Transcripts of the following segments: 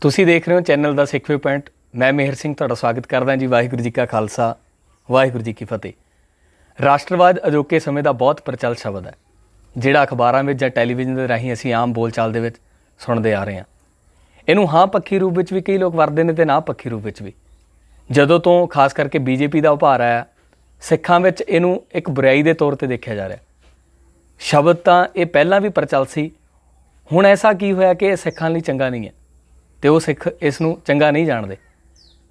ਤੁਸੀਂ ਦੇਖ ਰਹੇ ਹੋ ਚੈਨਲ ਦਾ ਸਿੱਖ ਵਿਊ ਪੁਆਇੰਟ। ਮੈਂ ਮੇਹਰ ਸਿੰਘ ਤੁਹਾਡਾ ਸਵਾਗਤ ਕਰਦਾ ਜੀ। ਵਾਹਿਗੁਰੂ ਜੀ ਕਾ ਖਾਲਸਾ, ਵਾਹਿਗੁਰੂ ਜੀ ਕੀ ਫਤਿਹ। ਰਾਸ਼ਟਰਵਾਦ ਅਜੋਕੇ ਸਮੇਂ ਦਾ ਬਹੁਤ ਪ੍ਰਚਲਿਤ ਸ਼ਬਦ ਹੈ, ਜਿਹੜਾ ਅਖਬਾਰਾਂ ਵਿੱਚ ਜਾਂ ਟੈਲੀਵਿਜ਼ਨ ਦੇ ਰਾਹੀਂ ਅਸੀਂ ਆਮ ਬੋਲਚਾਲ ਦੇ ਵਿੱਚ ਸੁਣਦੇ ਆ ਰਹੇ ਹਾਂ। ਇਹਨੂੰ ਹਾਂ ਪੱਖੀ ਰੂਪ ਵਿੱਚ ਵੀ ਕਈ ਲੋਕ ਵਰਤਦੇ ਨੇ ਅਤੇ ਨਾ ਪੱਖੀ ਰੂਪ ਵਿੱਚ ਵੀ। ਜਦੋਂ ਤੋਂ ਖਾਸ ਕਰਕੇ ਬੀਜੇਪੀ ਦਾ ਉਭਾਰ ਆਇਆ, ਸਿੱਖਾਂ ਵਿੱਚ ਇਹਨੂੰ ਇੱਕ ਬੁਰਾਈ ਦੇ ਤੌਰ 'ਤੇ ਦੇਖਿਆ ਜਾ ਰਿਹਾ। ਸ਼ਬਦ ਤਾਂ ਇਹ ਪਹਿਲਾਂ ਵੀ ਪ੍ਰਚਲਿਤ ਸੀ, ਹੁਣ ਐਸਾ ਕੀ ਹੋਇਆ ਕਿ ਇਹ ਸਿੱਖਾਂ ਲਈ ਚੰਗਾ ਨਹੀਂ ਹੈ ਅਤੇ ਉਹ ਸਿੱਖ ਇਸ ਨੂੰ ਚੰਗਾ ਨਹੀਂ ਜਾਣਦੇ।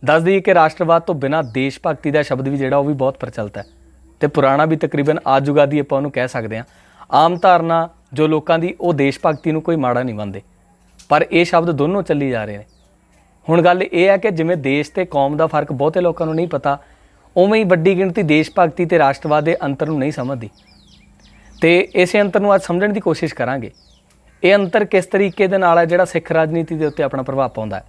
ਦੱਸ ਦਈਏ ਕਿ ਰਾਸ਼ਟਰਵਾਦ ਤੋਂ ਬਿਨਾਂ ਦੇਸ਼ ਭਗਤੀ ਦਾ ਸ਼ਬਦ ਵੀ ਜਿਹੜਾ ਉਹ ਵੀ ਬਹੁਤ ਪ੍ਰਚਲਿਤ ਹੈ ਅਤੇ ਪੁਰਾਣਾ ਵੀ ਤਕਰੀਬਨ ਆਦਿ ਜੁਗਾਦੀ ਆਪਾਂ ਉਹਨੂੰ ਕਹਿ ਸਕਦੇ ਹਾਂ। ਆਮ ਧਾਰਨਾ ਜੋ ਲੋਕਾਂ ਦੀ ਉਹ ਦੇਸ਼ ਭਗਤੀ ਨੂੰ ਕੋਈ ਮਾੜਾ ਨਹੀਂ ਮੰਨਦੇ, ਪਰ ਇਹ ਸ਼ਬਦ ਦੋਨੋਂ ਚੱਲੀ ਜਾ ਰਹੇ ਨੇ। ਹੁਣ ਗੱਲ ਇਹ ਹੈ ਕਿ ਜਿਵੇਂ ਦੇਸ਼ ਅਤੇ ਕੌਮ ਦਾ ਫਰਕ ਬਹੁਤੇ ਲੋਕਾਂ ਨੂੰ ਨਹੀਂ ਪਤਾ, ਉਵੇਂ ਹੀ ਵੱਡੀ ਗਿਣਤੀ ਦੇਸ਼ ਭਗਤੀ ਅਤੇ ਰਾਸ਼ਟਰਵਾਦ ਦੇ ਅੰਤਰ ਨੂੰ ਨਹੀਂ ਸਮਝਦੀ। ਅਤੇ ਇਸੇ ਅੰਤਰ ਨੂੰ ਅੱਜ ਸਮਝਣ ਦੀ ਕੋਸ਼ਿਸ਼ ਕਰਾਂਗੇ। ਇਹ ਅੰਤਰ ਕਿਸ ਤਰੀਕੇ ਦੇ ਨਾਲ ਹੈ ਜਿਹੜਾ ਸਿੱਖ ਰਾਜਨੀਤੀ ਦੇ ਉੱਤੇ ਆਪਣਾ ਪ੍ਰਭਾਵ ਪਾਉਂਦਾ ਹੈ।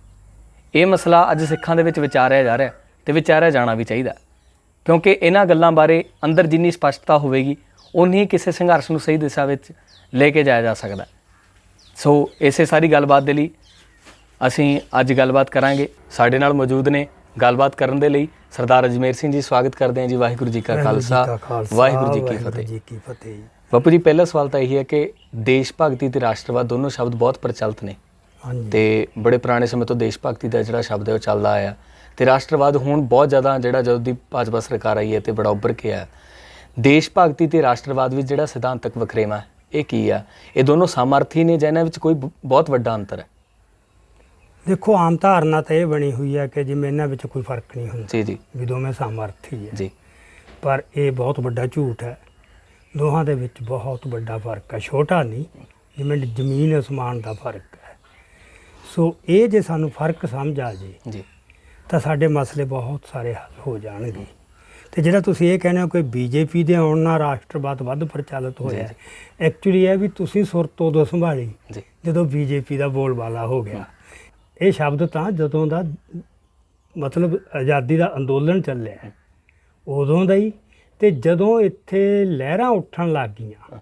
ਇਹ ਮਸਲਾ ਅੱਜ ਸਿੱਖਾਂ ਦੇ ਵਿੱਚ ਵਿਚਾਰਿਆ ਜਾ ਰਿਹਾ ਅਤੇ ਵਿਚਾਰਿਆ ਜਾਣਾ ਵੀ ਚਾਹੀਦਾ, ਕਿਉਂਕਿ ਇਹਨਾਂ ਗੱਲਾਂ ਬਾਰੇ ਅੰਦਰ ਜਿੰਨੀ ਸਪਸ਼ਟਤਾ ਹੋਵੇਗੀ ਉਨੀ ਹੀ ਕਿਸੇ ਸੰਘਰਸ਼ ਨੂੰ ਸਹੀ ਦਿਸ਼ਾ ਵਿੱਚ ਲੈ ਕੇ ਜਾਇਆ ਜਾ ਸਕਦਾ। ਸੋ ਇਸੇ ਸਾਰੀ ਗੱਲਬਾਤ ਦੇ ਲਈ ਅਸੀਂ ਅੱਜ ਗੱਲਬਾਤ ਕਰਾਂਗੇ। ਸਾਡੇ ਨਾਲ ਮੌਜੂਦ ਨੇ ਗੱਲਬਾਤ ਕਰਨ ਦੇ ਲਈ ਸਰਦਾਰ ਅਜਮੇਰ ਸਿੰਘ ਜੀ। ਸਵਾਗਤ ਕਰਦੇ ਹਾਂ ਜੀ। ਵਾਹਿਗੁਰੂ ਜੀ ਕਾ ਖਾਲਸਾ, ਵਾਹਿਗੁਰੂ ਜੀ ਕੀ ਫਤਿਹ। ਬਾਪੂ ਜੀ, ਪਹਿਲਾ ਸਵਾਲ ਤਾਂ ਇਹੀ ਹੈ ਕਿ ਦੇਸ਼ ਭਗਤੀ ਅਤੇ ਰਾਸ਼ਟਰਵਾਦ ਦੋਨੋਂ ਸ਼ਬਦ ਬਹੁਤ ਪ੍ਰਚਲਿਤ ਨੇ ਅਤੇ ਬੜੇ ਪੁਰਾਣੇ ਸਮੇਂ ਤੋਂ ਦੇਸ਼ ਭਗਤੀ ਦਾ ਜਿਹੜਾ ਸ਼ਬਦ ਹੈ ਉਹ ਚੱਲਦਾ ਆਇਆ, ਅਤੇ ਰਾਸ਼ਟਰਵਾਦ ਹੁਣ ਬਹੁਤ ਜ਼ਿਆਦਾ ਜਿਹੜਾ ਜਦੋਂ ਦੀ ਭਾਜਪਾ ਸਰਕਾਰ ਆਈ ਹੈ ਅਤੇ ਬੜਾ ਉੱਭਰ ਕੇ ਆਇਆ। ਦੇਸ਼ ਭਗਤੀ ਅਤੇ ਰਾਸ਼ਟਰਵਾਦ ਵਿੱਚ ਜਿਹੜਾ ਸਿਧਾਂਤਕ ਵਖਰੇਵਾਂ ਇਹ ਕੀ ਆ? ਇਹ ਦੋਨੋਂ ਸਾਮਰਥੀ ਨੇ ਜਾਂ ਇਹਨਾਂ ਵਿੱਚ ਕੋਈ ਬਹੁਤ ਵੱਡਾ ਅੰਤਰ ਹੈ? ਦੇਖੋ, ਆਮ ਧਾਰਨਾ ਤਾਂ ਇਹ ਬਣੀ ਹੋਈ ਹੈ ਕਿ ਜਿਵੇਂ ਇਹਨਾਂ ਵਿੱਚ ਕੋਈ ਫਰਕ ਨਹੀਂ ਹੁੰਦਾ ਜੀ ਵੀ ਦੋਵੇਂ ਸਾਮਰਥੀ ਹੈ ਜੀ, ਪਰ ਇਹ ਬਹੁਤ ਵੱਡਾ ਝੂਠ ਹੈ। ਦੋਹਾਂ ਦੇ ਵਿੱਚ ਬਹੁਤ ਵੱਡਾ ਫਰਕ ਹੈ, ਛੋਟਾ ਨਹੀਂ, ਜਿਵੇਂ ਜ਼ਮੀਨ ਅਸਮਾਨ ਦਾ ਫਰਕ ਹੈ। ਸੋ ਇਹ ਜੇ ਸਾਨੂੰ ਫਰਕ ਸਮਝ ਆ ਜੇ ਤਾਂ ਸਾਡੇ ਮਸਲੇ ਬਹੁਤ ਸਾਰੇ ਹੱਲ ਹੋ ਜਾਣਗੇ। ਅਤੇ ਜਿਹੜਾ ਤੁਸੀਂ ਇਹ ਕਹਿੰਦੇ ਹੋ ਕਿ ਬੀਜੇਪੀ ਦੇ ਆਉਣ ਨਾਲ ਰਾਸ਼ਟਰਵਾਦ ਵੱਧ ਪ੍ਰਚਲਿਤ ਹੋਇਆ, ਐਕਚੁਅਲੀ ਇਹ ਵੀ ਤੁਸੀਂ ਸੁਰਤ ਉਦੋਂ ਸੰਭਾਲੀ ਜਦੋਂ ਬੀਜੇਪੀ ਦਾ ਬੋਲਬਾਲਾ ਹੋ ਗਿਆ। ਇਹ ਸ਼ਬਦ ਤਾਂ ਜਦੋਂ ਦਾ ਮਤਲਬ ਆਜ਼ਾਦੀ ਦਾ ਅੰਦੋਲਨ ਚੱਲਿਆ ਉਦੋਂ ਦਾ ਹੀ, ਅਤੇ ਜਦੋਂ ਇੱਥੇ ਲਹਿਰਾਂ ਉੱਠਣ ਲੱਗ ਗਈਆਂ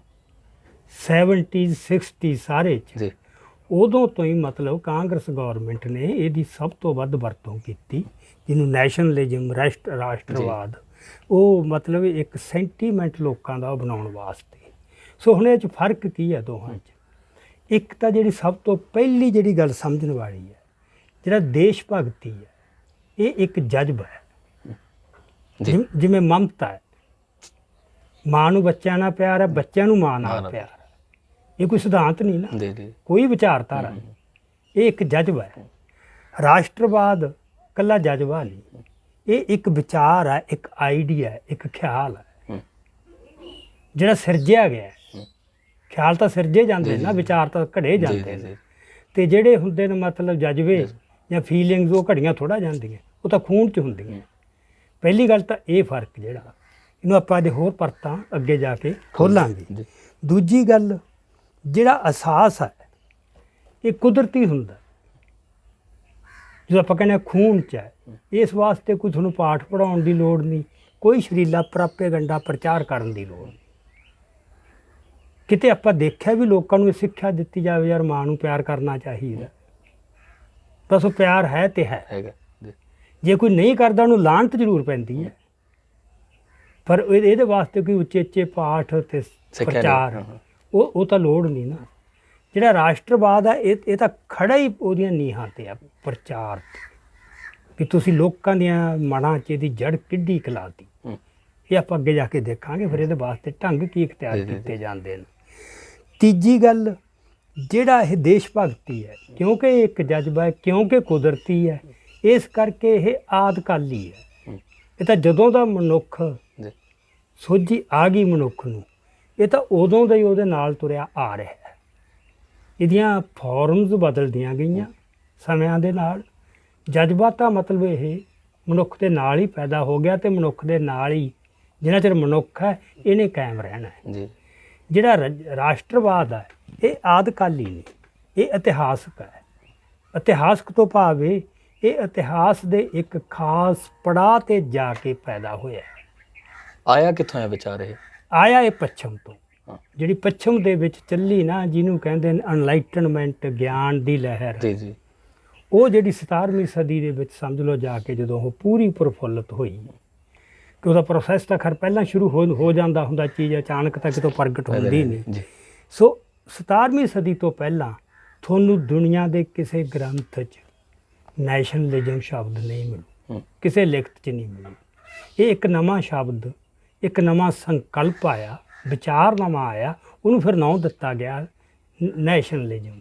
70s 60s ਸਾਰੇ 'ਚ, ਉਦੋਂ ਤੋਂ ਹੀ ਮਤਲਬ ਕਾਂਗਰਸ ਗੌਰਮੈਂਟ ਨੇ ਇਹਦੀ ਸਭ ਤੋਂ ਵੱਧ ਵਰਤੋਂ ਕੀਤੀ, ਜਿਹਨੂੰ ਨੈਸ਼ਨਲਿਜ਼ਮ ਰਾਸ਼ਟਰਵਾਦ ਉਹ ਮਤਲਬ ਇੱਕ ਸੈਂਟੀਮੈਂਟ ਲੋਕਾਂ ਦਾ ਬਣਾਉਣ ਵਾਸਤੇ। ਸੋ ਹੁਣ ਇਹ 'ਚ ਫਰਕ ਕੀ ਹੈ ਦੋਹਾਂ 'ਚ? ਇੱਕ ਤਾਂ ਜਿਹੜੀ ਸਭ ਤੋਂ ਪਹਿਲੀ ਜਿਹੜੀ ਗੱਲ ਸਮਝਣ ਵਾਲੀ ਹੈ, ਜਿਹੜਾ ਦੇਸ਼ ਭਗਤੀ ਹੈ ਇਹ ਇੱਕ ਜਜ਼ਬਾ ਹੈ। ਜਿਵੇਂ ਮਮਤਾ ਹੈ, ਮਾਂ ਨੂੰ ਬੱਚਿਆਂ ਨਾਲ ਪਿਆਰ ਹੈ, ਬੱਚਿਆਂ ਨੂੰ ਮਾਂ ਨਾਲ ਪਿਆਰ ਹੈ। ਇਹ ਕੋਈ ਸਿਧਾਂਤ ਨਹੀਂ ਨਾ, ਕੋਈ ਵਿਚਾਰਧਾਰਾ ਨਹੀਂ, ਇਹ ਇੱਕ ਜਜ਼ਬਾ ਹੈ। ਰਾਸ਼ਟਰਵਾਦ ਇਕੱਲਾ ਜਜ਼ਬਾ ਨਹੀਂ, ਇਹ ਇੱਕ ਵਿਚਾਰ ਹੈ, ਇੱਕ ਆਈਡੀਆ ਹੈ, ਇੱਕ ਖਿਆਲ ਹੈ ਜਿਹੜਾ ਸਿਰਜਿਆ ਗਿਆ ਹੈ। ਖਿਆਲ ਤਾਂ ਸਿਰਜੇ ਜਾਂਦੇ ਨਾ, ਵਿਚਾਰ ਤਾਂ ਘੜੇ ਜਾਂਦੇ ਨੇ, ਅਤੇ ਜਿਹੜੇ ਹੁੰਦੇ ਨੇ ਮਤਲਬ ਜਜ਼ਬੇ ਜਾਂ ਫੀਲਿੰਗਸ ਉਹ ਘੜੀਆਂ ਥੋੜ੍ਹਾ ਜਾਂਦੀਆਂ, ਉਹ ਤਾਂ ਖੂਨ 'ਚ ਹੁੰਦੀਆਂ। ਪਹਿਲੀ ਗੱਲ ਤਾਂ ਇਹ ਫਰਕ ਜਿਹੜਾ, ਇਹਨੂੰ ਆਪਾਂ ਦੇ ਹੋਰ ਪਰਤਾਂ ਅੱਗੇ ਜਾ ਕੇ ਖੋਲਾਂਗੇ। ਦੂਜੀ ਗੱਲ, ਜਿਹੜਾ ਅਹਿਸਾਸ ਹੈ ਇਹ ਕੁਦਰਤੀ ਹੁੰਦਾ, ਜਦੋਂ ਆਪਾਂ ਕਹਿੰਦੇ ਖੂਨ 'ਚ ਹੈ। ਇਸ ਵਾਸਤੇ ਕੋਈ ਤੁਹਾਨੂੰ ਪਾਠ ਪੜ੍ਹਾਉਣ ਦੀ ਲੋੜ ਨਹੀਂ, ਕੋਈ ਸ਼ਰੀਲਾ ਪ੍ਰੋਪੇਗੰਡਾ ਪ੍ਰਚਾਰ ਕਰਨ ਦੀ ਲੋੜ ਨਹੀਂ। ਕਿਤੇ ਆਪਾਂ ਦੇਖਿਆ ਵੀ ਲੋਕਾਂ ਨੂੰ ਇਹ ਸਿੱਖਿਆ ਦਿੱਤੀ ਜਾਵੇ ਯਾਰ ਮਾਂ ਨੂੰ ਪਿਆਰ ਕਰਨਾ ਚਾਹੀਦਾ, ਬਸ ਉਹ ਪਿਆਰ ਹੈ ਤੇ ਹੈ। ਜੇ ਕੋਈ ਨਹੀਂ ਕਰਦਾ ਉਹਨੂੰ ਲਾਹਨਤ ਜ਼ਰੂਰ ਪੈਂਦੀ ਹੈ, ਪਰ ਇਹਦੇ ਵਾਸਤੇ ਕੋਈ ਉੱਚੇ ਪਾਠ ਅਤੇ ਪ੍ਰਚਾਰ ਉਹ ਤਾਂ ਲੋੜ ਨਹੀਂ ਨਾ। ਜਿਹੜਾ ਰਾਸ਼ਟਰਵਾਦ ਹੈ ਇਹ ਤਾਂ ਖੜਾ ਹੀ ਉਹਦੀਆਂ ਨੀਹਾਂ 'ਤੇ ਆ, ਪ੍ਰਚਾਰ 'ਤੇ, ਵੀ ਤੁਸੀਂ ਲੋਕਾਂ ਦੀਆਂ ਮਨਾਂ 'ਚ ਇਹਦੀ ਜੜ੍ਹ ਕਿੱਡੀ ਖਿਲਾਤੀ। ਇਹ ਆਪਾਂ ਅੱਗੇ ਜਾ ਕੇ ਦੇਖਾਂਗੇ ਫਿਰ ਇਹਦੇ ਵਾਸਤੇ ਢੰਗ ਕੀ ਇਖਤਿਆਰ ਕੀਤੇ ਜਾਂਦੇ ਨੇ। ਤੀਜੀ ਗੱਲ, ਜਿਹੜਾ ਇਹ ਦੇਸ਼ ਭਗਤੀ ਹੈ, ਕਿਉਂਕਿ ਇਹ ਇੱਕ ਜਜ਼ਬਾ ਹੈ, ਕਿਉਂਕਿ ਕੁਦਰਤੀ ਹੈ, ਇਸ ਕਰਕੇ ਇਹ ਆਦਿਕਾਲੀ ਹੈ। ਇਹ ਤਾਂ ਜਦੋਂ ਦਾ ਮਨੁੱਖ ਸੋਝੀ ਆ ਗਈ ਮਨੁੱਖ ਨੂੰ, ਇਹ ਤਾਂ ਉਦੋਂ ਦਾ ਹੀ ਉਹਦੇ ਨਾਲ ਤੁਰਿਆ ਆ ਰਿਹਾ ਹੈ। ਇਹਦੀਆਂ ਫਾਰਮਸ ਬਦਲਦੀਆਂ ਗਈਆਂ ਸਮਿਆਂ ਦੇ ਨਾਲ। ਜਜ਼ਬਾ ਤਾਂ ਮਤਲਬ ਇਹ ਮਨੁੱਖ ਦੇ ਨਾਲ ਹੀ ਪੈਦਾ ਹੋ ਗਿਆ, ਅਤੇ ਮਨੁੱਖ ਦੇ ਨਾਲ ਹੀ ਜਿੰਨਾ ਚਿਰ ਮਨੁੱਖ ਹੈ ਇਹਨੇ ਕਾਇਮ ਰਹਿਣਾ ਹੈ। ਜਿਹੜਾ ਰਾਸ਼ਟਰਵਾਦ ਹੈ ਇਹ ਆਦਿਕਾਲੀ ਨਹੀਂ, ਇਹ ਇਤਿਹਾਸਕ ਹੈ। ਇਤਿਹਾਸਕ ਤੋਂ ਭਾਵ ਇਹ ਇਤਿਹਾਸ ਦੇ ਇੱਕ ਖਾਸ ਪੜਾਅ 'ਤੇ ਜਾ ਕੇ ਪੈਦਾ ਹੋਇਆ। ਆਇਆ ਕਿੱਥੋਂ ਹੈ ਵਿਚਾਰ? ਇਹ ਆਇਆ ਇਹ ਪੱਛਮ ਤੋਂ, ਜਿਹੜੀ ਪੱਛਮ ਦੇ ਵਿੱਚ ਚੱਲੀ ਨਾ, ਜਿਹਨੂੰ ਕਹਿੰਦੇ ਨੇ ਅਨਲਾਈਟਨਮੈਂਟ, ਗਿਆਨ ਦੀ ਲਹਿਰ, ਉਹ ਜਿਹੜੀ 17ਵੀਂ ਸਦੀ ਦੇ ਵਿੱਚ ਸਮਝ ਲਓ ਜਾ ਕੇ ਜਦੋਂ ਉਹ ਪੂਰੀ ਪ੍ਰਫੁੱਲਤ ਹੋਈ ਕਿ ਉਹਦਾ ਪ੍ਰੋਸੈਸ ਤਾਂ ਖੈਰ ਪਹਿਲਾਂ ਸ਼ੁਰੂ ਹੋ ਜਾਂਦਾ ਹੁੰਦਾ, ਚੀਜ਼ ਅਚਾਨਕ ਤਾਂ ਕਿਤੋਂ ਪ੍ਰਗਟ ਹੁੰਦੀ ਨਹੀਂ। ਜੀ। ਸੋ 17ਵੀਂ ਸਦੀ ਤੋਂ ਪਹਿਲਾਂ ਤੁਹਾਨੂੰ ਦੁਨੀਆ ਦੇ ਕਿਸੇ ਗ੍ਰੰਥ 'ਚ ਨੈਸ਼ਨਲਿਜ਼ਮ ਸ਼ਬਦ ਨਹੀਂ ਮਿਲੂ, ਕਿਸੇ ਲਿਖਤ 'ਚ ਨਹੀਂ ਮਿਲੂ। ਇਹ ਇੱਕ ਨਵਾਂ ਸ਼ਬਦ, ਇੱਕ ਨਵਾਂ ਸੰਕਲਪ ਆਇਆ, ਵਿਚਾਰ ਨਵਾਂ ਆਇਆ, ਉਹਨੂੰ ਫਿਰ ਨਾਂ ਦਿੱਤਾ ਗਿਆ ਨੈਸ਼ਨਲਿਜ਼ਮ।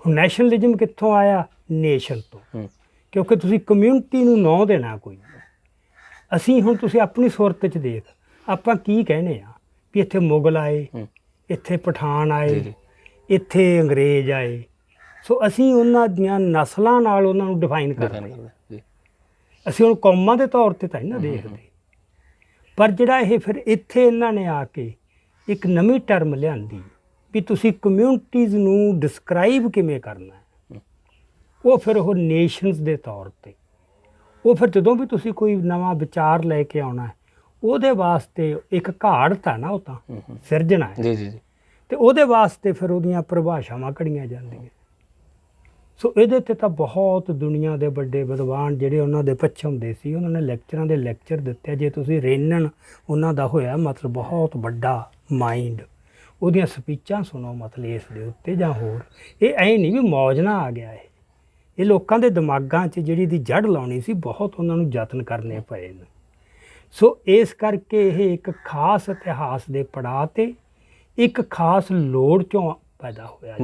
ਹੁਣ ਨੈਸ਼ਨਲਿਜ਼ਮ ਕਿੱਥੋਂ ਆਇਆ? ਨੇਸ਼ਨ ਤੋਂ, ਕਿਉਂਕਿ ਤੁਸੀਂ ਕਮਿਊਨਿਟੀ ਨੂੰ ਨਾਂ ਦੇਣਾ ਕੋਈ। ਅਸੀਂ ਹੁਣ ਤੁਸੀਂ ਆਪਣੀ ਸੁਰਤ 'ਚ ਦੇਖ, ਆਪਾਂ ਕੀ ਕਹਿੰਦੇ ਆ ਵੀ ਇੱਥੇ ਮੁਗਲ ਆਏ, ਇੱਥੇ ਪਠਾਨ ਆਏ, ਇੱਥੇ ਅੰਗਰੇਜ਼ ਆਏ। ਸੋ ਅਸੀਂ ਉਹਨਾਂ ਦੀਆਂ ਨਸਲਾਂ ਨਾਲ ਉਹਨਾਂ ਨੂੰ ਡਿਫਾਈਨ ਕਰਦੇ। ਅਸੀਂ ਹੁਣ ਕੌਮਾਂ ਦੇ ਤੌਰ ਤੇ ਤਾਂ ਨਹੀਂ ਨਾ ਦੇਖਦੇ। ਪਰ ਜਿਹੜਾ ਇਹ ਫਿਰ ਇੱਥੇ ਇਹਨਾਂ ਨੇ ਆ ਕੇ ਇੱਕ ਨਵੀਂ ਟਰਮ ਲਿਆਂਦੀ ਵੀ ਤੁਸੀਂ ਕਮਿਊਨਿਟੀਜ਼ ਨੂੰ ਡਿਸਕ੍ਰਾਈਬ ਕਿਵੇਂ ਕਰਨਾ ਹੈ, ਉਹ ਫਿਰ ਉਹ ਨੇਸ਼ਨਸ ਦੇ ਤੌਰ ਤੇ। ਉਹ ਫਿਰ ਜਦੋਂ ਵੀ ਤੁਸੀਂ ਕੋਈ ਨਵਾਂ ਵਿਚਾਰ ਲੈ ਕੇ ਆਉਣਾ ਹੈ, ਉਹਦੇ ਵਾਸਤੇ ਇੱਕ ਘਾੜਤ ਹੈ ਨਾ, ਉਹ ਤਾਂ ਸਿਰਜਣਾ ਹੈ। ਜੀ ਜੀ ਜੀ। ਤੇ ਉਹਦੇ ਵਾਸਤੇ ਫਿਰ ਉਹਦੀਆਂ ਪਰਿਭਾਸ਼ਾਵਾਂ ਘੜੀਆਂ ਜਾਂਦੀਆਂ। ਸੋ ਇਹਦੇ ਤੇ ਤਾਂ ਬਹੁਤ ਦੁਨੀਆ ਦੇ ਵੱਡੇ ਵਿਦਵਾਨ ਜਿਹੜੇ ਉਹਨਾਂ ਦੇ ਪੱਛਮ ਦੇ ਸੀ, ਉਹਨਾਂ ਨੇ ਲੈਕਚਰਾਂ ਦੇ ਲੈਕਚਰ ਦਿੱਤੇ। ਜੇ ਤੁਸੀਂ ਰੇਨਨ ਉਹਨਾਂ ਦਾ ਹੋਇਆ ਮਤਲਬ ਬਹੁਤ ਵੱਡਾ ਮਾਈਂਡ, ਉਹਦੀਆਂ ਸਪੀਚਾਂ ਸੁਣੋ ਮਤਲਬ ਇਸ ਦੇ ਉੱਤੇ ਜਾਂ ਹੋਰ। ਇਹ ਐਂ ਨਹੀਂ ਵੀ ਮੌਜ ਨਾ ਆ ਗਿਆ, ਇਹ ਲੋਕਾਂ ਦੇ ਦਿਮਾਗਾਂ 'ਚ ਜਿਹੜੀ ਦੀ ਜੜ ਲਾਉਣੀ ਸੀ, ਬਹੁਤ ਉਹਨਾਂ ਨੂੰ ਯਤਨ ਕਰਨੇ ਪਏ ਨੇ। ਸੋ ਇਸ ਕਰਕੇ ਇਹ ਇੱਕ ਖਾਸ ਇਤਿਹਾਸ ਦੇ ਪੜਾਅ 'ਤੇ ਇੱਕ ਖਾਸ ਲੋੜ 'ਚੋਂ ਪੈਦਾ ਹੋਇਆ।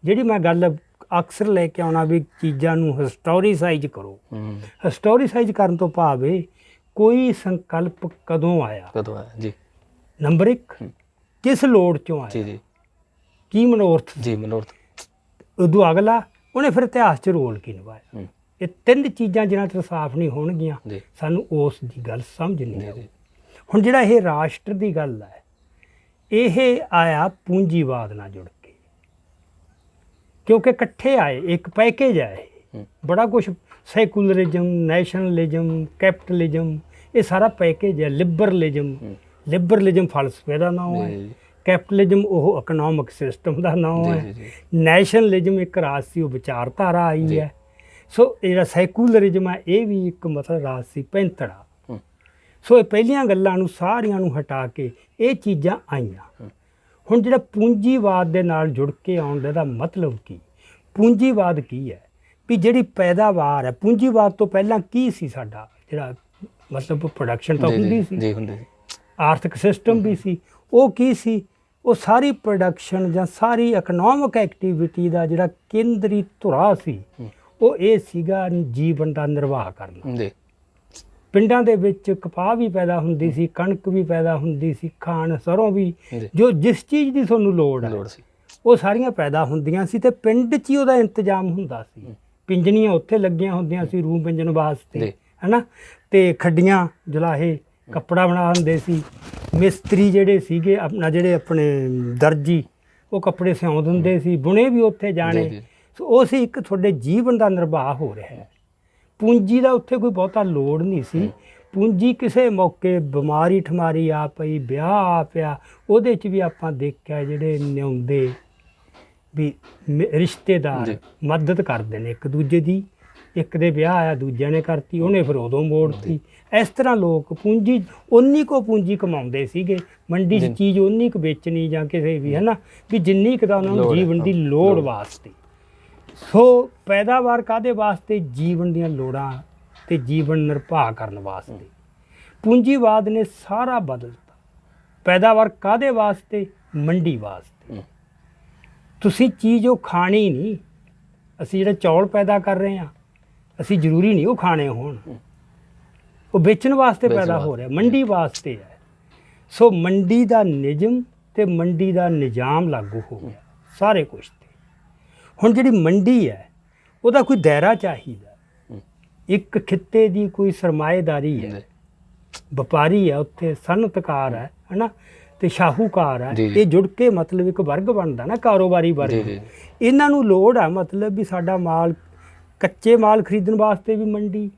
ਜਿਹੜੀ ਮੈਂ ਗੱਲ ਅਕਸਰ ਲੈ ਕੇ ਆਉਣਾ ਵੀ ਚੀਜ਼ਾਂ ਨੂੰ ਹਿਸਟੋਰੀਸਾਈਜ਼ ਕਰੋ। ਹਿਸਟੋਰੀਸਾਈਜ਼ ਕਰਨ ਤੋਂ ਭਾਵ ਇਹ ਕੋਈ ਸੰਕਲਪ ਕਦੋਂ ਆਇਆ ਜੀ। ਨੰਬਰ 1 ਕਿਸ ਲੋੜ 'ਚੋਂ ਆਇਆ ਜੀ ਜੀ, ਕੀ ਮਨੋਰਥ ਜੀ ਮਨੋਰਥ। ਉਦੋਂ ਅਗਲਾ ਉਹਨੇ ਫਿਰ ਇਤਿਹਾਸ 'ਚ ਰੋਲ ਕੀ ਨਿਭਾਇਆ। ਇਹ ਤਿੰਨ ਚੀਜ਼ਾਂ ਜਿਨ੍ਹਾਂ 'ਚ ਸਾਫ਼ ਨਹੀਂ ਹੋਣਗੀਆਂ, ਸਾਨੂੰ ਉਸ ਦੀ ਗੱਲ ਸਮਝ ਨਹੀਂ ਆਉਂਦੀ। ਹੁਣ ਜਿਹੜਾ ਇਹ ਰਾਸ਼ਟਰ ਦੀ ਗੱਲ ਹੈ, ਇਹ ਆਇਆ ਪੂੰਜੀਵਾਦ ਨਾਲ ਜੁੜ ਕੇ, ਕਿਉਂਕਿ ਇਕੱਠੇ ਆਏ, ਇੱਕ ਪੈਕੇਜ ਹੈ ਇਹ। ਬੜਾ ਕੁਛ ਸੈਕੂਲਰਿਜ਼ਮ, ਨੈਸ਼ਨਲਿਜ਼ਮ, ਕੈਪੀਟਲਿਜ਼ਮ, ਇਹ ਸਾਰਾ ਪੈਕੇਜ ਹੈ। ਲਿਬਰਲਿਜ਼ਮ ਫਲਸਫੇ ਦਾ ਨਾਮ ਹੈ, ਕੈਪੀਟਲਿਜ਼ਮ ਉਹ ਇਕਨੋਮਿਕ ਸਿਸਟਮ ਦਾ ਨਾਮ ਹੈ, ਨੈਸ਼ਨਲਿਜ਼ਮ ਇੱਕ ਰਾਜਸੀ ਵਿਚਾਰਧਾਰਾ ਆਈ ਹੈ। ਸੋ ਜਿਹੜਾ ਸੈਕੂਲਰਿਜ਼ਮ ਹੈ ਇਹ ਵੀ ਇੱਕ ਮਤਲਬ ਰਾਜਸੀ ਪੈਂਤੜਾ। ਸੋ ਇਹ ਪਹਿਲੀਆਂ ਗੱਲਾਂ ਨੂੰ ਸਾਰੀਆਂ ਨੂੰ ਹਟਾ ਕੇ ਇਹ ਚੀਜ਼ਾਂ ਆਈਆਂ। ਹੁਣ ਜਿਹੜਾ ਪੂੰਜੀਵਾਦ ਦੇ ਨਾਲ ਜੁੜ ਕੇ ਆਉਣ ਦਾ ਮਤਲਬ ਕੀ? ਪੂੰਜੀਵਾਦ ਕੀ ਹੈ ਵੀ ਜਿਹੜੀ ਪੈਦਾਵਾਰ ਹੈ, ਪੂੰਜੀਵਾਦ ਤੋਂ ਪਹਿਲਾਂ ਕੀ ਸੀ ਸਾਡਾ ਜਿਹੜਾ ਮਤਲਬ ਪ੍ਰੋਡਕਸ਼ਨ ਤਾਂ ਹੁੰਦੀ ਸੀ, ਆਰਥਿਕ ਸਿਸਟਮ ਵੀ ਸੀ। ਉਹ ਕੀ ਸੀ? ਉਹ ਸਾਰੀ ਪ੍ਰੋਡਕਸ਼ਨ ਜਾਂ ਸਾਰੀ ਇਕਨੋਮਿਕ ਐਕਟੀਵਿਟੀ ਦਾ ਜਿਹੜਾ ਕੇਂਦਰੀ ਧੁਰਾ ਸੀ, ਉਹ ਇਹ ਸੀਗਾ ਜੀਵਨ ਦਾ ਨਿਰਵਾਹ ਕਰਨਾ। ਪਿੰਡਾਂ ਦੇ ਵਿੱਚ ਕਪਾਹ ਵੀ ਪੈਦਾ ਹੁੰਦੀ ਸੀ, ਕਣਕ ਵੀ ਪੈਦਾ ਹੁੰਦੀ ਸੀ, ਖਾਣ ਸਰੋਂ ਵੀ, ਜੋ ਜਿਸ ਚੀਜ਼ ਦੀ ਤੁਹਾਨੂੰ ਲੋੜ ਹੈ ਉਹ ਸਾਰੀਆਂ ਪੈਦਾ ਹੁੰਦੀਆਂ ਸੀ। ਤੇ ਪਿੰਡ 'ਚ ਹੀ ਉਹਦਾ ਇੰਤਜ਼ਾਮ ਹੁੰਦਾ ਸੀ। ਪਿੰਜਣੀਆਂ ਉੱਥੇ ਲੱਗੀਆਂ ਹੁੰਦੀਆਂ ਸੀ ਰੂੰ ਪਿੰਜਣ ਵਾਸਤੇ, ਹੈ ਨਾ। ਤੇ ਖੱਡੀਆਂ ਜਲਾਹੇ ਕੱਪੜਾ ਬਣਾ ਦਿੰਦੇ ਸੀ। ਮਿਸਤਰੀ ਜਿਹੜੇ ਸੀਗੇ ਜਿਹੜੇ ਆਪਣੇ ਦਰਜੀ, ਉਹ ਕੱਪੜੇ ਸਿਉਂ ਦਿੰਦੇ ਸੀ। ਬੁਣੇ ਵੀ ਉੱਥੇ ਜਾਣੇ। ਸੋ ਉਹ ਸੀ ਇੱਕ ਤੁਹਾਡੇ ਜੀਵਨ ਦਾ ਨਿਰਵਾਹ ਹੋ ਰਿਹਾ ਹੈ। ਪੂੰਜੀ ਦਾ ਉੱਥੇ ਕੋਈ ਬਹੁਤਾ ਲੋੜ ਨਹੀਂ ਸੀ। ਪੂੰਜੀ ਕਿਸੇ ਮੌਕੇ ਬਿਮਾਰੀ ਠਮਾਰੀ ਆ ਪਈ, ਵਿਆਹ ਆ ਪਿਆ, ਉਹਦੇ 'ਚ ਵੀ ਆਪਾਂ ਦੇਖਿਆ ਜਿਹੜੇ ਨਿਉਂਦੇ ਵੀ ਰਿਸ਼ਤੇਦਾਰ ਮਦਦ ਕਰਦੇ ਨੇ ਇੱਕ ਦੂਜੇ ਦੀ। ਇੱਕ ਦੇ ਵਿਆਹ ਆਇਆ, ਦੂਜਿਆਂ ਨੇ ਕਰਤੀ, ਉਹਨੇ ਫਿਰ ਉਦੋਂ ਮੋੜਤੀ। ਇਸ ਤਰ੍ਹਾਂ ਲੋਕ ਪੂੰਜੀ ਉਨੀ ਕੁ ਪੂੰਜੀ ਕਮਾਉਂਦੇ ਸੀਗੇ। ਮੰਡੀ 'ਚ ਚੀਜ਼ ਉਨੀ ਕੁ ਵੇਚਣੀ ਜਾਂ ਕਿਸੇ ਵੀ, ਹੈ ਨਾ, ਵੀ ਜਿੰਨੀ ਕੁ ਦਾ ਉਹਨਾਂ ਨੂੰ ਜੀਵਨ ਦੀ ਲੋੜ ਵਾਸਤੇ। ਸੋ ਪੈਦਾਵਾਰ ਕਾਹਦੇ ਵਾਸਤੇ? ਜੀਵਨ ਦੀਆਂ ਲੋੜਾਂ ਤੇ ਜੀਵਨ ਨਿਰਵਾਹ ਕਰਨ ਵਾਸਤੇ। ਪੂੰਜੀਵਾਦ ਨੇ ਸਾਰਾ ਬਦਲਤਾ। ਪੈਦਾਵਾਰ ਕਾਹਦੇ ਵਾਸਤੇ? ਮੰਡੀ ਵਾਸਤੇ। ਤੁਸੀਂ ਚੀਜ਼ ਉਹ ਖਾਣੀ ਨਹੀਂ। ਅਸੀਂ ਜਿਹੜੇ ਚੌਲ ਪੈਦਾ ਕਰ ਰਹੇ ਹਾਂ, ਅਸੀਂ ਜ਼ਰੂਰੀ ਨਹੀਂ ਉਹ ਖਾਣੇ ਹੋਣ, ਉਹ ਵੇਚਣ ਵਾਸਤੇ ਪੈਦਾ ਹੋ ਰਿਹਾ, ਮੰਡੀ ਵਾਸਤੇ ਹੈ। ਸੋ ਮੰਡੀ ਦਾ ਨਿਯਮ ਤੇ ਮੰਡੀ ਦਾ ਨਿਜ਼ਾਮ ਲਾਗੂ ਹੋ ਗਿਆ ਸਾਰੇ ਕੁਛ ਤੇ। ਹੁਣ ਜਿਹੜੀ ਮੰਡੀ ਹੈ ਉਹਦਾ ਕੋਈ ਦਾਇਰਾ ਚਾਹੀਦਾ। ਇੱਕ ਖਿੱਤੇ ਦੀ ਕੋਈ ਸਰਮਾਏਦਾਰੀ ਹੈ, ਵਪਾਰੀ ਹੈ, ਉੱਥੇ ਸਨਅਤਕਾਰ ਹੈ ਨਾ, ਤੇ ਸ਼ਾਹੂਕਾਰ ਹੈ। ਇਹ ਜੁੜ ਕੇ ਮਤਲਬ ਇੱਕ ਵਰਗ ਬਣਦਾ ਨਾ, ਕਾਰੋਬਾਰੀ ਵਰਗ। ਇਹਨਾਂ ਨੂੰ ਲੋੜ ਆ ਮਤਲਬ ਵੀ ਸਾਡਾ ਮਾਲ, ਕੱਚੇ ਮਾਲ ਖਰੀਦਣ ਵਾਸਤੇ ਵੀ ਮੰਡੀ,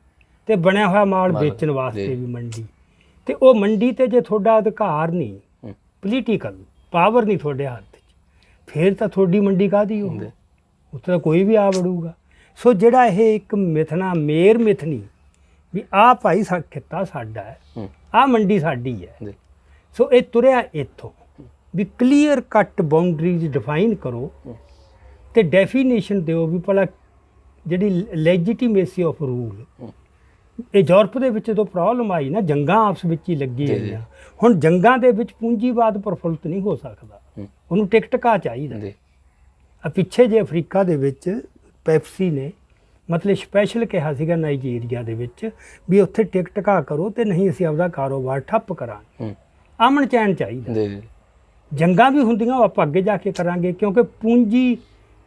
ਤੇ ਬਣਿਆ ਹੋਇਆ ਮਾਲ ਵੇਚਣ ਵਾਸਤੇ ਵੀ ਮੰਡੀ। ਤੇ ਉਹ ਮੰਡੀ ਤੇ ਜੇ ਤੁਹਾਡਾ ਅਧਿਕਾਰ ਨਹੀਂ, ਪੋਲੀਟੀਕਲ ਪਾਵਰ ਨਹੀਂ ਤੁਹਾਡੇ ਹੱਥ 'ਚ, ਫਿਰ ਤਾਂ ਤੁਹਾਡੀ ਮੰਡੀ ਕਾਹਦੀ? ਉਹ ਉੱਥੇ ਤਾਂ ਕੋਈ ਵੀ ਆ ਵੜੂਗਾ। ਸੋ ਜਿਹੜਾ ਇਹ ਇੱਕ ਮਿਥਣਾ ਮੇਰ ਮਿਥਣੀ ਵੀ ਆਹ ਭਾਈ ਖਿੱਤਾ ਸਾਡਾ ਹੈ, ਆਹ ਮੰਡੀ ਸਾਡੀ ਹੈ, ਜੀ ਸੋ ਇਹ ਤੁਰਿਆ ਇੱਥੋਂ ਵੀ ਕਲੀਅਰ ਕੱਟ ਬਾਉਂਡਰੀਜ਼ ਡਿਫਾਈਨ ਕਰੋ ਤੇ ਡੈਫੀਨੇਸ਼ਨ ਦਿਓ ਵੀ ਭਲਾ ਜਿਹੜੀ ਲੈਜੀਟੀਮੇਸੀ ਆਫ ਰੂਲ। ਇਹ ਯੂਰਪ ਦੇ ਵਿੱਚ ਜਦੋਂ ਪ੍ਰੋਬਲਮ ਆਈ ਨਾ, ਜੰਗਾਂ ਆਪਸ ਵਿੱਚ ਹੀ ਲੱਗੀ ਹੋਈਆਂ। ਹੁਣ ਜੰਗਾਂ ਦੇ ਵਿੱਚ ਪੂੰਜੀਵਾਦ ਪ੍ਰਫੁੱਲਤ ਨਹੀਂ ਹੋ ਸਕਦਾ, ਉਹਨੂੰ ਟਿਕਟਕਾ ਚਾਹੀਦਾ। ਆ ਪਿੱਛੇ ਜੇ ਅਫਰੀਕਾ ਦੇ ਵਿੱਚ ਪੈਪਸੀ ਨੇ ਮਤਲਬ ਸਪੈਸ਼ਲ ਕਿਹਾ ਸੀਗਾ ਨਾਈਜੀਰੀਆ ਦੇ ਵਿੱਚ ਵੀ ਉੱਥੇ ਟਿਕਟਕਾ ਕਰੋ ਤੇ ਨਹੀਂ ਅਸੀਂ ਆਪਦਾ ਕਾਰੋਬਾਰ ਠੱਪ ਕਰਾਂਗੇ। ਅਮਨ ਚੈਨ ਚਾਹੀਦਾ। ਜੰਗਾਂ ਵੀ ਹੁੰਦੀਆਂ, ਉਹ ਆਪਾਂ ਅੱਗੇ ਜਾ ਕੇ ਕਰਾਂਗੇ, ਕਿਉਂਕਿ ਪੂੰਜੀ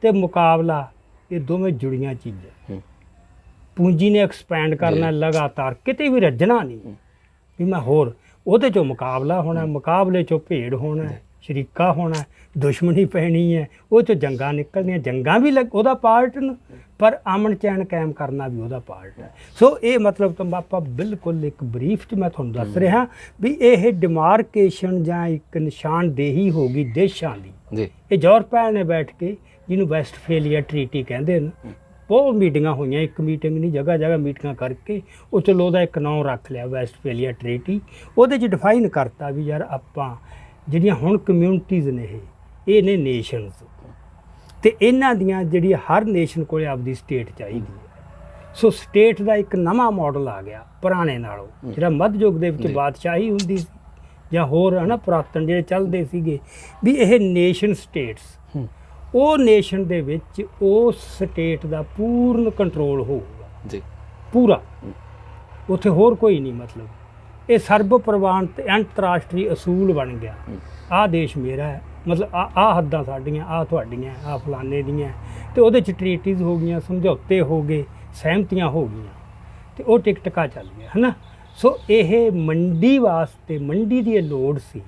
ਤੇ ਮੁਕਾਬਲਾ ਇਹ ਦੋਵੇਂ ਜੁੜੀਆਂ ਚੀਜ਼ਾਂ। ਪੂੰਜੀ ਨੇ ਐਕਸਪੈਂਡ ਕਰਨਾ ਲਗਾਤਾਰ, ਕਿਤੇ ਵੀ ਰੱਜਣਾ ਨਹੀਂ ਵੀ ਮੈਂ ਹੋਰ, ਉਹਦੇ 'ਚੋਂ ਮੁਕਾਬਲਾ ਹੋਣਾ, ਮੁਕਾਬਲੇ 'ਚੋਂ ਭੇੜ ਹੋਣਾ, ਸ਼ਰੀਕਾ ਹੋਣਾ, ਦੁਸ਼ਮਣੀ ਪੈਣੀ ਹੈ, ਉਹ 'ਚੋਂ ਜੰਗਾਂ ਨਿਕਲਣੀਆਂ। ਜੰਗਾਂ ਵੀ ਉਹਦਾ ਪਾਰਟ ਨੇ, ਪਰ ਅਮਨ ਚੈਨ ਕਾਇਮ ਕਰਨਾ ਵੀ ਉਹਦਾ ਪਾਰਟ ਹੈ। ਸੋ ਇਹ ਮਤਲਬ ਤਾਂ ਆਪਾਂ ਬਿਲਕੁਲ ਇੱਕ ਬਰੀਫ 'ਚ ਮੈਂ ਤੁਹਾਨੂੰ ਦੱਸ ਰਿਹਾ ਵੀ ਇਹ ਡਿਮਾਰਕੇਸ਼ਨ ਜਾਂ ਇੱਕ ਨਿਸ਼ਾਨਦੇਹੀ ਹੋ ਗਈ ਦੇਸ਼ਾਂ ਦੀ। ਇਹ ਯੂਰਪੀਅਨ ਨੇ ਬੈਠ ਕੇ, ਜਿਹਨੂੰ ਵੈਸਟਫੇਲੀਆ ਟਰੀਟੀ ਕਹਿੰਦੇ ਨੇ, ਬਹੁਤ ਮੀਟਿੰਗਾਂ ਹੋਈਆਂ, ਇੱਕ ਮੀਟਿੰਗ ਨਹੀਂ ਜਗ੍ਹਾ ਜਗ੍ਹਾ ਮੀਟਿੰਗਾਂ ਕਰਕੇ ਉਹ ਚਲੋ ਉਹਦਾ ਇੱਕ ਨਾਂ ਰੱਖ ਲਿਆ ਵੈਸਟਫੇਲੀਆ ਟਰੀਟੀ। ਉਹਦੇ 'ਚ ਡਿਫਾਈਨ ਕਰਤਾ ਵੀ ਯਾਰ ਆਪਾਂ ਜਿਹੜੀਆਂ ਹੁਣ ਕਮਿਊਨਿਟੀਜ਼ ਨੇ ਇਹ ਨੇ ਨੇਸ਼ਨਸ, ਤੇ ਇਹਨਾਂ ਦੀਆਂ ਜਿਹੜੀ ਹਰ ਨੇਸ਼ਨ ਕੋਲ ਆਪਦੀ ਸਟੇਟ ਚਾਹੀਦੀ ਹੈ। ਸੋ ਸਟੇਟ ਦਾ ਇੱਕ ਨਵਾਂ ਮਾਡਲ ਆ ਗਿਆ ਪੁਰਾਣੇ ਨਾਲੋਂ, ਜਿਹੜਾ ਮੱਧ ਯੁੱਗ ਦੇ ਵਿੱਚ ਬਾਦਸ਼ਾਹੀ ਹੁੰਦੀ ਸੀ ਜਾਂ ਹੋਰ ਹੈ ਨਾ ਪੁਰਾਤਨ ਜਿਹੜੇ ਚੱਲਦੇ ਸੀਗੇ, ਵੀ ਇਹ ਨੇਸ਼ਨ ਸਟੇਟਸ, ਉਹ ਨੇਸ਼ਨ ਦੇ ਵਿੱਚ ਉਸ ਸਟੇਟ ਦਾ ਪੂਰਨ ਕੰਟਰੋਲ ਹੋਊਗਾ ਜੀ, ਪੂਰਾ। ਉੱਥੇ ਹੋਰ ਕੋਈ ਨਹੀਂ, ਮਤਲਬ ਇਹ ਸਰਬ ਪ੍ਰਵਾਨਿਤ ਅੰਤਰਰਾਸ਼ਟਰੀ ਅਸੂਲ ਬਣ ਗਿਆ। ਆਹ ਦੇਸ਼ ਮੇਰਾ ਹੈ, ਮਤਲਬ ਆਹ ਹੱਦਾਂ ਸਾਡੀਆਂ, ਆਹ ਤੁਹਾਡੀਆਂ, ਆਹ ਫਲਾਣੇ ਦੀਆਂ, ਤੇ ਉਹਦੇ 'ਚ ਟਰੀਟੀਜ਼ ਹੋ ਗਈਆਂ, ਸਮਝੌਤੇ ਹੋ ਗਏ, ਸਹਿਮਤੀਆਂ ਹੋ ਗਈਆਂ, ਤੇ ਉਹ ਟਿਕਟਕਾ ਚੱਲ ਗਿਆ ਹੈ ਨਾ। ਸੋ ਇਹ ਮੰਡੀ ਵਾਸਤੇ, ਮੰਡੀ ਦੀ ਇਹ ਲੋੜ ਸੀ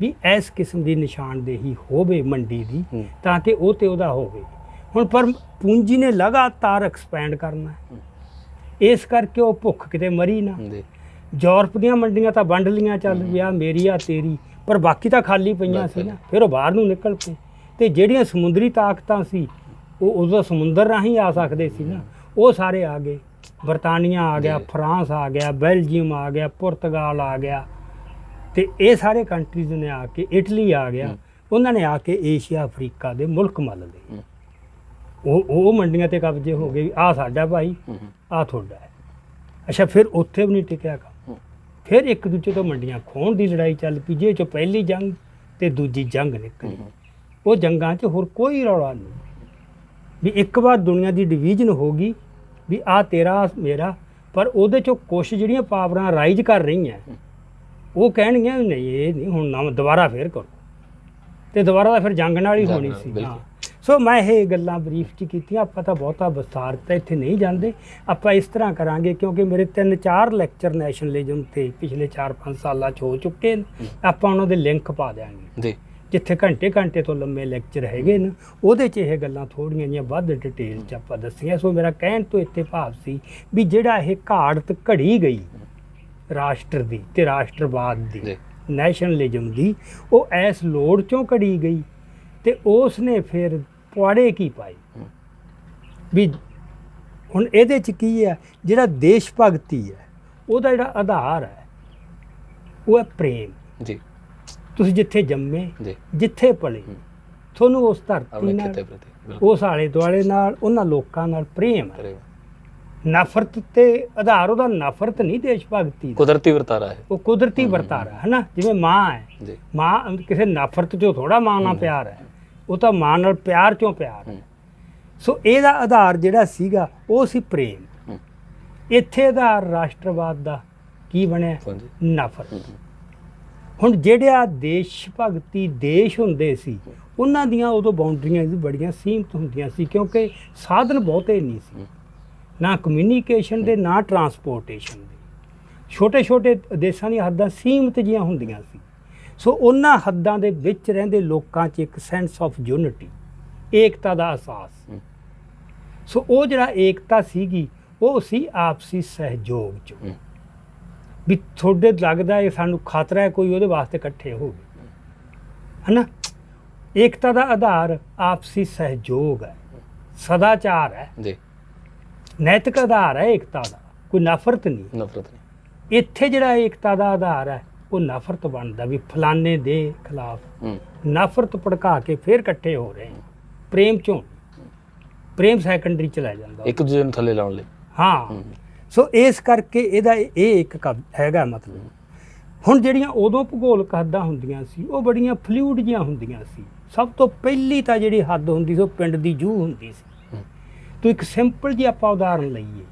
ਵੀ ਇਸ ਕਿਸਮ ਦੀ ਨਿਸ਼ਾਨਦੇਹੀ ਹੋਵੇ ਮੰਡੀ ਦੀ, ਤਾਂ ਕਿ ਉਹ ਤੇ ਉਹਦਾ ਹੋਵੇ। ਹੁਣ ਪਰ ਪੂੰਜੀ ਨੇ ਲਗਾਤਾਰ ਐਕਸਪੈਂਡ ਕਰਨਾ, ਇਸ ਕਰਕੇ ਉਹ ਭੁੱਖ ਕਿਤੇ ਮਰੀ ਨਾ। ਯੂਰਪ ਦੀਆਂ ਮੰਡੀਆਂ ਤਾਂ ਵੰਡ ਲੀਆਂ, ਚੱਲ ਗਿਆ ਮੇਰੀ ਆ ਤੇਰੀ, ਪਰ ਬਾਕੀ ਤਾਂ ਖਾਲੀ ਪਈਆਂ ਸੀ ਨਾ। ਫਿਰ ਉਹ ਬਾਹਰ ਨੂੰ ਨਿਕਲ ਪਏ, ਤੇ ਜਿਹੜੀਆਂ ਸਮੁੰਦਰੀ ਤਾਕਤਾਂ ਸੀ ਉਹ ਉਦੋਂ ਸਮੁੰਦਰ ਰਾਹੀਂ ਆ ਸਕਦੇ ਸੀ ਨਾ, ਉਹ ਸਾਰੇ ਆ ਗਏ। ਬਰਤਾਨੀਆ ਆ ਗਿਆ, ਫਰਾਂਸ ਆ ਗਿਆ, ਬੈਲਜੀਅਮ ਆ ਗਿਆ, ਪੁਰਤਗਾਲ ਆ ਗਿਆ, ਤੇ ਇਹ ਸਾਰੇ ਕੰਟਰੀਜ਼ ਨੇ ਆ ਕੇ, ਇਟਲੀ ਆ ਗਿਆ, ਉਹਨਾਂ ਨੇ ਆ ਕੇ ਏਸ਼ੀਆ ਅਫਰੀਕਾ ਦੇ ਮੁਲਕ ਮੱਲ ਲਏ। ਉਹ ਮੰਡੀਆਂ ਤੇ ਕਬਜ਼ੇ ਹੋ ਗਏ, ਆਹ ਸਾਡਾ ਭਾਈ, ਆਹ ਤੁਹਾਡਾ ਹੈ। ਅੱਛਾ, ਫਿਰ ਉੱਥੇ ਵੀ ਨਹੀਂ ਟਿਕਿਆ ਕੰਮ, ਫਿਰ ਇੱਕ ਦੂਜੇ ਤੋਂ ਮੰਡੀਆਂ ਖੋਹਣ ਦੀ ਲੜਾਈ ਚੱਲ ਪਈ, ਜਿਹਦੇ 'ਚੋਂ ਪਹਿਲੀ ਜੰਗ ਤੇ ਦੂਜੀ ਜੰਗ ਨਿਕਲੀ। ਉਹ ਜੰਗਾਂ 'ਚ ਹੋਰ ਕੋਈ ਰੌਲਾ ਨਹੀਂ, ਵੀ ਇੱਕ ਵਾਰ ਦੁਨੀਆ ਦੀ ਡਿਵੀਜ਼ਨ ਹੋ ਗਈ ਵੀ ਆਹ ਤੇਰਾ ਮੇਰਾ, ਪਰ ਉਹਦੇ 'ਚੋਂ ਕੁਛ ਜਿਹੜੀਆਂ ਪਾਵਰਾਂ ਰਾਈਜ਼ ਕਰ ਰਹੀਆਂ, ਉਹ ਕਹਿਣਗੀਆਂ ਨਹੀਂ ਇਹ ਨਹੀਂ, ਹੁਣ ਨਵਾਂ ਦੁਬਾਰਾ ਫੇਰ ਕਰੋ, ਤੇ ਦੁਬਾਰਾ ਤਾਂ ਫਿਰ ਜੰਗ ਨਾਲ ਹੀ ਹੋਣੀ ਸੀ। ਹਾਂ, ਸੋ ਮੈਂ ਇਹ ਗੱਲਾਂ ਬਰੀਫ 'ਚ ਕੀਤੀਆਂ, ਆਪਾਂ ਤਾਂ ਬਹੁਤਾ ਵਿਸਥਾਰ ਤਾਂ ਇੱਥੇ ਨਹੀਂ ਜਾਂਦੇ। ਆਪਾਂ ਇਸ ਤਰ੍ਹਾਂ ਕਰਾਂਗੇ, ਕਿਉਂਕਿ ਮੇਰੇ 3-4 ਲੈਕਚਰ ਨੈਸ਼ਨਲਿਜ਼ਮ 'ਤੇ ਪਿਛਲੇ 4-5 ਸਾਲਾਂ 'ਚ ਹੋ ਚੁੱਕੇ ਨੇ, ਆਪਾਂ ਉਹਨਾਂ ਦੇ ਲਿੰਕ ਪਾ ਦਿਆਂਗੇ ਜੀ, ਜਿੱਥੇ ਘੰਟੇ ਤੋਂ ਲੰਮੇ ਲੈਕਚਰ ਹੈਗੇ ਨੇ, ਉਹਦੇ 'ਚ ਇਹ ਗੱਲਾਂ ਥੋੜ੍ਹੀਆਂ ਜਿਹੀਆਂ ਵੱਧ ਡਿਟੇਲ 'ਚ ਆਪਾਂ ਦੱਸੀਆਂ। ਸੋ ਮੇਰਾ ਕਹਿਣ ਤੋਂ ਇੱਥੇ ਭਾਵ ਸੀ ਵੀ ਜਿਹੜਾ ਇਹ ਘਾੜਤ ਘੜੀ ਗਈ ਰਾਸ਼ਟਰ ਦੀ ਤੇ ਰਾਸ਼ਟਰਵਾਦ ਦੀ, ਨੈਸ਼ਨਲਿਜ਼ਮ ਦੀ, ਉਹ ਇਸ ਲੋੜ 'ਚੋਂ ਘੜੀ ਗਈ, ਤੇ ਉਸ ਨੇ ਫਿਰ ਪੁਆੜੇ ਕੀ ਪਾਏ ਵੀ ਹੁਣ ਇਹਦੇ 'ਚ ਕੀ ਹੈ, ਜਿਹੜਾ ਦੇਸ਼ ਭਗਤੀ ਹੈ ਉਹਦਾ ਜਿਹੜਾ ਆਧਾਰ ਹੈ ਉਹ ਹੈ ਪ੍ਰੇਮ ਜੀ। ਤੁਸੀਂ ਜਿੱਥੇ ਜੰਮੇ, ਜਿੱਥੇ ਪਲੇ, ਤੁਹਾਨੂੰ ਉਸ ਧਰਤੀ ਨਾਲ, ਉਸ ਆਲੇ ਦੁਆਲੇ ਨਾਲ, ਉਹਨਾਂ ਲੋਕਾਂ ਨਾਲ ਪ੍ਰੇਮ ਹੈ। ਨਫ਼ਰਤ ਤੇ ਆਧਾਰ ਉਹਦਾ ਨਫ਼ਰਤ ਨਹੀਂ, ਦੇਸ਼ ਭਗਤੀ ਕੁਦਰਤੀ ਵਰਤਾਰਾ ਹੈ, ਉਹ ਕੁਦਰਤੀ ਵਰਤਾਰਾ ਹੈ ਨਾ। ਜਿਵੇਂ ਮਾਂ ਹੈ, ਮਾਂ ਕਿਸੇ ਨਫ਼ਰਤ 'ਚੋਂ ਥੋੜਾ ਮਾਂ ਨਾਲ ਪਿਆਰ ਹੈ, ਉਹ ਤਾਂ ਮਾਂ ਨਾਲ ਪਿਆਰ 'ਚੋਂ ਪਿਆਰ ਹੈ। ਸੋ ਇਹਦਾ ਆਧਾਰ ਜਿਹੜਾ ਸੀਗਾ ਉਹ ਸੀ ਪ੍ਰੇਮ। ਇੱਥੇ ਆਧਾਰ ਰਾਸ਼ਟਰਵਾਦ ਦਾ ਕੀ ਬਣਿਆ? ਨਫ਼ਰਤ। ਹੁਣ ਜਿਹੜਾ ਦੇਸ਼ ਭਗਤੀ ਦੇਸ਼ ਹੁੰਦੇ ਸੀ, ਉਹਨਾਂ ਦੀਆਂ ਉਦੋਂ ਬਾਉਂਡਰੀਆਂ ਵੀ ਬੜੀਆਂ ਸੀਮਤ ਹੁੰਦੀਆਂ ਸੀ, ਕਿਉਂਕਿ ਸਾਧਨ ਬਹੁਤੇ ਨਹੀਂ ਸੀ, ਨਾ ਕਮਿਊਨੀਕੇਸ਼ਨ ਦੇ, ਨਾ ਟਰਾਂਸਪੋਰਟੇਸ਼ਨ ਦੇ। ਛੋਟੇ ਦੇਸ਼ਾਂ ਦੀਆਂ ਹੱਦਾਂ ਸੀਮਤ ਜਿਹੀਆਂ ਹੁੰਦੀਆਂ ਸੀ। ਸੋ ਉਹਨਾਂ ਹੱਦਾਂ ਦੇ ਵਿੱਚ ਰਹਿੰਦੇ ਲੋਕਾਂ 'ਚ ਇੱਕ ਸੈਂਸ ਆਫ ਯੂਨਿਟੀ, ਏਕਤਾ ਦਾ ਅਹਿਸਾਸ। ਸੋ ਉਹ ਜਿਹੜਾ ਏਕਤਾ ਸੀਗੀ, ਉਹ ਸੀ ਆਪਸੀ ਸਹਿਯੋਗ 'ਚ, ਵੀ ਤੁਹਾਡੇ ਲੱਗਦਾ ਹੈ ਸਾਨੂੰ ਖਤਰਾ ਹੈ ਕੋਈ, ਉਹਦੇ ਵਾਸਤੇ ਇਕੱਠੇ ਹੋ ਗਏ, ਹੈ ਨਾ। ਏਕਤਾ ਦਾ ਆਧਾਰ ਆਪਸੀ ਸਹਿਯੋਗ ਹੈ, ਸਦਾਚਾਰ ਹੈ ਜੀ। ਨੈਤਿਕ ਆਧਾਰ ਹੈ ਏਕਤਾ ਦਾ, ਕੋਈ ਨਫ਼ਰਤ ਨਹੀਂ। ਨਫ਼ਰਤ ਨਹੀਂ। ਇੱਥੇ ਜਿਹੜਾ ਏਕਤਾ ਦਾ ਆਧਾਰ ਹੈ ਉਹ ਨਫ਼ਰਤ ਬਣਦਾ, ਵੀ ਫਲਾਣੇ ਦੇ ਖਿਲਾਫ ਨਫ਼ਰਤ ਭੜਕਾ ਕੇ ਫਿਰ ਇਕੱਠੇ ਹੋ ਰਹੇ ਪ੍ਰੇਮ ਚੋਂ। ਪ੍ਰੇਮ ਸੈਕੰਡਰੀ ਚ ਲੈ ਜਾਂਦਾ ਇੱਕ ਦੂਜੇ ਨੂੰ ਥੱਲੇ ਲਾਉਣ ਲਈ। ਹਾਂ, ਸੋ ਇਸ ਕਰਕੇ ਇਹਦਾ ਇਹ ਇੱਕ ਹੈਗਾ ਮਤਲਬ। ਹੁਣ ਜਿਹੜੀਆਂ ਉਦੋਂ ਭੂਗੋਲਿਕ ਹੱਦਾਂ ਹੁੰਦੀਆਂ ਸੀ ਉਹ ਬੜੀਆਂ ਫਲੂਇਡ ਜਿਹੀਆਂ ਹੁੰਦੀਆਂ ਸੀ। ਸਭ ਤੋਂ ਪਹਿਲੀ ਤਾਂ ਜਿਹੜੀ ਹੱਦ ਹੁੰਦੀ ਸੀ ਉਹ ਪਿੰਡ ਦੀ ਜੂਹ ਹੁੰਦੀ ਸੀ। ਤੋ ਇੱਕ ਸਿੰਪਲ ਜਿਹੀ ਆਪਾਂ ਉਦਾਹਰਨ ਲਈਏ,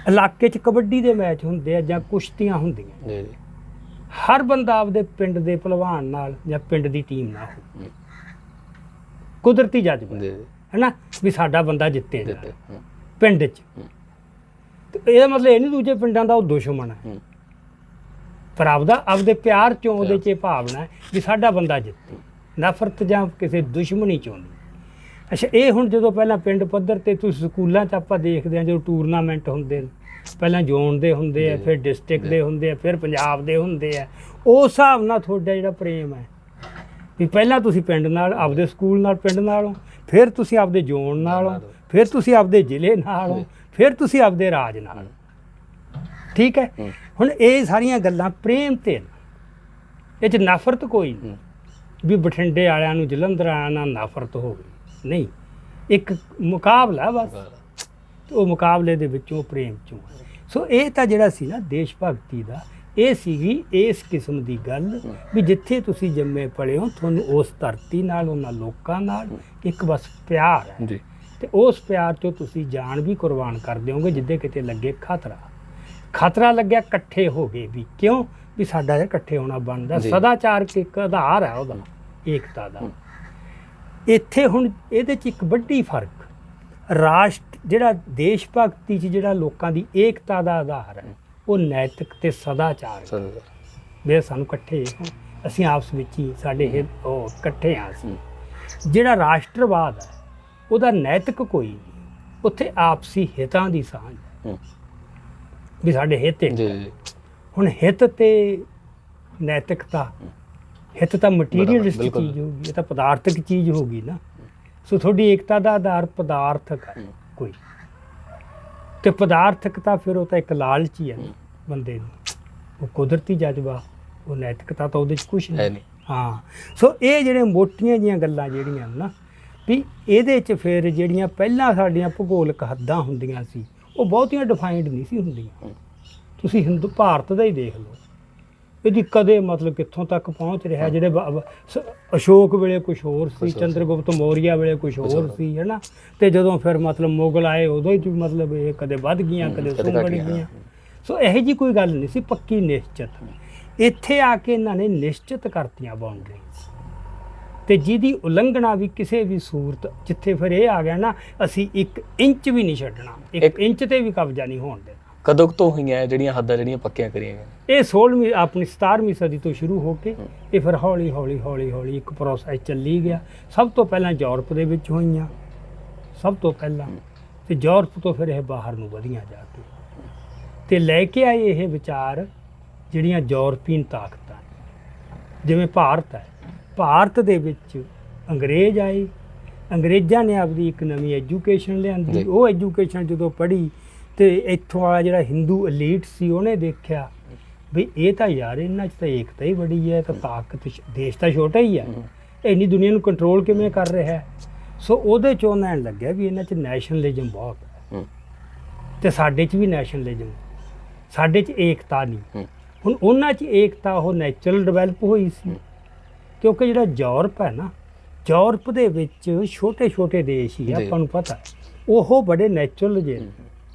ਇਲਾਕੇ 'ਚ ਕਬੱਡੀ ਦੇ ਮੈਚ ਹੁੰਦੇ ਆ ਜਾਂ ਕੁਸ਼ਤੀਆਂ ਹੁੰਦੀਆਂ, ਜੀ ਹਰ ਬੰਦਾ ਆਪਦੇ ਪਿੰਡ ਦੇ ਭਲਵਾਨ ਨਾਲ ਜਾਂ ਪਿੰਡ ਦੀ ਟੀਮ ਨਾਲ ਹੋ, ਕੁਦਰਤੀ ਜਜ਼ਬਾ ਜੀ ਹੈ ਨਾ, ਵੀ ਸਾਡਾ ਬੰਦਾ ਜਿੱਤੇ ਦਿੱਤੇ। ਪਿੰਡ 'ਚ। ਤੇ ਇਹਦਾ ਮਤਲਬ ਇਹ ਨਹੀਂ ਦੂਜੇ ਪਿੰਡਾਂ ਦਾ ਉਹ ਦੁਸ਼ਮਣ ਹੈ, ਪਰ ਆਪਦੇ ਪਿਆਰ ਚੋਂ ਉਹਦੇ 'ਚ ਇਹ ਭਾਵਨਾ ਹੈ ਵੀ ਸਾਡਾ ਬੰਦਾ ਜਿੱਤੇ, ਨਫ਼ਰਤ ਜਾਂ ਕਿਸੇ ਦੁਸ਼ਮਣੀ ਚੋਂ ਨਹੀਂ। ਅੱਛਾ, ਇਹ ਹੁਣ ਜਦੋਂ ਪਹਿਲਾਂ ਪਿੰਡ ਪੱਧਰ ਤੇ ਤੁਸੀਂ ਸਕੂਲਾਂ 'ਚ ਆਪਾਂ ਦੇਖਦੇ ਹਾਂ ਜਦੋਂ ਟੂਰਨਾਮੈਂਟ ਹੁੰਦੇ ਨੇ, ਪਹਿਲਾਂ ਜ਼ੋਨ ਦੇ ਹੁੰਦੇ ਆ, ਫਿਰ ਡਿਸਟ੍ਰਿਕਟ ਦੇ ਹੁੰਦੇ ਆ, ਫਿਰ ਪੰਜਾਬ ਦੇ ਹੁੰਦੇ ਆ, ਉਸ ਹਿਸਾਬ ਨਾਲ ਤੁਹਾਡਾ ਜਿਹੜਾ ਪ੍ਰੇਮ ਹੈ ਵੀ ਪਹਿਲਾਂ ਤੁਸੀਂ ਪਿੰਡ ਨਾਲ, ਆਪਦੇ ਸਕੂਲ ਨਾਲ, ਪਿੰਡ ਨਾਲੋਂ, ਫਿਰ ਤੁਸੀਂ ਆਪਦੇ ਜ਼ੋਨ ਨਾਲੋਂ, ਫਿਰ ਤੁਸੀਂ ਆਪਦੇ ਜ਼ਿਲ੍ਹੇ ਨਾਲੋਂ, ਫਿਰ ਤੁਸੀਂ ਆਪਦੇ ਰਾਜ ਨਾਲ। ਠੀਕ ਹੈ। ਹੁਣ ਇਹ ਸਾਰੀਆਂ ਗੱਲਾਂ ਪ੍ਰੇਮ ਤੇ ਨੇ, ਇਹ 'ਚ ਨਫ਼ਰਤ ਕੋਈ ਨਹੀਂ ਵੀ ਬਠਿੰਡੇ ਵਾਲਿਆਂ ਨੂੰ ਜਲੰਧਰ ਵਾਲਿਆਂ ਨਾਲ ਨਫ਼ਰਤ ਹੋਵੇ, ਨਹੀਂ। ਇੱਕ ਮੁਕਾਬਲਾ ਬਸ, ਉਹ ਮੁਕਾਬਲੇ ਦੇ ਵਿੱਚੋਂ ਪ੍ਰੇਮ ਚੋਂ। ਸੋ ਇਹ ਤਾਂ ਜਿਹੜਾ ਸੀ ਨਾ ਦੇਸ਼ ਭਗਤੀ ਦਾ, ਇਹ ਸੀਗੀ ਇਸ ਕਿਸਮ ਦੀ ਗੱਲ ਵੀ ਜਿੱਥੇ ਤੁਸੀਂ ਜੰਮੇ ਪਲੇ ਹੋ ਤੁਹਾਨੂੰ ਉਸ ਧਰਤੀ ਨਾਲ, ਉਹਨਾਂ ਲੋਕਾਂ ਨਾਲ ਇੱਕ ਬਸ ਪਿਆਰ ਹੈ ਜੀ। ਤੇ ਉਸ ਪਿਆਰ 'ਚੋਂ ਤੁਸੀਂ ਜਾਨ ਵੀ ਕੁਰਬਾਨ ਕਰ ਦਿਓਗੇ ਜਿੱਦੇ ਕਿਤੇ ਲੱਗੇ ਖਤਰਾ ਲੱਗਿਆ, ਇਕੱਠੇ ਹੋ ਗਏ ਵੀ ਕਿਉਂ, ਵੀ ਸਾਡਾ ਇਹ ਇਕੱਠੇ ਹੋਣਾ ਬਣਦਾ। ਸਦਾਚਾਰਕ ਇੱਕ ਆਧਾਰ ਹੈ ਉਹਦਾ, ਏਕਤਾ ਦਾ। ਇੱਥੇ ਹੁਣ ਇਹਦੇ 'ਚ ਇੱਕ ਵੱਡੀ ਫਰਕ, ਰਾਸ਼ਟਰ ਜਿਹੜਾ ਦੇਸ਼ ਭਗਤੀ 'ਚ ਜਿਹੜਾ ਲੋਕਾਂ ਦੀ ਏਕਤਾ ਦਾ ਆਧਾਰ ਹੈ ਉਹ ਨੈਤਿਕ ਤੇ ਸਦਾਚਾਰ। ਵੀ ਸਾਨੂੰ ਇਕੱਠੇ, ਅਸੀਂ ਆਪਸ ਵਿੱਚ ਹੀ ਸਾਡੇ ਉਹ ਇਕੱਠੇ ਹਾਂ ਅਸੀਂ। ਜਿਹੜਾ ਰਾਸ਼ਟਰਵਾਦ ਹੈ ਉਹਦਾ ਨੈਤਿਕ ਕੋਈ ਨਹੀਂ, ਉੱਥੇ ਆਪਸੀ ਹਿੱਤਾਂ ਦੀ ਸਾਂਝ ਹੈ ਵੀ ਸਾਡੇ ਹਿੱਤ। ਹੁਣ ਹਿੱਤ ਤੇ ਨੈਤਿਕਤਾ, ਹਿੱਤ ਤਾਂ ਮਟੀਰੀਅਲਿਸਟਿਕ ਚੀਜ਼ ਹੋਊਗੀ, ਇਹ ਤਾਂ ਪਦਾਰਥਕ ਚੀਜ਼ ਹੋਊਗੀ ਨਾ। ਸੋ ਤੁਹਾਡੀ ਏਕਤਾ ਦਾ ਆਧਾਰ ਪਦਾਰਥਕ ਹੈ ਕੋਈ, ਤੇ ਪਦਾਰਥਕਤਾ ਫਿਰ ਉਹ ਤਾਂ ਇੱਕ ਲਾਲਚ ਹੀ ਹੈ ਬੰਦੇ ਨੂੰ, ਉਹ ਕੁਦਰਤੀ ਜਜ਼ਬਾ, ਉਹ ਨੈਤਿਕਤਾ ਤਾਂ ਉਹਦੇ 'ਚ ਕੁਛ ਨਹੀਂ। ਹਾਂ, ਸੋ ਇਹ ਜਿਹੜੇ ਮੋਟੀਆਂ ਜਿਹੀਆਂ ਗੱਲਾਂ ਜਿਹੜੀਆਂ ਨਾ ਵੀ ਇਹਦੇ 'ਚ ਫਿਰ ਜਿਹੜੀਆਂ ਪਹਿਲਾਂ ਸਾਡੀਆਂ ਭੂਗੋਲਿਕ ਹੱਦਾਂ ਹੁੰਦੀਆਂ ਸੀ ਉਹ ਬਹੁਤੀਆਂ ਡਿਫਾਈਨਡ ਨਹੀਂ ਸੀ ਹੁੰਦੀਆਂ। ਤੁਸੀਂ ਭਾਰਤ ਦਾ ਹੀ ਦੇਖ ਲਓ, ਇਹਦੀ ਕਦੇ ਮਤਲਬ ਕਿੱਥੋਂ ਤੱਕ ਪਹੁੰਚ ਰਿਹਾ। ਜਿਹੜੇ ਅਸ਼ੋਕ ਵੇਲੇ ਕੁਛ ਹੋਰ ਸੀ, ਚੰਦਰਗੁਪਤ ਮੌਰੀਆ ਵੇਲੇ ਕੁਛ ਹੋਰ ਸੀ, ਹੈ ਨਾ, ਤੇ ਜਦੋਂ ਫਿਰ ਮਤਲਬ ਮੁਗਲ ਆਏ ਉਦੋਂ ਹੀ ਮਤਲਬ ਇਹ ਕਦੇ ਵੱਧ ਗਈਆਂ ਕਦੇ ਸੁੰਗੜ ਗਈਆਂ। ਸੋ ਇਹੋ ਜਿਹੀ ਕੋਈ ਗੱਲ ਨਹੀਂ ਸੀ ਪੱਕੀ ਨਿਸ਼ਚਿਤ। ਇੱਥੇ ਆ ਕੇ ਇਹਨਾਂ ਨੇ ਨਿਸ਼ਚਿਤ ਕਰਤੀਆਂ ਬਾਉਂਡਰੀਜ਼, ਤੇ ਜਿਹਦੀ ਉਲੰਘਣਾ ਵੀ ਕਿਸੇ ਵੀ ਸੂਰਤ, ਜਿੱਥੇ ਫਿਰ ਇਹ ਆ ਗਿਆ ਨਾ ਅਸੀਂ 1 ਇੰਚ ਵੀ ਨਹੀਂ ਛੱਡਣਾ, 1 ਇੰਚ ਤੇ ਵੀ ਕਬਜ਼ਾ ਨਹੀਂ ਹੋਣ ਦੇਣਾ। ਕਦੋਂ ਤੋਂ ਹੋਈਆਂ ਜਿਹੜੀਆਂ ਹੱਦਾਂ ਜਿਹੜੀਆਂ ਪੱਕੀਆਂ ਕਰੀਆਂ ਗਈਆਂ? ਇਹ 16ਵੀਂ ਆਪਣੀ 17ਵੀਂ ਸਦੀ ਤੋਂ ਸ਼ੁਰੂ ਹੋ ਕੇ ਇਹ ਫਿਰ ਹੌਲੀ ਹੌਲੀ ਇੱਕ ਪ੍ਰੋਸੈਸ ਚੱਲੀ ਗਿਆ। ਸਭ ਤੋਂ ਪਹਿਲਾਂ ਯੂਰਪ ਦੇ ਵਿੱਚ ਹੋਈਆਂ, ਸਭ ਤੋਂ ਪਹਿਲਾਂ, ਤੇ ਯੂਰਪ ਤੋਂ ਫਿਰ ਇਹ ਬਾਹਰ ਨੂੰ ਵਧੀਆਂ ਜਾ ਕੇ, ਤੇ ਲੈ ਕੇ ਆਏ ਇਹ ਵਿਚਾਰ ਜਿਹੜੀਆਂ ਯੂਰਪੀਅਨ ਤਾਕਤਾਂ, ਜਿਵੇਂ ਭਾਰਤ ਹੈ, ਭਾਰਤ ਦੇ ਵਿੱਚ ਅੰਗਰੇਜ਼ ਆਏ, ਅੰਗਰੇਜ਼ਾਂ ਨੇ ਆਪਦੀ ਇੱਕ ਨਵੀਂ ਐਜੂਕੇਸ਼ਨ ਲਿਆਂਦੀ। ਉਹ ਐਜੂਕੇਸ਼ਨ ਜਦੋਂ ਪੜ੍ਹੀ ਤੇ ਇੱਥੋਂ ਵਾਲਾ ਜਿਹੜਾ ਹਿੰਦੂ ਐਲੀਟ ਸੀ ਉਹਨੇ ਦੇਖਿਆ ਵੀ ਇਹ ਤਾਂ ਯਾਰ ਇਹਨਾਂ 'ਚ ਤਾਂ ਏਕਤਾ ਹੀ ਬੜੀ ਹੈ, ਤਾਂ ਤਾਕਤ, ਦੇਸ਼ ਤਾਂ ਛੋਟਾ ਹੀ ਹੈ, ਇੰਨੀ ਦੁਨੀਆ ਨੂੰ ਕੰਟਰੋਲ ਕਿਵੇਂ ਕਰ ਰਿਹਾ ਹੈ। ਸੋ ਉਹਦੇ 'ਚੋਂ ਲੈਣ ਲੱਗਿਆ ਵੀ ਇਹਨਾਂ 'ਚ ਨੈਸ਼ਨਲਿਜ਼ਮ ਬਹੁਤ ਹੈ ਤੇ ਸਾਡੇ 'ਚ ਵੀ ਨੈਸ਼ਨਲਿਜ਼ਮ, ਸਾਡੇ 'ਚ ਏਕਤਾ ਨਹੀਂ। ਹੁਣ ਉਹਨਾਂ 'ਚ ਏਕਤਾ ਉਹ ਨੈਚੁਰਲ ਡਿਵੈਲਪ ਹੋਈ ਸੀ, ਕਿਉਂਕਿ ਜਿਹੜਾ ਯੂਰਪ ਹੈ ਨਾ, ਯੂਰਪ ਦੇ ਵਿੱਚ ਛੋਟੇ ਛੋਟੇ ਦੇਸ਼ ਹੀ ਆਪਾਂ ਨੂੰ ਪਤਾ, ਉਹ ਬੜੇ ਨੈਚੁਰਲ ਜੇ।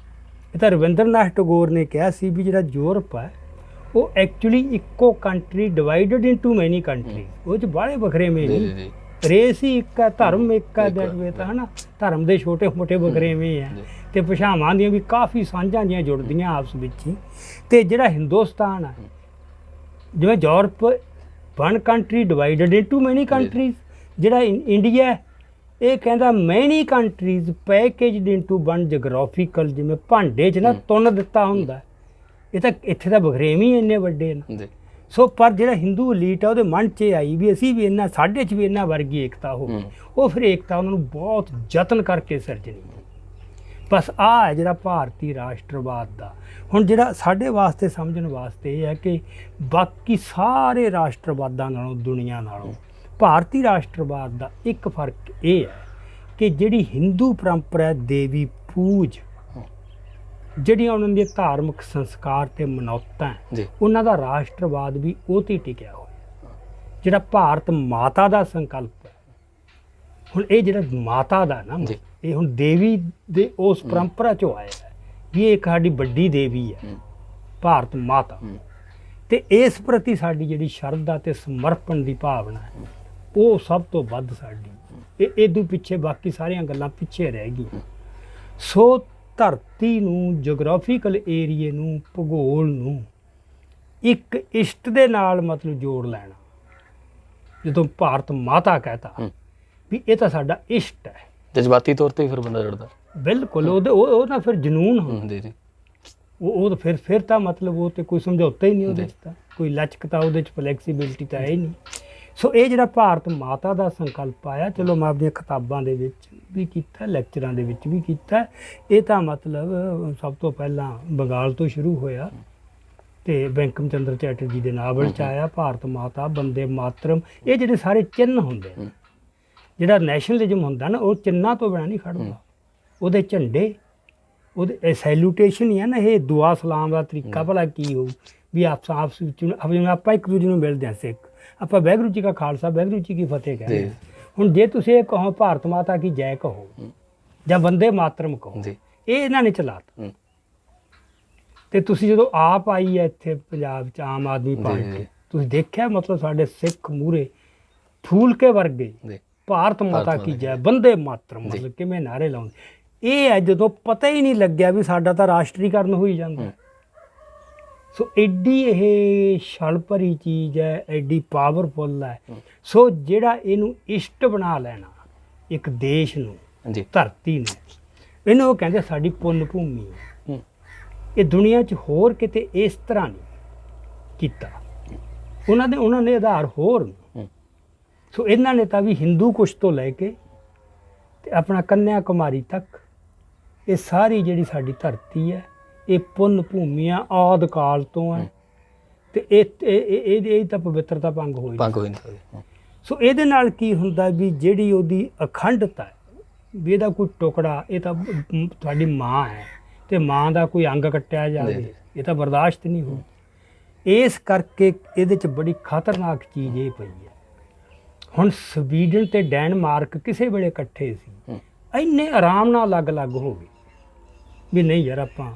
ਇਹ ਤਾਂ ਰਵਿੰਦਰਨਾਥ ਟੈਗੋਰ ਨੇ ਕਿਹਾ ਸੀ ਵੀ ਜਿਹੜਾ ਯੂਰਪ ਹੈ ਉਹ ਐਕਚੁਅਲੀ ਇੱਕੋ ਕੰਟਰੀ ਡਿਵਾਈਡਡ ਇਨਟੂ ਮੈਨੀ ਕੰਟਰੀ, ਉਹ 'ਚ ਬਾਹਲੇ ਵਖਰੇਵੇਂ ਨਹੀਂ, ਰੇਸ ਹੀ ਇੱਕ ਹੈ, ਧਰਮ ਇੱਕ ਹੈ, ਤਾਂ ਹੈ ਨਾ, ਧਰਮ ਦੇ ਛੋਟੇ ਮੋਟੇ ਵਖਰੇਵੇਂ ਹੈ, ਤੇ ਭਾਸ਼ਾਵਾਂ ਦੀਆਂ ਵੀ ਕਾਫੀ ਸਾਂਝਾਂ ਜੀਆਂ ਜੁੜਦੀਆਂ ਆਪਸ ਵਿੱਚ ਹੀ। ਤੇ ਜਿਹੜਾ ਹਿੰਦੁਸਤਾਨ ਹੈ, ਜਿਵੇਂ Europe one country divided into ਮੈਨੀ ਕੰਟਰੀਜ਼, ਜਿਹੜਾ ਇੰਡੀਆ ਇਹ ਕਹਿੰਦਾ ਮੈਨੀ ਕੰਟਰੀਜ਼ ਪੈਕੇਜਡ ਇਨਟੂ ਵਨ ਜਗਰਾਫੀਕਲ, ਜਿਵੇਂ ਭਾਂਡੇ 'ਚ ਨਾ ਤੁੰਨ ਦਿੱਤਾ ਹੁੰਦਾ, ਇਹ ਤਾਂ ਇੱਥੇ ਤਾਂ ਬਖਰੇਵੇਂ ਹੀ ਇੰਨੇ ਵੱਡੇ ਨੇ। ਸੋ ਪਰ ਜਿਹੜਾ ਹਿੰਦੂ ਐਲੀਟ ਆ ਉਹਦੇ ਮਨ 'ਚ ਆਈ ਵੀ ਅਸੀਂ ਵੀ ਇਹਨਾਂ, ਸਾਡੇ 'ਚ ਵੀ ਇਹਨਾਂ ਵਰਗੀ ਏਕਤਾ ਹੋਵੇ। ਉਹ ਫਿਰ ਏਕਤਾ ਉਹਨਾਂ ਨੂੰ ਬਹੁਤ ਯਤਨ ਕਰਕੇ ਸਿਰਜਣੀ, ਬਸ ਆਹ ਹੈ ਜਿਹੜਾ ਭਾਰਤੀ ਰਾਸ਼ਟਰਵਾਦ ਦਾ। ਹੁਣ ਜਿਹੜਾ ਸਾਡੇ ਵਾਸਤੇ ਸਮਝਣ ਵਾਸਤੇ ਇਹ ਹੈ ਕਿ ਬਾਕੀ ਸਾਰੇ ਰਾਸ਼ਟਰਵਾਦਾਂ ਨਾਲੋਂ, ਦੁਨੀਆ ਨਾਲੋਂ ਭਾਰਤੀ ਰਾਸ਼ਟਰਵਾਦ ਦਾ ਇੱਕ ਫਰਕ ਇਹ ਹੈ ਕਿ ਜਿਹੜੀ ਹਿੰਦੂ ਪਰੰਪਰਾ, ਦੇਵੀ ਪੂਜ, ਜਿਹੜੀਆਂ ਉਹਨਾਂ ਦੀਆਂ ਧਾਰਮਿਕ ਸੰਸਕਾਰ ਤੇ ਮਨੌਤਾਂ ਜੀ, ਉਹਨਾਂ ਦਾ ਰਾਸ਼ਟਰਵਾਦ ਵੀ ਉਹ 'ਤੇ ਟਿਕਿਆ ਹੋਇਆ। ਜਿਹੜਾ ਭਾਰਤ ਮਾਤਾ ਦਾ ਸੰਕਲਪ ਹੈ, ਹੁਣ ਇਹ ਜਿਹੜਾ ਮਾਤਾ ਦਾ ਨਾ, ਜੀ, ਇਹ ਹੁਣ ਦੇਵੀ ਦੇ ਉਸ ਪਰੰਪਰਾ ਚੋਂ ਆਇਆ ਹੈ ਵੀ ਇਹ ਇੱਕ ਸਾਡੀ ਵੱਡੀ ਦੇਵੀ ਹੈ ਭਾਰਤ ਮਾਤਾ, ਤੇ ਇਸ ਪ੍ਰਤੀ ਸਾਡੀ ਜਿਹੜੀ ਸ਼ਰਧਾ ਤੇ ਸਮਰਪਣ ਦੀ ਭਾਵਨਾ ਹੈ ਉਹ ਸਭ ਤੋਂ ਵੱਧ ਸਾਡੀ, ਇਹ ਇਹਦੂ ਪਿੱਛੇ ਬਾਕੀ ਸਾਰੀਆਂ ਗੱਲਾਂ ਪਿੱਛੇ ਰਹਿ ਗਈਆਂ। ਸੋ ਧਰਤੀ ਨੂੰ, ਜਗਰਾਫੀਕਲ ਏਰੀਏ ਨੂੰ, ਭੂਗੋਲ ਨੂੰ ਇੱਕ ਇਸ਼ਟ ਦੇ ਨਾਲ ਮਤਲਬ ਜੋੜ ਲੈਣਾ। ਜਦੋਂ ਭਾਰਤ ਮਾਤਾ ਕਹਤਾ ਵੀ ਇਹ ਤਾਂ ਸਾਡਾ ਇਸ਼ਟ ਹੈ, ਜਜ਼ਬਾਤੀ ਤੌਰ ਤੇ ਫਿਰ ਬੰਦਾ ਜੁੜਦਾ। ਬਿਲਕੁਲ ਉਹ ਨਾ ਫਿਰ ਜਨੂਨ ਹੁੰਦਾ। ਜੀ ਜੀ, ਉਹ ਤਾਂ ਫਿਰ ਤਾਂ ਮਤਲਬ ਉਹ ਤੇ ਕੋਈ ਸਮਝੌਤਾ ਹੀ ਨਹੀਂ ਉਹਦੇ 'ਚ, ਤਾਂ ਕੋਈ ਲਚਕਤਾ ਉਹਦੇ 'ਚ, ਫਲੈਕਸੀਬਿਲਿਟੀ ਤਾਂ ਹੈ ਹੀ ਨਹੀਂ। ਸੋ ਇਹ ਜਿਹੜਾ ਭਾਰਤ ਮਾਤਾ ਦਾ ਸੰਕਲਪ ਆਇਆ, ਚਲੋ ਮੈਂ ਆਪਣੀਆਂ ਕਿਤਾਬਾਂ ਦੇ ਵਿੱਚ ਵੀ ਕੀਤਾ, ਲੈਕਚਰਾਂ ਦੇ ਵਿੱਚ ਵੀ ਕੀਤਾ। ਇਹ ਤਾਂ ਮਤਲਬ ਸਭ ਤੋਂ ਪਹਿਲਾਂ ਬੰਗਾਲ ਤੋਂ ਸ਼ੁਰੂ ਹੋਇਆ ਤੇ ਬੰਕਿਮ ਚੰਦਰ ਚੈਟਰਜੀ ਦੇ ਨਾਵਲ 'ਚ ਆਇਆ। ਭਾਰਤ ਮਾਤਾ, ਬੰਦੇ ਮਾਤਰਮ, ਇਹ ਜਿਹੜੇ ਸਾਰੇ ਚਿੰਨ੍ਹ ਹੁੰਦੇ ਆ। ਜਿਹੜਾ ਨੈਸ਼ਨਲਿਜ਼ਮ ਹੁੰਦਾ ਨਾ, ਉਹ ਚਿੰਨ੍ਹਾਂ ਤੋਂ ਬਿਨਾਂ ਨਹੀਂ ਖੜਦਾ। ਉਹਦੇ ਝੰਡੇ, ਉਹਦੇ ਸੈਲੂਟੇਸ਼ਨ ਹੀ ਹੈ ਨਾ, ਇਹ ਦੁਆ ਸਲਾਮ ਦਾ ਤਰੀਕਾ ਭਲਾ ਕੀ ਹੋਊ ਵੀ ਆਪਸ ਵਿੱਚ ਆਪਾਂ ਇੱਕ ਦੂਜੇ ਨੂੰ ਮਿਲਦੇ ਹਾਂ ਸਿੱਖ, ਆਪਾਂ ਵਾਹਿਗੁਰੂ ਜੀ ਕਾ ਖਾਲਸਾ, ਵਾਹਿਗੁਰੂ ਜੀ ਕੀ ਫਤਿਹ ਕਹਿੰਦੇ ਹਾਂ। ਹੁਣ ਜੇ ਤੁਸੀਂ ਇਹ ਕਹੋ ਭਾਰਤ ਮਾਤਾ ਕੀ ਜੈ ਕਹੋ ਜਾਂ ਬੰਦੇ ਮਾਤਰਮ ਕਹੋ, ਇਹ ਇਹਨਾਂ ਨੇ ਚਲਾਤਾ। ਤੇ ਤੁਸੀਂ ਜਦੋਂ ਆਪ ਆਈ ਹੈ ਇੱਥੇ ਪੰਜਾਬ 'ਚ ਆਮ ਆਦਮੀ ਪਾਰਟੀ, ਤੁਸੀਂ ਦੇਖਿਆ ਮਤਲਬ ਸਾਡੇ ਸਿੱਖ ਮੂਹਰੇ ਫੂਲ ਕੇ ਵਰਗੇ ਭਾਰਤ ਮਾਤਾ ਕੀ ਜੈ, ਬੰਦੇ ਮਾਤਰਮ, ਮਤਲਬ ਕਿਵੇਂ ਨਾਅਰੇ ਲਾਉਂਦੇ। ਇਹ ਹੈ ਜਦੋਂ ਪਤਾ ਹੀ ਨਹੀਂ ਲੱਗਿਆ ਵੀ ਸਾਡਾ ਤਾਂ ਰਾਸ਼ਟਰੀਕਰਨ ਹੋਈ ਜਾਂਦਾ। ਸੋ ਐਡੀ ਇਹ ਛਲ ਭਰੀ ਚੀਜ਼ ਹੈ, ਐਡੀ ਪਾਵਰਫੁੱਲ ਹੈ। ਸੋ ਜਿਹੜਾ ਇਹਨੂੰ ਇਸ਼ਟ ਬਣਾ ਲੈਣਾ ਇੱਕ ਦੇਸ਼ ਨੂੰ, ਧਰਤੀ ਨੂੰ, ਇਹਨੂੰ ਉਹ ਕਹਿੰਦੇ ਸਾਡੀ ਪੁੰਨ ਭੂਮੀ ਹੈ। ਇਹ ਦੁਨੀਆ 'ਚ ਹੋਰ ਕਿਤੇ ਇਸ ਤਰ੍ਹਾਂ ਨਹੀਂ ਕੀਤਾ। ਉਹਨਾਂ ਨੇ ਆਧਾਰ ਹੋਰ ਨੇ। ਸੋ ਇਹਨਾਂ ਨੇ ਤਾਂ ਵੀ ਹਿੰਦੂ ਕੁਸ਼ ਤੋਂ ਲੈ ਕੇ ਤੇ ਆਪਣਾ ਕੰਨਿਆ ਕੁਮਾਰੀ ਤੱਕ ਇਹ ਸਾਰੀ ਜਿਹੜੀ ਸਾਡੀ ਧਰਤੀ ਹੈ, ਇਹ ਪੁੰਨ ਭੂਮੀਆਂ ਆਦਿ ਕਾਲ ਤੋਂ ਹੈ। ਤੇ ਇਹ ਤਾਂ ਪਵਿੱਤਰਤਾ ਭੰਗ ਹੋਈ ਨਹੀਂ ਸਕਦੀ। ਸੋ ਇਹਦੇ ਨਾਲ ਕੀ ਹੁੰਦਾ ਵੀ ਜਿਹੜੀ ਉਹਦੀ ਅਖੰਡਤਾ ਹੈ, ਵੀ ਇਹਦਾ ਕੋਈ ਟੁਕੜਾ, ਇਹ ਤਾਂ ਤੁਹਾਡੀ ਮਾਂ ਹੈ ਤੇ ਮਾਂ ਦਾ ਕੋਈ ਅੰਗ ਕੱਟਿਆ ਜਾਵੇ, ਇਹ ਤਾਂ ਬਰਦਾਸ਼ਤ ਨਹੀਂ ਹੋ। ਇਸ ਕਰਕੇ ਇਹਦੇ 'ਚ ਬੜੀ ਖਤਰਨਾਕ ਚੀਜ਼ ਇਹ ਪਈ ਹੈ। ਹੁਣ ਸਵੀਡਨ ਤੇ ਡੈਨਮਾਰਕ ਕਿਸੇ ਵੇਲੇ ਇਕੱਠੇ ਸੀ, ਇੰਨੇ ਆਰਾਮ ਨਾਲ ਅਲੱਗ-ਅਲੱਗ ਹੋ ਗਏ ਵੀ ਨਹੀਂ ਯਾਰ, ਆਪਾਂ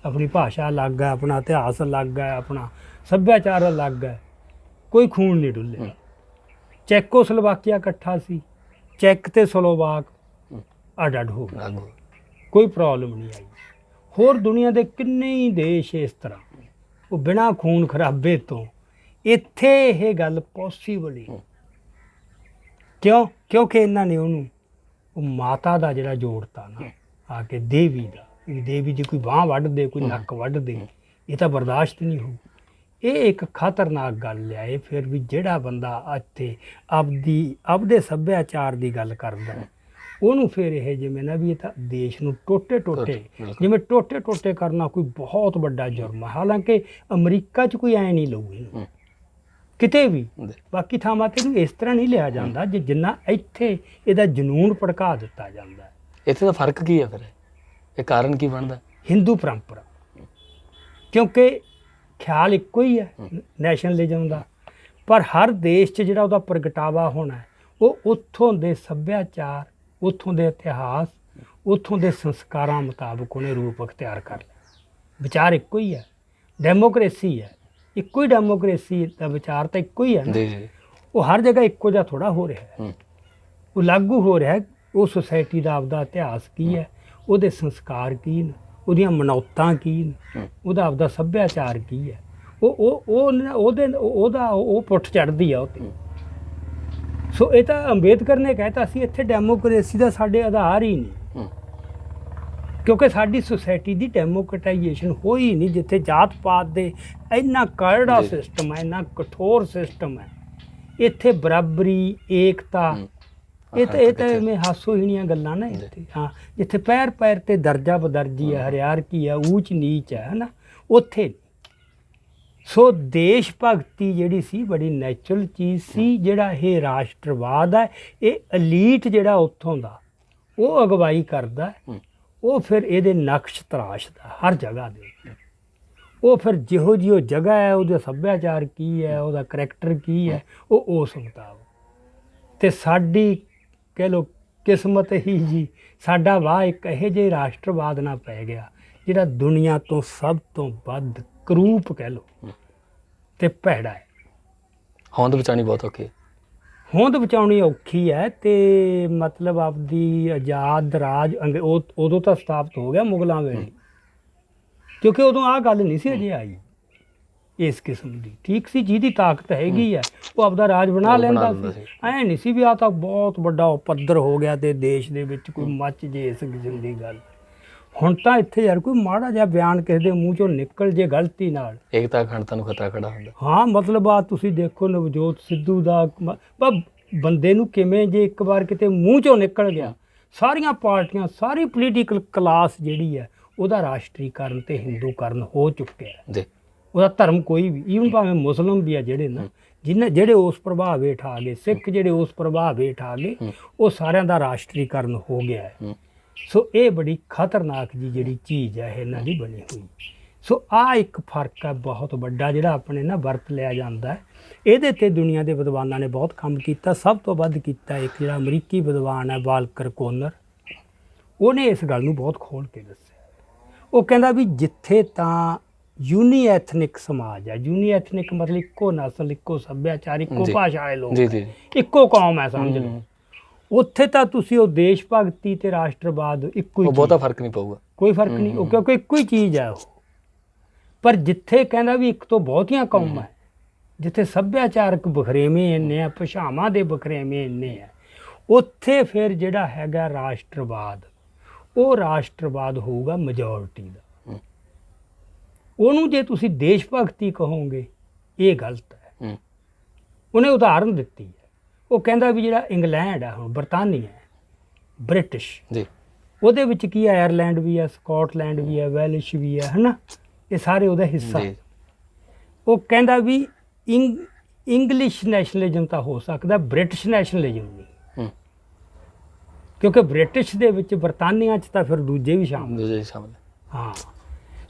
ਆਪਣੀ ਭਾਸ਼ਾ ਅਲੱਗ ਹੈ, ਆਪਣਾ ਇਤਿਹਾਸ ਅਲੱਗ ਹੈ, ਆਪਣਾ ਸੱਭਿਆਚਾਰ ਅਲੱਗ ਹੈ, ਕੋਈ ਖੂਨ ਨਹੀਂ ਡੁੱਲਿਆ। ਚੈਕੋਸਲੋਵਾਕੀਆ ਇਕੱਠਾ ਸੀ, ਚੈੱਕ ਤੇ ਸਲੋਵਾਕ ਅੱਡ-ਅੱਡ ਹੋ ਗਏ, ਕੋਈ ਪ੍ਰੋਬਲਮ ਨਹੀਂ ਆਈ। ਹੋਰ ਦੁਨੀਆ ਦੇ ਕਿੰਨੇ ਹੀ ਦੇਸ਼ ਇਸ ਤਰ੍ਹਾਂ, ਉਹ ਬਿਨਾਂ ਖੂਨ ਖਰਾਬੇ ਤੋਂ। ਇੱਥੇ ਇਹ ਗੱਲ ਪੋਸੀਬਲ ਹੀ ਕਿਉਂਕਿ ਇਹਨਾਂ ਨੇ ਉਹਨੂੰ ਉਹ ਮਾਤਾ ਦਾ ਜਿਹੜਾ ਜੋੜਤਾ ਨਾ ਆ ਕੇ ਦੇਵੀ ਦਾ, ਦੇਵੀ ਦੀ ਕੋਈ ਬਾਂਹ ਵੱਢ ਦੇ, ਕੋਈ ਨੱਕ ਵੱਢ ਦੇ, ਇਹ ਤਾਂ ਬਰਦਾਸ਼ਤ ਨਹੀਂ ਹੋ। ਇਹ ਇੱਕ ਖਤਰਨਾਕ ਗੱਲ ਹੈ। ਇਹ ਫਿਰ ਵੀ ਜਿਹੜਾ ਬੰਦਾ ਇੱਥੇ ਆਪਦੇ ਸੱਭਿਆਚਾਰ ਦੀ ਗੱਲ ਕਰਦਾ ਉਹਨੂੰ ਫਿਰ ਇਹ ਜਿਵੇਂ ਨਾ ਵੀ ਇਹ ਤਾਂ ਦੇਸ਼ ਨੂੰ ਜਿਵੇਂ ਟੋਟੇ ਕਰਨਾ ਕੋਈ ਬਹੁਤ ਵੱਡਾ ਜੁਰਮ ਹੈ। ਹਾਲਾਂਕਿ ਅਮਰੀਕਾ 'ਚ ਕੋਈ ਐਂ ਨਹੀਂ ਲਊ ਇਹਨੂੰ, ਕਿਤੇ ਵੀ ਬਾਕੀ ਥਾਵਾਂ ਤੇ ਇਹਨੂੰ ਇਸ ਤਰ੍ਹਾਂ ਨਹੀਂ ਲਿਆ ਜਾਂਦਾ ਜਿੰਨਾ ਇੱਥੇ ਇਹਦਾ ਜਨੂਨ ਭੜਕਾ ਦਿੱਤਾ ਜਾਂਦਾ। ਇੱਥੇ ਦਾ ਫਰਕ ਕੀ ਹੈ ਫਿਰ, ਇਹ ਕਾਰਨ ਕੀ ਬਣਦਾ? ਹਿੰਦੂ ਪਰੰਪਰਾ, ਕਿਉਂਕਿ ਖਿਆਲ ਇੱਕੋ ਹੀ ਹੈ ਨੈਸ਼ਨਲਿਜ਼ਮ ਦਾ, ਪਰ ਹਰ ਦੇਸ਼ 'ਚ ਜਿਹੜਾ ਉਹਦਾ ਪ੍ਰਗਟਾਵਾ ਹੋਣਾ ਉਹ ਉੱਥੋਂ ਦੇ ਸੱਭਿਆਚਾਰ, ਉੱਥੋਂ ਦੇ ਇਤਿਹਾਸ, ਉੱਥੋਂ ਦੇ ਸੰਸਕਾਰਾਂ ਮੁਤਾਬਕ ਉਹਨੇ ਰੂਪ ਅਖਤਿਆਰ ਕਰ ਲਿਆ। ਵਿਚਾਰ ਇੱਕੋ ਹੀ ਹੈ, ਡੈਮੋਕ੍ਰੇਸੀ ਹੈ, ਇੱਕੋ ਹੀ ਡੈਮੋਕ੍ਰੇਸੀ ਦਾ ਵਿਚਾਰ ਤਾਂ ਇੱਕੋ ਹੀ ਹੈ ਨਾ। ਉਹ ਹਰ ਜਗ੍ਹਾ ਇੱਕੋ ਜਿਹਾ ਥੋੜ੍ਹਾ ਹੋ ਰਿਹਾ ਹੈ, ਉਹ ਲਾਗੂ ਹੋ ਰਿਹਾ। ਉਹ ਸੁਸਾਇਟੀ ਦਾ ਆਪਦਾ ਇਤਿਹਾਸ ਕੀ ਹੈ, ਉਹਦੇ ਸੰਸਕਾਰ ਕੀ ਨੇ, ਉਹਦੀਆਂ ਮਨੌਤਾਂ ਕੀ ਨੇ, ਉਹਦਾ ਆਪਦਾ ਸੱਭਿਆਚਾਰ ਕੀ ਹੈ, ਉਹ ਪੁੱਠ ਚੜ੍ਹਦੀ ਆ ਉਹ 'ਤੇ। ਸੋ ਇਹ ਤਾਂ ਅੰਬੇਦਕਰ ਨੇ ਕਹਿਤਾ ਸੀ ਇੱਥੇ ਡੈਮੋਕ੍ਰੇਸੀ ਦਾ ਸਾਡੇ ਆਧਾਰ ਹੀ ਨਹੀਂ, ਕਿਉਂਕਿ ਸਾਡੀ ਸੁਸਾਇਟੀ ਦੀ ਡੈਮੋਕ੍ਰੇਟਾਈਜੇਸ਼ਨ ਹੋਈ ਨਹੀਂ, ਜਿੱਥੇ ਜਾਤ ਪਾਤ ਦੇ ਇੰਨਾ ਕਰੜਾ ਸਿਸਟਮ ਹੈ, ਇੰਨਾ ਕਠੋਰ ਸਿਸਟਮ ਹੈ। ਇੱਥੇ ਬਰਾਬਰੀ, ਏਕਤਾ, ਇਹ ਤਾਂ ਐਵੇਂ ਹਾਸੋਹੀਣੀਆਂ ਗੱਲਾਂ ਨਾ ਇੱਥੇ। ਹਾਂ, ਜਿੱਥੇ ਪੈਰ ਪੈਰ ਤੇ ਦਰਜਾ ਬਦਰਜੀ ਹੈ, ਹਰਿਆਰਕੀ ਹੈ, ਊਚ ਨੀਚ ਹੈ ਨਾ, ਉੱਥੇ ਨਹੀਂ। ਸੋ ਦੇਸ਼ ਭਗਤੀ ਜਿਹੜੀ ਸੀ ਬੜੀ ਨੈਚੁਰਲ ਚੀਜ਼ ਸੀ। ਜਿਹੜਾ ਇਹ ਰਾਸ਼ਟਰਵਾਦ ਹੈ, ਇਹ ਅਲੀਟ ਜਿਹੜਾ ਉੱਥੋਂ ਦਾ ਉਹ ਅਗਵਾਈ ਕਰਦਾ ਹੈ। ਉਹ ਫਿਰ ਇਹਦੇ ਨਕਸ਼ ਤਰਾਸ਼ਦਾ ਹਰ ਜਗ੍ਹਾ ਦੇ ਉੱਤੇ। ਉਹ ਫਿਰ ਜਿਹੋ ਜਿਹੀ ਉਹ ਜਗ੍ਹਾ ਹੈ, ਉਹਦਾ ਸੱਭਿਆਚਾਰ ਕੀ ਹੈ, ਉਹਦਾ ਕਰੈਕਟਰ ਕੀ ਹੈ, ਉਹ ਉਸ ਮੁਤਾਬਕ। ਅਤੇ ਸਾਡੀ ਕਹਿ ਲਓ ਕਿਸਮਤ ਹੀ ਜੀ, ਸਾਡਾ ਵਾਹ ਇੱਕ ਇਹੋ ਜਿਹੇ ਰਾਸ਼ਟਰਵਾਦ ਨਾਲ ਪੈ ਗਿਆ ਜਿਹੜਾ ਦੁਨੀਆ ਤੋਂ ਸਭ ਤੋਂ ਵੱਧ ਕਰੂਪ ਕਹਿ ਲਓ ਅਤੇ ਭੈੜਾ ਹੈ। ਹੋਂਦ ਬਚਾਉਣੀ ਬਹੁਤ ਔਖੀ ਹੈ। ਹੋਂਦ ਬਚਾਉਣੀ ਔਖੀ ਹੈ। ਅਤੇ ਮਤਲਬ ਆਪਦੀ ਆਜ਼ਾਦ ਰਾਜ ਉਦੋਂ ਤਾਂ ਸਥਾਪਿਤ ਹੋ ਗਿਆ ਮੁਗਲਾਂ ਵੇਲੇ, ਕਿਉਂਕਿ ਉਦੋਂ ਆਹ ਗੱਲ ਨਹੀਂ ਸੀ ਅਜੇ ਆਈ ਇਸ ਕਿਸਮ ਦੀ। ਠੀਕ ਸੀ, ਜਿਹਦੀ ਤਾਕਤ ਹੈਗੀ ਹੈ ਉਹ ਆਪਦਾ ਰਾਜ ਬਣਾ ਲੈਂਦਾ ਸੀ। ਐਂ ਨਹੀਂ ਸੀ ਵੀ ਆਹ ਤਾਂ ਬਹੁਤ ਵੱਡਾ ਪੱਧਰ ਹੋ ਗਿਆ ਅਤੇ ਦੇਸ਼ ਦੇ ਵਿੱਚ ਕੋਈ ਮੱਚ ਜੇ ਇਸ ਕਿਸਮ ਦੀ ਗੱਲ। ਹੁਣ ਤਾਂ ਇੱਥੇ ਯਾਰ ਕੋਈ ਮਾੜਾ ਜਿਹਾ ਬਿਆਨ ਕਿਸੇ ਦੇ ਮੂੰਹ 'ਚੋਂ ਨਿਕਲ ਜੇ ਗਲਤੀ ਨਾਲ, ਏਕਤਾ ਅਖੰਡਤਾ ਨੂੰ ਖਤਰਾ ਖੜਾ ਹੁੰਦਾ। ਹਾਂ, ਮਤਲਬ ਆ ਤੁਸੀਂ ਦੇਖੋ ਨਵਜੋਤ ਸਿੱਧੂ ਦਾ ਬੰਦੇ ਨੂੰ ਕਿਵੇਂ ਜੇ ਇੱਕ ਵਾਰ ਕਿਤੇ ਮੂੰਹ 'ਚੋਂ ਨਿਕਲ ਗਿਆ, ਸਾਰੀਆਂ ਪਾਰਟੀਆਂ, ਸਾਰੀ ਪੋਲੀਟੀਕਲ ਕਲਾਸ ਜਿਹੜੀ ਹੈ ਉਹਦਾ ਰਾਸ਼ਟਰੀਕਰਨ ਤੇ ਹਿੰਦੂਕਰਨ ਹੋ ਚੁੱਕਿਆ ਹੈ। ਉਹਦਾ ਧਰਮ ਕੋਈ ਵੀ, ਈਵਨ ਭਾਵੇਂ ਮੁਸਲਿਮ ਵੀ ਆ ਜਿਹੜੇ ਨਾ, ਜਿਹੜੇ ਉਸ ਪ੍ਰਭਾਵ ਹੇਠ ਆ ਗਏ, ਸਿੱਖ ਜਿਹੜੇ ਉਸ ਪ੍ਰਭਾਵ ਹੇਠ ਆ ਗਏ, ਉਹ ਸਾਰਿਆਂ ਦਾ ਰਾਸ਼ਟਰੀਕਰਨ ਹੋ ਗਿਆ ਹੈ। ਸੋ ਇਹ ਬੜੀ ਖਤਰਨਾਕ ਜੀ ਜਿਹੜੀ ਚੀਜ਼ ਹੈ ਇਹਨਾਂ ਦੀ ਬਣੀ ਹੋਈ। ਸੋ ਆਹ ਇੱਕ ਫਰਕ ਹੈ ਬਹੁਤ ਵੱਡਾ ਜਿਹੜਾ ਆਪਣੇ ਨਾ ਵਰਤ ਲਿਆ ਜਾਂਦਾ ਹੈ। ਇਹਦੇ 'ਤੇ ਦੁਨੀਆ ਦੇ ਵਿਦਵਾਨਾਂ ਨੇ ਬਹੁਤ ਕੰਮ ਕੀਤਾ। ਸਭ ਤੋਂ ਵੱਧ ਕੀਤਾ ਇੱਕ ਜਿਹੜਾ ਅਮਰੀਕੀ ਵਿਦਵਾਨ ਹੈ ਵਾਲਕਰ ਕੋਨਰ, ਉਹਨੇ ਇਸ ਗੱਲ ਨੂੰ ਬਹੁਤ ਖੋਲ੍ਹ ਕੇ ਦੱਸਿਆ। ਉਹ ਕਹਿੰਦਾ ਵੀ ਜਿੱਥੇ ਤਾਂ ਯੂਨੀ ਐਥਨਿਕ ਸਮਾਜ ਹੈ, ਯੂਨੀ ਐਥਨਿਕ ਮਤਲਬ ਇੱਕੋ ਨਸਲ, ਇੱਕੋ ਸੱਭਿਆਚਾਰ, ਇੱਕੋ ਭਾਸ਼ਾ ਵਾਲੇ ਲੋਕ, ਇੱਕੋ ਕੌਮ ਹੈ ਸਮਝ ਲਓ, ਉੱਥੇ ਤਾਂ ਤੁਸੀਂ ਉਹ ਦੇਸ਼ ਭਗਤੀ ਤੇ ਰਾਸ਼ਟਰਵਾਦ ਇੱਕੋ ਹੀ, ਬਹੁਤਾ ਫਰਕ ਨਹੀਂ ਪਊਗਾ, ਕੋਈ ਫਰਕ ਨਹੀਂ, ਉਹ ਕਿਉਂਕਿ ਇੱਕੋ ਹੀ ਚੀਜ਼ ਹੈ ਉਹ। ਪਰ ਜਿੱਥੇ ਕਹਿੰਦਾ ਵੀ ਇੱਕ ਤੋਂ ਬਹੁਤੀਆਂ ਕੌਮਾਂ ਹੈ, ਜਿੱਥੇ ਸੱਭਿਆਚਾਰਕ ਬਖਰੇਵੇਂ ਇੰਨੇ ਆ, ਭਾਸ਼ਾਵਾਂ ਦੇ ਬਖਰੇਵੇਂ ਇੰਨੇ ਆ, ਉੱਥੇ ਫਿਰ ਜਿਹੜਾ ਹੈਗਾ ਰਾਸ਼ਟਰਵਾਦ, ਉਹ ਰਾਸ਼ਟਰਵਾਦ ਹੋਊਗਾ ਮੈਜੋਰਟੀ ਦਾ। ਉਹਨੂੰ ਜੇ ਤੁਸੀਂ ਦੇਸ਼ ਭਗਤੀ ਕਹੋਗੇ ਇਹ ਗਲਤ ਹੈ। ਉਹਨੇ ਉਦਾਹਰਨ ਦਿੱਤੀ ਹੈ। ਉਹ ਕਹਿੰਦਾ ਵੀ ਜਿਹੜਾ ਇੰਗਲੈਂਡ ਹੈ, ਹੁਣ ਬਰਤਾਨੀਆ ਹੈ, ਬ੍ਰਿਟਿਸ਼ ਜੀ, ਉਹਦੇ ਵਿੱਚ ਕੀ ਹੈ, ਆਇਰਲੈਂਡ ਵੀ ਹੈ, ਸਕਾਟਲੈਂਡ ਵੀ ਹੈ, ਵੈਲਿਸ਼ ਵੀ ਹੈ, ਹੈ ਨਾ, ਇਹ ਸਾਰੇ ਉਹਦਾ ਹਿੱਸਾ। ਉਹ ਕਹਿੰਦਾ ਵੀ ਇੰਗਲਿਸ਼ ਨੈਸ਼ਨਲਿਜ਼ਮ ਤਾਂ ਹੋ ਸਕਦਾ, ਬ੍ਰਿਟਿਸ਼ ਨੈਸ਼ਨਲਿਜ਼ਮ ਨਹੀਂ, ਕਿਉਂਕਿ ਬ੍ਰਿਟਿਸ਼ ਦੇ ਵਿੱਚ ਬਰਤਾਨੀਆ 'ਚ ਤਾਂ ਫਿਰ ਦੂਜੇ ਵੀ ਸ਼ਾਮਲ। ਹਾਂ,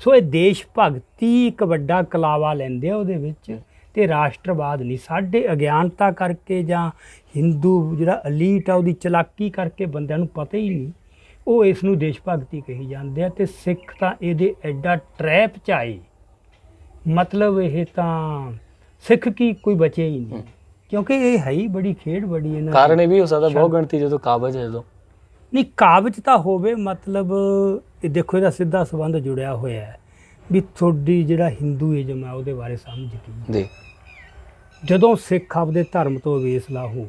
ਸੋ ਇਹ ਦੇਸ਼ ਭਗਤੀ ਇੱਕ ਵੱਡਾ ਕਲਾਵਾ ਲੈਂਦੇ ਆ ਉਹਦੇ ਵਿੱਚ, ਅਤੇ ਰਾਸ਼ਟਰਵਾਦ ਨਹੀਂ। ਸਾਡੇ ਅਗਿਆਨਤਾ ਕਰਕੇ ਜਾਂ ਹਿੰਦੂ ਜਿਹੜਾ ਅਲੀਟ ਆ ਉਹਦੀ ਚਲਾਕੀ ਕਰਕੇ ਬੰਦਿਆਂ ਨੂੰ ਪਤਾ ਹੀ ਨਹੀਂ, ਉਹ ਇਸ ਨੂੰ ਦੇਸ਼ ਭਗਤੀ ਕਹੀ ਜਾਂਦੇ ਆ। ਅਤੇ ਸਿੱਖ ਤਾਂ ਇਹਦੇ ਐਡਾ ਟਰੈਪ 'ਚ ਆਏ, ਮਤਲਬ ਇਹ ਤਾਂ ਸਿੱਖ ਕੀ ਕੋਈ ਬਚੇ ਹੀ ਨਹੀਂ, ਕਿਉਂਕਿ ਇਹ ਹੈ ਹੀ ਬੜੀ ਖੇਡ ਬੜੀ ਇਹਨਾਂ। ਕਾਰਨ ਇਹ ਵੀ ਹੋ ਸਕਦਾ ਬਹੁ ਗਿਣਤੀ ਜਦੋਂ ਕਾਬਜ ਹੈ, ਜਦੋਂ ਨਹੀਂ ਕਾਬਜ ਤਾਂ ਹੋਵੇ, ਮਤਲਬ ਇਹ ਦੇਖੋ ਇਹਦਾ ਸਿੱਧਾ ਸੰਬੰਧ ਜੁੜਿਆ ਹੋਇਆ ਹੈ ਵੀ ਤੁਹਾਡੀ ਜਿਹੜਾ ਹਿੰਦੂਇਜ਼ਮ ਹੈ ਉਹਦੇ ਬਾਰੇ ਸਮਝ ਕੀ ਜੀ। ਜਦੋਂ ਸਿੱਖ ਆਪਦੇ ਧਰਮ ਤੋਂ ਵੇਸਲਾ ਹੋ,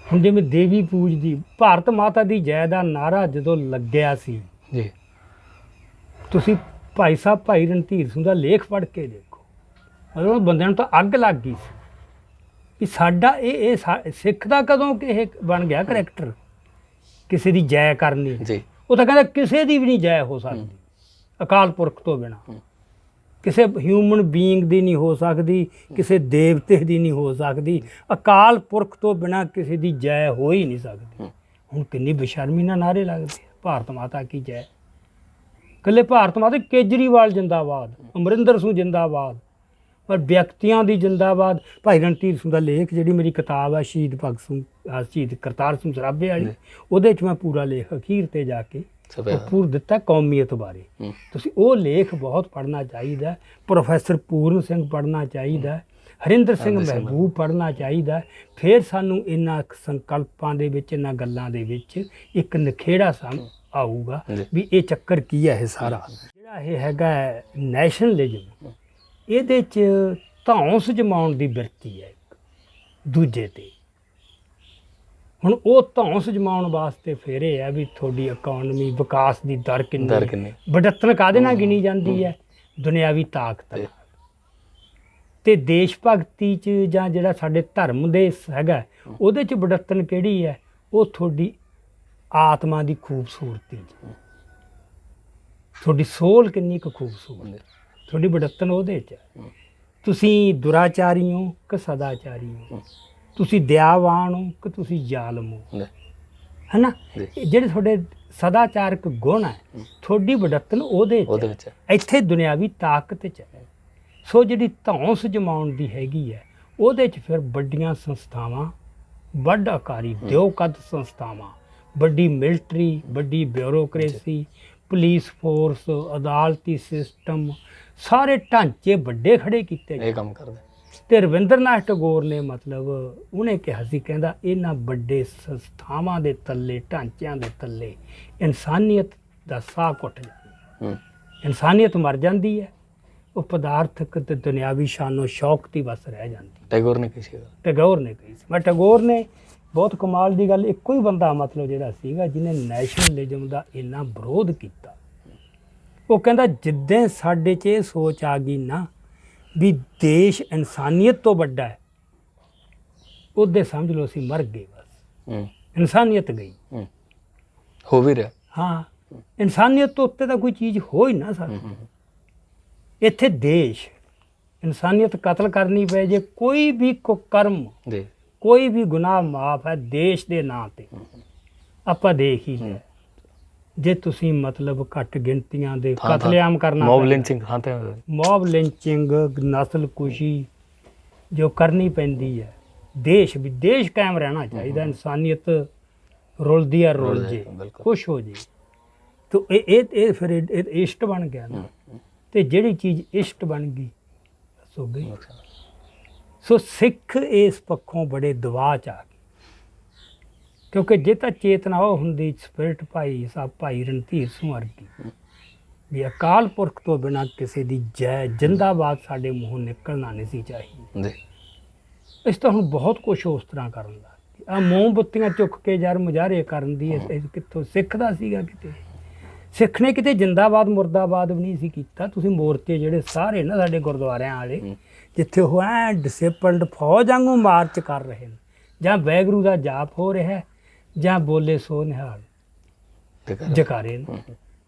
ਹੁਣ ਜਿਵੇਂ ਦੇਵੀ ਪੂਜਦੀ, ਭਾਰਤ ਮਾਤਾ ਦੀ ਜੈ ਦਾ ਨਾਅਰਾ ਜਦੋਂ ਲੱਗਿਆ ਸੀ ਜੀ, ਤੁਸੀਂ ਭਾਈ ਸਾਹਿਬ ਭਾਈ ਰਣਧੀਰ ਸਿੰਘ ਦਾ ਲੇਖ ਪੜ੍ਹ ਕੇ ਦੇਖੋ, ਮਤਲਬ ਬੰਦਿਆਂ ਨੂੰ ਤਾਂ ਅੱਗ ਲੱਗ ਗਈ ਸੀ ਵੀ ਸਾਡਾ ਇਹ ਸਿੱਖ ਦਾ ਕਦੋਂ ਇਹ ਬਣ ਗਿਆ ਕਰੈਕਟਰ, ਕਿਸੇ ਦੀ ਜੈ ਕਰਨੀ ਜੀ। ਉਹ ਤਾਂ ਕਹਿੰਦਾ ਕਿਸੇ ਦੀ ਵੀ ਨਹੀਂ ਜੈ ਹੋ ਸਕਦੀ ਅਕਾਲ ਪੁਰਖ ਤੋਂ ਬਿਨਾਂ, ਕਿਸੇ ਹਿਊਮਨ ਬੀਇੰਗ ਦੀ ਨਹੀਂ ਹੋ ਸਕਦੀ, ਕਿਸੇ ਦੇਵਤੇ ਦੀ ਨਹੀਂ ਹੋ ਸਕਦੀ, ਅਕਾਲ ਪੁਰਖ ਤੋਂ ਬਿਨਾਂ ਕਿਸੇ ਦੀ ਜੈ ਹੋ ਹੀ ਨਹੀਂ ਸਕਦੀ। ਹੁਣ ਕਿੰਨੀ ਬੇਸ਼ਰਮੀ ਨਾਲ ਨਾਅਰੇ ਲੱਗਦੇ, ਭਾਰਤ ਮਾਤਾ ਕੀ ਜੈ, ਇਕੱਲੇ ਭਾਰਤ ਮਾਤਾ, ਕੇਜਰੀਵਾਲ ਜਿੰਦਾਬਾਦ, ਅਮਰਿੰਦਰ ਸਿੰਘ ਜਿੰਦਾਬਾਦ, ਪਰ ਵਿਅਕਤੀਆਂ ਦੀ ਜਿੰਦਾਬਾਦ। ਭਾਈ ਰਣਧੀਰ ਸਿੰਘ ਦਾ ਲੇਖ, ਜਿਹੜੀ ਮੇਰੀ ਕਿਤਾਬ ਹੈ ਸ਼ਹੀਦ ਭਗਤ ਸਿੰਘ, ਸ਼ਹੀਦ ਕਰਤਾਰ ਸਿੰਘ ਸਰਾਭੇ ਵਾਲੀ, ਉਹਦੇ 'ਚ ਮੈਂ ਪੂਰਾ ਲੇਖ ਅਖੀਰ 'ਤੇ ਜਾ ਕੇ ਪੂਰ ਦਿੱਤਾ ਕੌਮੀਅਤ ਬਾਰੇ। ਤੁਸੀਂ ਉਹ ਲੇਖ ਬਹੁਤ ਪੜ੍ਹਨਾ ਚਾਹੀਦਾ। ਪ੍ਰੋਫੈਸਰ ਪੂਰਨ ਸਿੰਘ ਪੜ੍ਹਨਾ ਚਾਹੀਦਾ, ਹਰਿੰਦਰ ਸਿੰਘ ਮਹਿਬੂਬ ਪੜ੍ਹਨਾ ਚਾਹੀਦਾ। ਫਿਰ ਸਾਨੂੰ ਇਹਨਾਂ ਸੰਕਲਪਾਂ ਦੇ ਵਿੱਚ, ਇਹਨਾਂ ਗੱਲਾਂ ਦੇ ਵਿੱਚ ਇੱਕ ਨਿਖੇੜਾ ਆਊਗਾ ਵੀ ਇਹ ਚੱਕਰ ਕੀ ਹੈ। ਇਹ ਸਾਰਾ ਜਿਹੜਾ ਇਹ ਹੈਗਾ ਨੈਸ਼ਨਲਿਜ਼ਮ, ਇਹਦੇ 'ਚ ਧੌਂਸ ਜਮਾਉਣ ਦੀ ਬਿਰਤੀ ਹੈ ਇੱਕ ਦੂਜੇ 'ਤੇ। ਹੁਣ ਉਹ ਧੌਂਸ ਜਮਾਉਣ ਵਾਸਤੇ ਫਿਰ ਇਹ ਹੈ ਵੀ ਤੁਹਾਡੀ ਇਕੋਨਮੀ ਵਿਕਾਸ ਦੀ ਦਰ ਕਿੰਨੀ, ਬੜੱਤਨ ਕਾਹਦੇ ਨਾਲ ਗਿਣੀ ਜਾਂਦੀ ਹੈ, ਦੁਨਿਆਵੀ ਤਾਕਤ। ਤੇ ਦੇਸ਼ ਭਗਤੀ 'ਚ ਜਾਂ ਜਿਹੜਾ ਸਾਡੇ ਧਰਮ ਦੇ ਹੈਗਾ ਉਹਦੇ 'ਚ ਵਡੱਤਨ ਕਿਹੜੀ ਹੈ? ਉਹ ਤੁਹਾਡੀ ਆਤਮਾ ਦੀ ਖੂਬਸੂਰਤੀ 'ਚ, ਤੁਹਾਡੀ ਸੋਲ ਕਿੰਨੀ ਕੁ ਖੂਬਸੂਰਤ, ਤੁਹਾਡੀ ਵਡੱਤਨ ਉਹਦੇ 'ਚ ਹੈ। ਤੁਸੀਂ ਦੁਰਾਚਾਰੀ ਹੋ ਕਿ ਸਦਾਚਾਰੀ ਹੋ, ਤੁਸੀਂ ਦਇਆਵਾਨ ਹੋ ਕਿ ਤੁਸੀਂ ਜ਼ਾਲਮ ਹੋ, ਹੈ ਨਾ? ਜਿਹੜੇ ਤੁਹਾਡੇ ਸਦਾਚਾਰਕ ਗੁਣ ਹੈ, ਤੁਹਾਡੀ ਵਡੱਤਨ ਉਹਦੇ 'ਚ ਹੈ। ਇੱਥੇ ਦੁਨਿਆਵੀ ਤਾਕਤ 'ਚ ਹੈ। ਸੋ ਜਿਹੜੀ ਧੌਂਸ ਜਮਾਉਣ ਦੀ ਹੈਗੀ ਹੈ, ਉਹਦੇ 'ਚ ਫਿਰ ਵੱਡੀਆਂ ਸੰਸਥਾਵਾਂ, ਵੱਡ ਆਕਾਰੀ ਦਿਓਕਦ ਸੰਸਥਾਵਾਂ, ਵੱਡੀ ਮਿਲਟਰੀ, ਵੱਡੀ ਬਿਊਰੋਕਰੇਸੀ, ਪੁਲਿਸ ਫੋਰਸ, ਅਦਾਲਤੀ ਸਿਸਟਮ, ਸਾਰੇ ਢਾਂਚੇ ਵੱਡੇ ਖੜੇ ਕੀਤੇ ਇਹ ਕੰਮ ਕਰਦਾ। ਤੇ ਰਵਿੰਦਰਨਾਥ ਟੈਗੋਰ ਨੇ ਮਤਲਬ ਉਹਨੇ ਕਿਹਾ ਸੀ, ਕਹਿੰਦਾ ਇਹਨਾਂ ਵੱਡੇ ਸੰਸਥਾਵਾਂ ਦੇ ਥੱਲੇ, ਢਾਂਚਿਆਂ ਦੇ ਥੱਲੇ ਇਨਸਾਨੀਅਤ ਦਾ ਸਾਹ ਘੁੱਟ ਜਾਂਦਾ, ਇਨਸਾਨੀਅਤ ਮਰ ਜਾਂਦੀ ਹੈ, ਉਹ ਪਦਾਰਥਕ ਤੇ ਦੁਨਿਆਵੀ ਸ਼ਾਨੋ ਸ਼ੌਕ ਦੀ ਬਸ ਰਹਿ ਜਾਂਦੀ। ਟੈਗੋਰ ਨੇ ਕਹੀ ਸੀ। ਟੈਗੋਰ ਨੇ ਕਹੀ ਸੀ। ਮੈਂ ਟੈਗੋਰ ਨੇ ਬਹੁਤ ਕਮਾਲ ਦੀ ਗੱਲ, ਇੱਕੋ ਹੀ ਬੰਦਾ ਮਤਲਬ ਜਿਹੜਾ ਸੀਗਾ ਜਿਹਨੇ ਨੈਸ਼ਨਲਿਜ਼ਮ ਦਾ ਇੰਨਾ ਵਿਰੋਧ ਕੀਤਾ। ਉਹ ਕਹਿੰਦਾ ਜਿੱਦਾਂ ਸਾਡੇ 'ਚ ਇਹ ਸੋਚ ਆ ਗਈ ਨਾ ਵੀ ਦੇਸ਼ ਇਨਸਾਨੀਅਤ ਤੋਂ ਵੱਡਾ ਹੈ, ਉਹਦੇ ਸਮਝ ਲਓ ਅਸੀਂ ਮਰ ਗਏ ਬਸ। ਇਨਸਾਨੀਅਤ ਗਈ। ਹੋ ਵੀ ਰਿਹਾ। ਹਾਂ, ਇਨਸਾਨੀਅਤ ਤੋਂ ਉੱਤੇ ਤਾਂ ਕੋਈ ਚੀਜ਼ ਹੋ ਹੀ ਨਾ ਸਕਦੀ। ਇੱਥੇ ਦੇਸ਼, ਇਨਸਾਨੀਅਤ ਕਤਲ ਕਰਨੀ ਪਏ ਜੇ ਕੋਈ ਵੀ ਕੁਕਰਮ, ਕੋਈ ਵੀ ਗੁਨਾਹ ਮਾਫ ਹੈ ਦੇਸ਼ ਦੇ ਨਾਂ ਤੇ। ਆਪਾਂ ਦੇਖ ਹੀ ਲਿਆ, ਜੇ ਤੁਸੀਂ ਮਤਲਬ ਘੱਟ ਗਿਣਤੀਆਂ ਦੇ ਕਤਲੇਆਮ ਕਰਨਾ, ਮੌਬ ਲਿੰਚਿੰਗ, ਮੌਬ ਲਿੰਚਿੰਗ, ਨਸਲਕੁਸ਼ੀ ਜੋ ਕਰਨੀ ਪੈਂਦੀ ਹੈ, ਦੇਸ਼ ਵੀ ਦੇਸ਼ ਕਾਇਮ ਰਹਿਣਾ ਚਾਹੀਦਾ। ਇਨਸਾਨੀਅਤ ਰੁਲਦੀ ਆ ਰੁਲ ਜੇ, ਖੁਸ਼ ਹੋ ਜੇ। ਤੋ ਇਹ ਫਿਰ ਇਸ਼ਟ ਬਣ ਗਿਆ ਨਾ, ਤੇ ਜਿਹੜੀ ਚੀਜ਼ ਇਸ਼ਟ ਬਣ ਗਈ ਸੋ ਗਈ। ਸੋ ਸਿੱਖ ਇਸ ਪੱਖੋਂ ਬੜੇ ਦਬਾਅ 'ਚ ਆ ਗਏ, ਕਿਉਂਕਿ ਜੇ ਤਾਂ ਚੇਤਨਾ ਉਹ ਹੁੰਦੀ ਸਪਿਰਿਟ ਭਾਈ ਸਾਹਿਬ, ਭਾਈ ਰਣਧੀਰ ਸਿੰਘ ਵਰਗੀ, ਵੀ ਅਕਾਲ ਪੁਰਖ ਤੋਂ ਬਿਨਾਂ ਕਿਸੇ ਦੀ ਜੈ ਜਿੰਦਾਬਾਦ ਸਾਡੇ ਮੂੰਹੋਂ ਨਿਕਲਣਾ ਨਹੀਂ ਸੀ ਚਾਹੀਦੀ। ਇਸ ਤਾਂ ਹੁਣ ਬਹੁਤ ਕੁਛ ਉਸ ਤਰ੍ਹਾਂ ਕਰਨ ਲੱਗ ਗਏ। ਆਹ ਮੋਮਬੱਤੀਆਂ ਚੁੱਕ ਕੇ ਯਾਰ ਮੁਜ਼ਾਹਰੇ ਕਰਨ ਦੀ ਇਹ ਕਿੱਥੋਂ ਸਿੱਖ ਦਾ ਸੀਗਾ? ਕਿਤੇ ਸਿੱਖ ਨੇ ਕਿਤੇ ਜਿੰਦਾਬਾਦ ਮੁਰਦਾਬਾਦ ਵੀ ਨਹੀਂ ਸੀ ਕੀਤਾ। ਤੁਸੀਂ ਮੋਰਚੇ ਜਿਹੜੇ ਸਾਰੇ ਨਾ ਸਾਡੇ ਗੁਰਦੁਆਰਿਆਂ ਵਾਲੇ, ਜਿੱਥੇ ਉਹ ਐ ਡਿਸਿਪਲਡ ਫੌਜ ਵਾਂਗੂ ਮਾਰਚ ਕਰ ਰਹੇ ਨੇ, ਜਾਂ ਵੈਗਰੂ ਦਾ ਜਾਪ ਹੋ ਰਿਹਾ, ਜਾਂ ਬੋਲੇ ਸੋ ਨਿਹਾਲ ਜਕਾਰੇ ਨੇ,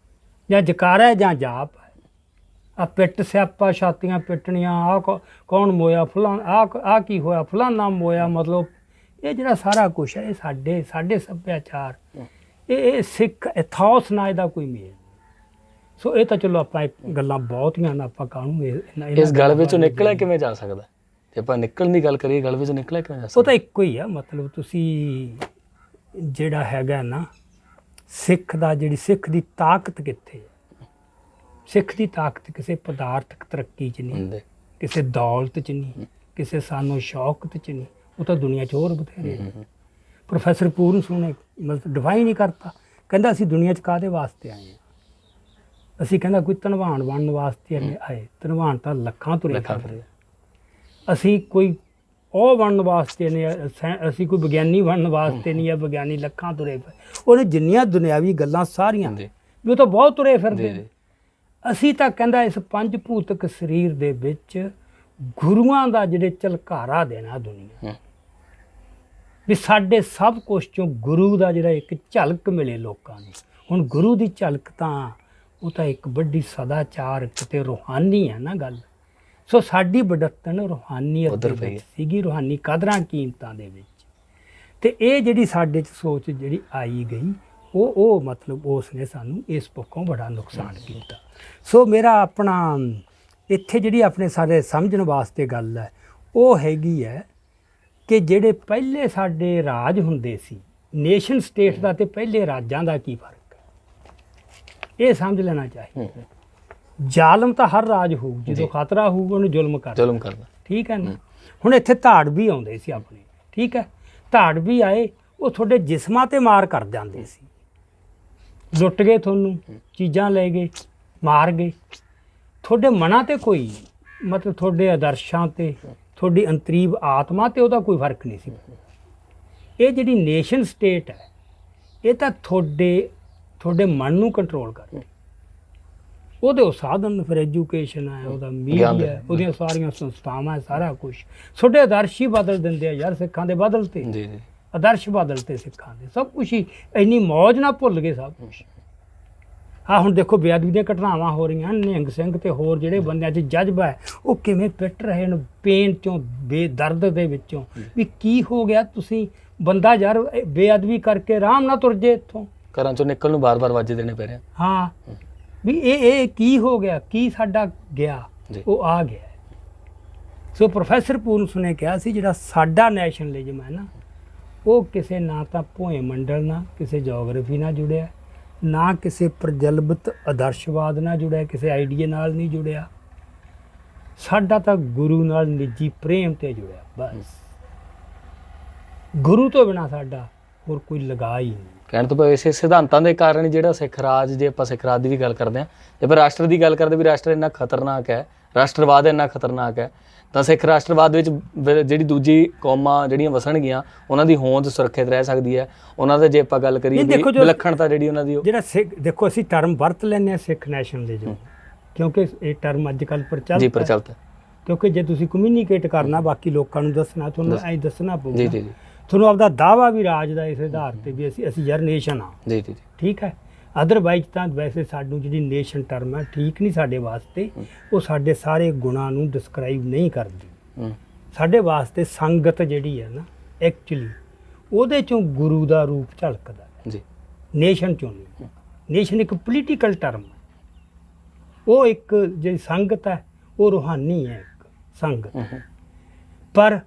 ਜਾਂ ਜਕਾਰਾ ਜਾਂ ਜਾਪ ਹੈ। ਆ ਪਿੱਟ ਸਿਆਪਾ, ਛਾਤੀਆਂ ਪਿੱਟਣੀਆਂ, ਆਹ ਕੌਣ ਮੋਇਆ ਫਲਾਂ, ਆਹ ਕੀ ਹੋਇਆ ਫਲਾਨਾ ਮੋਇਆ, ਮਤਲਬ ਇਹ ਜਿਹੜਾ ਸਾਰਾ ਕੁਛ ਹੈ, ਇਹ ਸਾਡੇ ਸੱਭਿਆਚਾਰ, ਇਹ ਸਿੱਖ ਐਥੋਸ ਨਾਲ ਇਹਦਾ ਕੋਈ ਮੇਲ। ਸੋ ਇਹ ਤਾਂ ਚਲੋ ਆਪਾਂ ਗੱਲਾਂ ਬਹੁਤੀਆਂ ਨਾ, ਆਪਾਂ ਕਾਹਨੂੰ ਇਸ ਗੱਲ ਵਿੱਚੋਂ ਨਿਕਲਿਆ ਕਿਵੇਂ ਜਾ ਸਕਦਾ? ਜੇ ਆਪਾਂ ਨਿਕਲਣ ਦੀ ਗੱਲ ਕਰੀਏ, ਗੱਲ ਵਿੱਚੋਂ ਨਿਕਲਿਆ ਕਿਵੇਂ ਜਾ ਸਕਦਾ? ਉਹ ਤਾਂ ਇੱਕੋ ਹੀ ਆ, ਮਤਲਬ ਤੁਸੀਂ ਜਿਹੜਾ ਹੈਗਾ ਨਾ ਸਿੱਖ ਦਾ, ਜਿਹੜੀ ਸਿੱਖ ਦੀ ਤਾਕਤ ਕਿੱਥੇ ਹੈ? ਸਿੱਖ ਦੀ ਤਾਕਤ ਕਿਸੇ ਪਦਾਰਥਕ ਤਰੱਕੀ 'ਚ ਨਹੀਂ, ਕਿਸੇ ਦੌਲਤ 'ਚ ਨਹੀਂ, ਕਿਸੇ ਸਾਨੂੰ ਸ਼ੌਕਤ 'ਚ ਨਹੀਂ। ਉਹ ਤਾਂ ਦੁਨੀਆ 'ਚ ਹੋਰ ਬਥੇਰੇ। ਪ੍ਰੋਫੈਸਰ ਪੂਰਨ ਸਿੰਘ ਨੇ ਮਤਲਬ ਡਿਫਾਈਨ ਹੀ ਕਰਤਾ, ਕਹਿੰਦਾ ਅਸੀਂ ਦੁਨੀਆ 'ਚ ਕਾਹਦੇ ਵਾਸਤੇ ਆਏ ਹਾਂ? ਅਸੀਂ ਕਹਿੰਦਾ ਕੋਈ ਧਨਵਾਨ ਬਣਨ ਵਾਸਤੇ ਆਏ, ਧਨਵਾਨ ਤਾਂ ਲੱਖਾਂ ਤੁਰੇ ਫਿਰਦੇ। ਅਸੀਂ ਕੋਈ ਉਹ ਬਣਨ ਵਾਸਤੇ ਨੇ, ਅਸੀਂ ਕੋਈ ਵਿਗਿਆਨੀ ਬਣਨ ਵਾਸਤੇ ਨਹੀਂ ਆ, ਵਿਗਿਆਨੀ ਲੱਖਾਂ ਤੁਰੇ ਪਏ। ਉਹਨੇ ਜਿੰਨੀਆਂ ਦੁਨਿਆਵੀ ਗੱਲਾਂ ਸਾਰੀਆਂ ਵੀ ਉਹ ਤਾਂ ਬਹੁਤ ਤੁਰੇ ਫਿਰਦੇ ਨੇ। ਅਸੀਂ ਤਾਂ ਕਹਿੰਦਾ ਇਸ ਪੰਜ ਭੂਤਕ ਸਰੀਰ ਦੇ ਵਿੱਚ ਗੁਰੂਆਂ ਦਾ ਜਿਹੜੇ ਝਲਕਾਰਾ ਦੇਣਾ ਦੁਨੀਆ, ਵੀ ਸਾਡੇ ਸਭ ਕੁਛ ਚੋਂ ਗੁਰੂ ਦਾ ਜਿਹੜਾ ਇੱਕ ਝਲਕ ਮਿਲੇ ਲੋਕਾਂ ਨੂੰ। ਹੁਣ ਗੁਰੂ ਦੀ ਝਲਕ ਤਾਂ ਉਹ ਤਾਂ ਇੱਕ ਵੱਡੀ ਸਦਾਚਾਰਕ ਤੇ ਰੂਹਾਨੀ ਹੈ ਨਾ ਗੱਲ। ਸੋ ਸਾਡੀ ਵਡੱਤਨ ਰੂਹਾਨੀਅਤ ਦੇ ਵਿੱਚ ਸੀਗੀ, ਰੂਹਾਨੀ ਕਦਰਾਂ ਕੀਮਤਾਂ ਦੇ ਵਿੱਚ। ਤੇ ਇਹ ਜਿਹੜੀ ਸਾਡੇ 'ਚ ਸੋਚ ਜਿਹੜੀ ਆਈ ਗਈ, ਉਹ ਮਤਲਬ ਉਸ ਨੇ ਸਾਨੂੰ ਇਸ ਪੱਖੋਂ ਬੜਾ ਨੁਕਸਾਨ ਕੀਤਾ। ਸੋ ਮੇਰਾ ਆਪਣਾ ਇੱਥੇ ਜਿਹੜੀ ਆਪਣੇ ਸਾਰੇ ਸਮਝਣ ਵਾਸਤੇ ਗੱਲ ਹੈ, ਉਹ ਹੈਗੀ ਹੈ ਕਿ ਜਿਹੜੇ ਪਹਿਲੇ ਸਾਡੇ ਰਾਜ ਹੁੰਦੇ ਸੀ, ਨੇਸ਼ਨ ਸਟੇਟ ਦਾ ਤੇ ਪਹਿਲੇ ਰਾਜਾਂ ਦਾ ਕੀ ਫਰਕ ਹੈ, ਇਹ ਸਮਝ ਲੈਣਾ ਚਾਹੀਦਾ। ਜ਼ਾਲਮ ਤਾਂ ਹਰ ਰਾਜ ਹੋਊ, ਜਦੋਂ ਖਤਰਾ ਹੋਊਗਾ ਉਹਨੂੰ ਜ਼ੁਲਮ ਕਰਨਾ, ਠੀਕ ਹੈ ਨਾ। ਹੁਣ ਇੱਥੇ ਧਾੜ ਵੀ ਆਉਂਦੇ ਸੀ ਆਪਣੇ, ਠੀਕ ਹੈ, ਧਾੜ ਵੀ ਆਏ, ਉਹ ਤੁਹਾਡੇ ਜਿਸਮਾਂ ਤੇ ਮਾਰ ਕਰ ਜਾਂਦੇ ਸੀ, ਲੁੱਟ ਗਏ ਤੁਹਾਨੂੰ, ਚੀਜ਼ਾਂ ਲੈ ਗਏ, ਮਾਰ ਗਏ। ਤੁਹਾਡੇ ਮਨਾਂ ਤੇ ਕੋਈ ਮਤਲਬ ਤੁਹਾਡੇ ਆਦਰਸ਼ਾਂ ਤੇ, ਤੁਹਾਡੀ ਅੰਤਰੀਵ ਆਤਮਾ ਤੇ ਉਹਦਾ ਕੋਈ ਫਰਕ ਨਹੀਂ ਸੀ। ਇਹ ਜਿਹੜੀ ਨੇਸ਼ਨ ਸਟੇਟ ਹੈ, ਇਹ ਤਾਂ ਤੁਹਾਡੇ ਮਨ ਨੂੰ ਕੰਟਰੋਲ ਕਰਦੀ। ਉਹਦੇ ਉਹ ਸਾਧਨ ਫਿਰ ਐਜੂਕੇਸ਼ਨ ਹੈ, ਉਹਦਾ ਮੀਡੀਆ ਹੈ, ਉਹਦੀਆਂ ਸਾਰੀਆਂ ਸੰਸਥਾਵਾਂ ਹੈ, ਸਾਰਾ ਕੁਝ। ਤੁਹਾਡੇ ਆਦਰਸ਼ ਹੀ ਬਦਲ ਦਿੰਦੇ ਆ ਯਾਰ, ਸਿੱਖਾਂ ਦੇ ਬਦਲਤੇ, ਜੀ ਜੀ ਆਦਰਸ਼ ਬਦਲਤੇ ਸਿੱਖਾਂ ਦੇ, ਸਭ ਕੁਝ ਹੀ ਇੰਨੀ ਮੌਜ ਨਾਲ ਭੁੱਲ ਗਏ ਸਭ ਕੁਝ। ਹਾਂ ਹੁਣ ਦੇਖੋ ਬੇਅਦਬੀ ਦੀਆਂ ਘਟਨਾਵਾਂ ਹੋ ਰਹੀਆਂ, ਨਿਹੰਗ ਸਿੰਘ ਤੇ ਹੋਰ ਜਿਹੜੇ ਬੰਦਿਆਂ 'ਚ ਜਜ਼ਬਾ ਹੈ ਉਹ ਕਿਵੇਂ ਪਿੱਟ ਰਹੇ ਨੇ ਪੇਨ 'ਚੋਂ, ਬੇਦਰਦ ਦੇ ਵਿੱਚੋਂ, ਵੀ ਕੀ ਹੋ ਗਿਆ ਤੁਸੀਂ ਬੰਦਾ ਯਾਰ ਬੇਅਦਬੀ ਕਰਕੇ ਆਰਾਮ ਨਾਲ ਤੁਰ ਜੇ ਇੱਥੋਂ, ਘਰਾਂ ਚੋਂ ਨਿਕਲ ਨੂੰ ਬਾਰ-ਬਾਰ ਵਾਜੇ ਦੇਣੇ ਪੈ ਰਹੇ। ਹਾਂ ਵੀ ਇਹ ਕੀ ਹੋ ਗਿਆ, ਕੀ ਸਾਡਾ ਗਿਆ, ਜੀ। ਉਹ ਆ ਗਿਆ। ਸੋ ਪ੍ਰੋਫੈਸਰ ਪੂਰਨਸ ਨੇ ਕਿਹਾ ਸੀ ਜਿਹੜਾ ਸਾਡਾ ਨੈਸ਼ਨਲਿਜ਼ਮ ਹੈ ਨਾ, ਉਹ ਕਿਸੇ ਨਾ ਤਾਂ ਭੋਏ ਮੰਡਲ ਨਾਲ, ਕਿਸੇ ਜੀਓਗ੍ਰਾਫੀ ਨਾਲ ਜੁੜਿਆ, ਨਾ ਕਿਸੇ ਪ੍ਰਜਲਬਤ ਆਦਰਸ਼ਵਾਦ ਨਾਲ ਜੁੜਿਆ, ਕਿਸੇ ਆਈਡੀਆ ਨਾਲ ਨਹੀਂ ਜੁੜਿਆ। ਸਾਡਾ ਤਾਂ ਗੁਰੂ ਨਾਲ ਨਿੱਜੀ ਪ੍ਰੇਮ ਤੇ ਜੁੜਿਆ ਬਸ। ਗੁਰੂ ਤੋਂ ਬਿਨਾ ਸਾਡਾ ਹੋਰ ਕੋਈ ਲਗਾ ਹੀ ਨਹੀਂ। ਕਹਿਣ ਤੋਂ ਭਾਵ ਇਸੇ ਸਿਧਾਂਤਾਂ ਦੇ ਕਾਰਨ ਹੀ ਜਿਹੜਾ ਸਿੱਖ ਰਾਜ, ਜੇ ਆਪਾਂ ਸਿੱਖ ਰਾਜ ਦੀ ਵੀ ਗੱਲ ਕਰਦੇ ਹਾਂ, ਜੇ ਆਪਾਂ ਰਾਸ਼ਟਰ ਦੀ ਗੱਲ ਕਰਦੇ ਵੀ ਰਾਸ਼ਟਰ ਇੰਨਾ ਖਤਰਨਾਕ ਹੈ, ਰਾਸ਼ਟਰਵਾਦ ਇੰਨਾ ਖਤਰਨਾਕ ਹੈ, ਤਾਂ ਸਿੱਖ ਰਾਸ਼ਟਰਵਾਦ ਵਿੱਚ ਜਿਹੜੀ ਦੂਜੀ ਕੌਮਾਂ ਜਿਹੜੀਆਂ ਵਸਣਗੀਆਂ ਉਹਨਾਂ ਦੀ ਹੋਂਦ ਸੁਰੱਖਿਅਤ ਰਹਿ ਸਕਦੀ ਹੈ। ਉਹਨਾਂ ਦੇ ਜੇ ਆਪਾਂ ਗੱਲ ਕਰੀਏ ਵਿਲੱਖਣਤਾ ਜਿਹੜੀ ਉਹਨਾਂ ਦੀ, ਜਿਹੜਾ ਸਿੱਖ ਦੇਖੋ ਅਸੀਂ ਟਰਮ ਵਰਤ ਲੈਂਦੇ ਹਾਂ ਸਿੱਖ ਨੈਸ਼ਨਲਿਜ਼ਮ, ਕਿਉਂਕਿ ਇਹ ਟਰਮ ਅੱਜ ਕੱਲ੍ਹ ਪ੍ਰਚਲਿਤ ਹੈ। ਕਿਉਂਕਿ ਜੇ ਤੁਸੀਂ ਕਮਿਊਨੀਕੇਟ ਕਰਨਾ, ਬਾਕੀ ਲੋਕਾਂ ਨੂੰ ਦੱਸਣਾ, ਤੁਹਾਨੂੰ ਐਂ ਦੱਸਣਾ ਪਊਗਾ, ਜੀ ਜੀ ਜੀ, ਤੁਹਾਨੂੰ ਆਪਦਾ ਦਾਅਵਾ ਵੀ ਰਾਜ ਦਾ ਇਸ ਆਧਾਰ ਤੇ ਵੀ ਅਸੀਂ ਯਾਰ ਨੇਸ਼ਨ ਹਾਂ, ਜੀ ਜੀ, ਠੀਕ ਹੈ। ਅਦਰਵਾਈਜ਼ ਤਾਂ ਵੈਸੇ ਸਾਨੂੰ ਜਿਹੜੀ ਨੇਸ਼ਨ ਟਰਮ ਹੈ ਠੀਕ ਨਹੀਂ ਸਾਡੇ ਵਾਸਤੇ, ਉਹ ਸਾਡੇ ਸਾਰੇ ਗੁਣਾਂ ਨੂੰ ਡਿਸਕ੍ਰਾਈਬ ਨਹੀਂ ਕਰਦੀ। ਸਾਡੇ ਵਾਸਤੇ ਸੰਗਤ ਜਿਹੜੀ ਹੈ ਨਾ, ਐਕਚੁਅਲੀ ਉਹਦੇ ਚੋਂ ਗੁਰੂ ਦਾ ਰੂਪ ਝਲਕਦਾ ਜੀ, ਨੇਸ਼ਨ ਚੋਂ ਨਹੀਂ। ਨੇਸ਼ਨ ਇੱਕ ਪੋਲੀਟੀਕਲ ਟਰਮ ਹੈ, ਉਹ ਇੱਕ ਜਿਹੜੀ ਸੰਗਤ ਹੈ ਉਹ ਰੂਹਾਨੀ ਹੈ ਇੱਕ ਸੰਗਤ। ਪਰ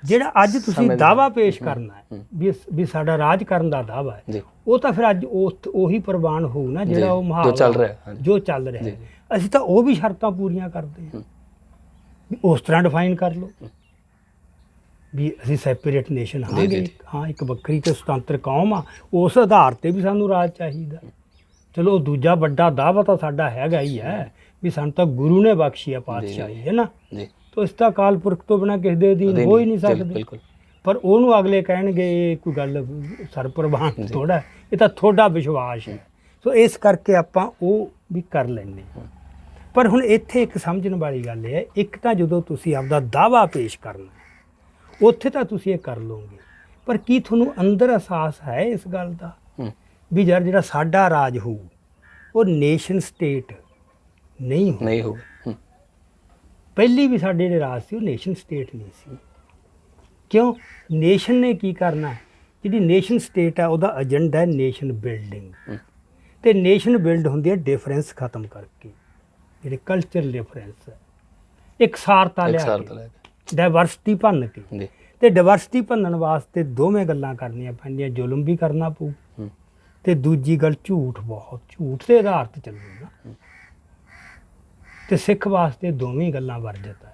ਜਿਹੜਾ ਅੱਜ ਤੁਸੀਂ ਦਾਅਵਾ ਪੇਸ਼ ਕਰਨਾ ਹੈ ਵੀ ਸਾਡਾ ਰਾਜ ਕਰਨ ਦਾ ਦਾਅਵਾ ਹੈ, ਉਹ ਤਾਂ ਫਿਰ ਅੱਜ ਉਹੀ ਪ੍ਰਵਾਨ ਹੋਊ ਨਾ ਜਿਹੜਾ ਉਹ ਮਾਹੌਲ ਜੋ ਚੱਲ ਰਿਹਾ ਹੈ। ਅਸੀਂ ਤਾਂ ਉਹ ਵੀ ਸ਼ਰਤਾਂ ਪੂਰੀਆਂ ਕਰਦੇ ਹਾਂ ਵੀ ਉਸ ਤਰ੍ਹਾਂ ਡਿਫਾਈਨ ਕਰ ਲਓ ਵੀ ਅਸੀਂ ਸੈਪਰੇਟ ਨੇਸ਼ਨ ਹਾਂਗੇ, ਹਾਂ ਇੱਕ ਵੱਖਰੀ ਤੇ ਸੁਤੰਤਰ ਕੌਮ ਆ, ਉਸ ਆਧਾਰ ਤੇ ਵੀ ਸਾਨੂੰ ਰਾਜ ਚਾਹੀਦਾ। ਚਲੋ ਦੂਜਾ ਵੱਡਾ ਦਾਅਵਾ ਤਾਂ ਸਾਡਾ ਹੈਗਾ ਹੀ ਹੈ ਵੀ ਸਾਨੂੰ ਤਾਂ ਗੁਰੂ ਨੇ ਬਖਸ਼ੀ ਆ ਪਾਤਸ਼ਾਹੀ, ਹੈ ਨਾ, ਤੋ ਇਸ ਦਾ ਅਕਾਲ ਪੁਰਖ ਤੋਂ ਬਿਨਾਂ ਕਿਸੇ ਦੇ ਅਧੀਨ ਹੋ ਹੀ ਨਹੀਂ ਸਕਦੇ। ਪਰ ਉਹਨੂੰ ਅਗਲੇ ਕਹਿਣਗੇ ਇਹ ਕੋਈ ਗੱਲ ਸਰਪ੍ਰਵਾਨ ਥੋੜਾ, ਇਹ ਤਾਂ ਤੁਹਾਡਾ ਵਿਸ਼ਵਾਸ ਹੈ। ਸੋ ਇਸ ਕਰਕੇ ਆਪਾਂ ਉਹ ਵੀ ਕਰ ਲੈਂਦੇ ਹਾਂ। ਪਰ ਹੁਣ ਇੱਥੇ ਇੱਕ ਸਮਝਣ ਵਾਲੀ ਗੱਲ ਇਹ ਹੈ, ਇੱਕ ਤਾਂ ਜਦੋਂ ਤੁਸੀਂ ਆਪਦਾ ਦਾਅਵਾ ਪੇਸ਼ ਕਰਨਾ ਉੱਥੇ ਤਾਂ ਤੁਸੀਂ ਇਹ ਕਰ ਲਓਗੇ, ਪਰ ਕੀ ਤੁਹਾਨੂੰ ਅੰਦਰ ਅਹਿਸਾਸ ਹੈ ਇਸ ਗੱਲ ਦਾ ਵੀ ਯਾਰ ਜਿਹੜਾ ਸਾਡਾ ਰਾਜ ਹੋਊ ਉਹ ਨੇਸ਼ਨ ਸਟੇਟ ਨਹੀਂ ਹੋਊ। ਪਹਿਲੀ ਵੀ ਸਾਡੇ ਜਿਹੜੇ ਰਾਜ ਸੀ ਉਹ ਨੇਸ਼ਨ ਸਟੇਟ ਨਹੀਂ ਸੀ। ਕਿਉਂ? ਨੇਸ਼ਨ ਨੇ ਕੀ ਕਰਨਾ, ਜਿਹੜੀ ਨੇਸ਼ਨ ਸਟੇਟ ਹੈ ਉਹਦਾ ਏਜੰਡਾ ਹੈ ਨੇਸ਼ਨ ਬਿਲਡਿੰਗ, ਤੇ ਨੇਸ਼ਨ ਬਿਲਡ ਹੁੰਦੀ ਹੈ ਡਿਫਰੈਂਸ ਖਤਮ ਕਰਕੇ, ਜਿਹੜੇ ਕਲਚਰਲ ਡਿਫਰੈਂਸ ਹੈ, ਇਕਸਾਰਤਾ ਲਿਆ ਕੇ, ਡਾਇਵਰਸਿਟੀ ਭੰਨ ਕੇ। ਤੇ ਡਾਇਵਰਸਿਟੀ ਭੰਨਣ ਵਾਸਤੇ ਦੋਵੇਂ ਗੱਲਾਂ ਕਰਨੀਆਂ ਪੈਂਦੀਆਂ, ਜ਼ੁਲਮ ਵੀ ਕਰਨਾ ਪਊ ਤੇ ਦੂਜੀ ਗੱਲ ਝੂਠ, ਬਹੁਤ ਝੂਠ ਦੇ ਆਧਾਰ ਤੇ ਚੱਲੂ ਨਾ। ਤੇ ਸਿੱਖ ਵਾਸਤੇ ਦੋਵੇਂ ਗੱਲਾਂ ਵਰਜਿਤ ਹੈ।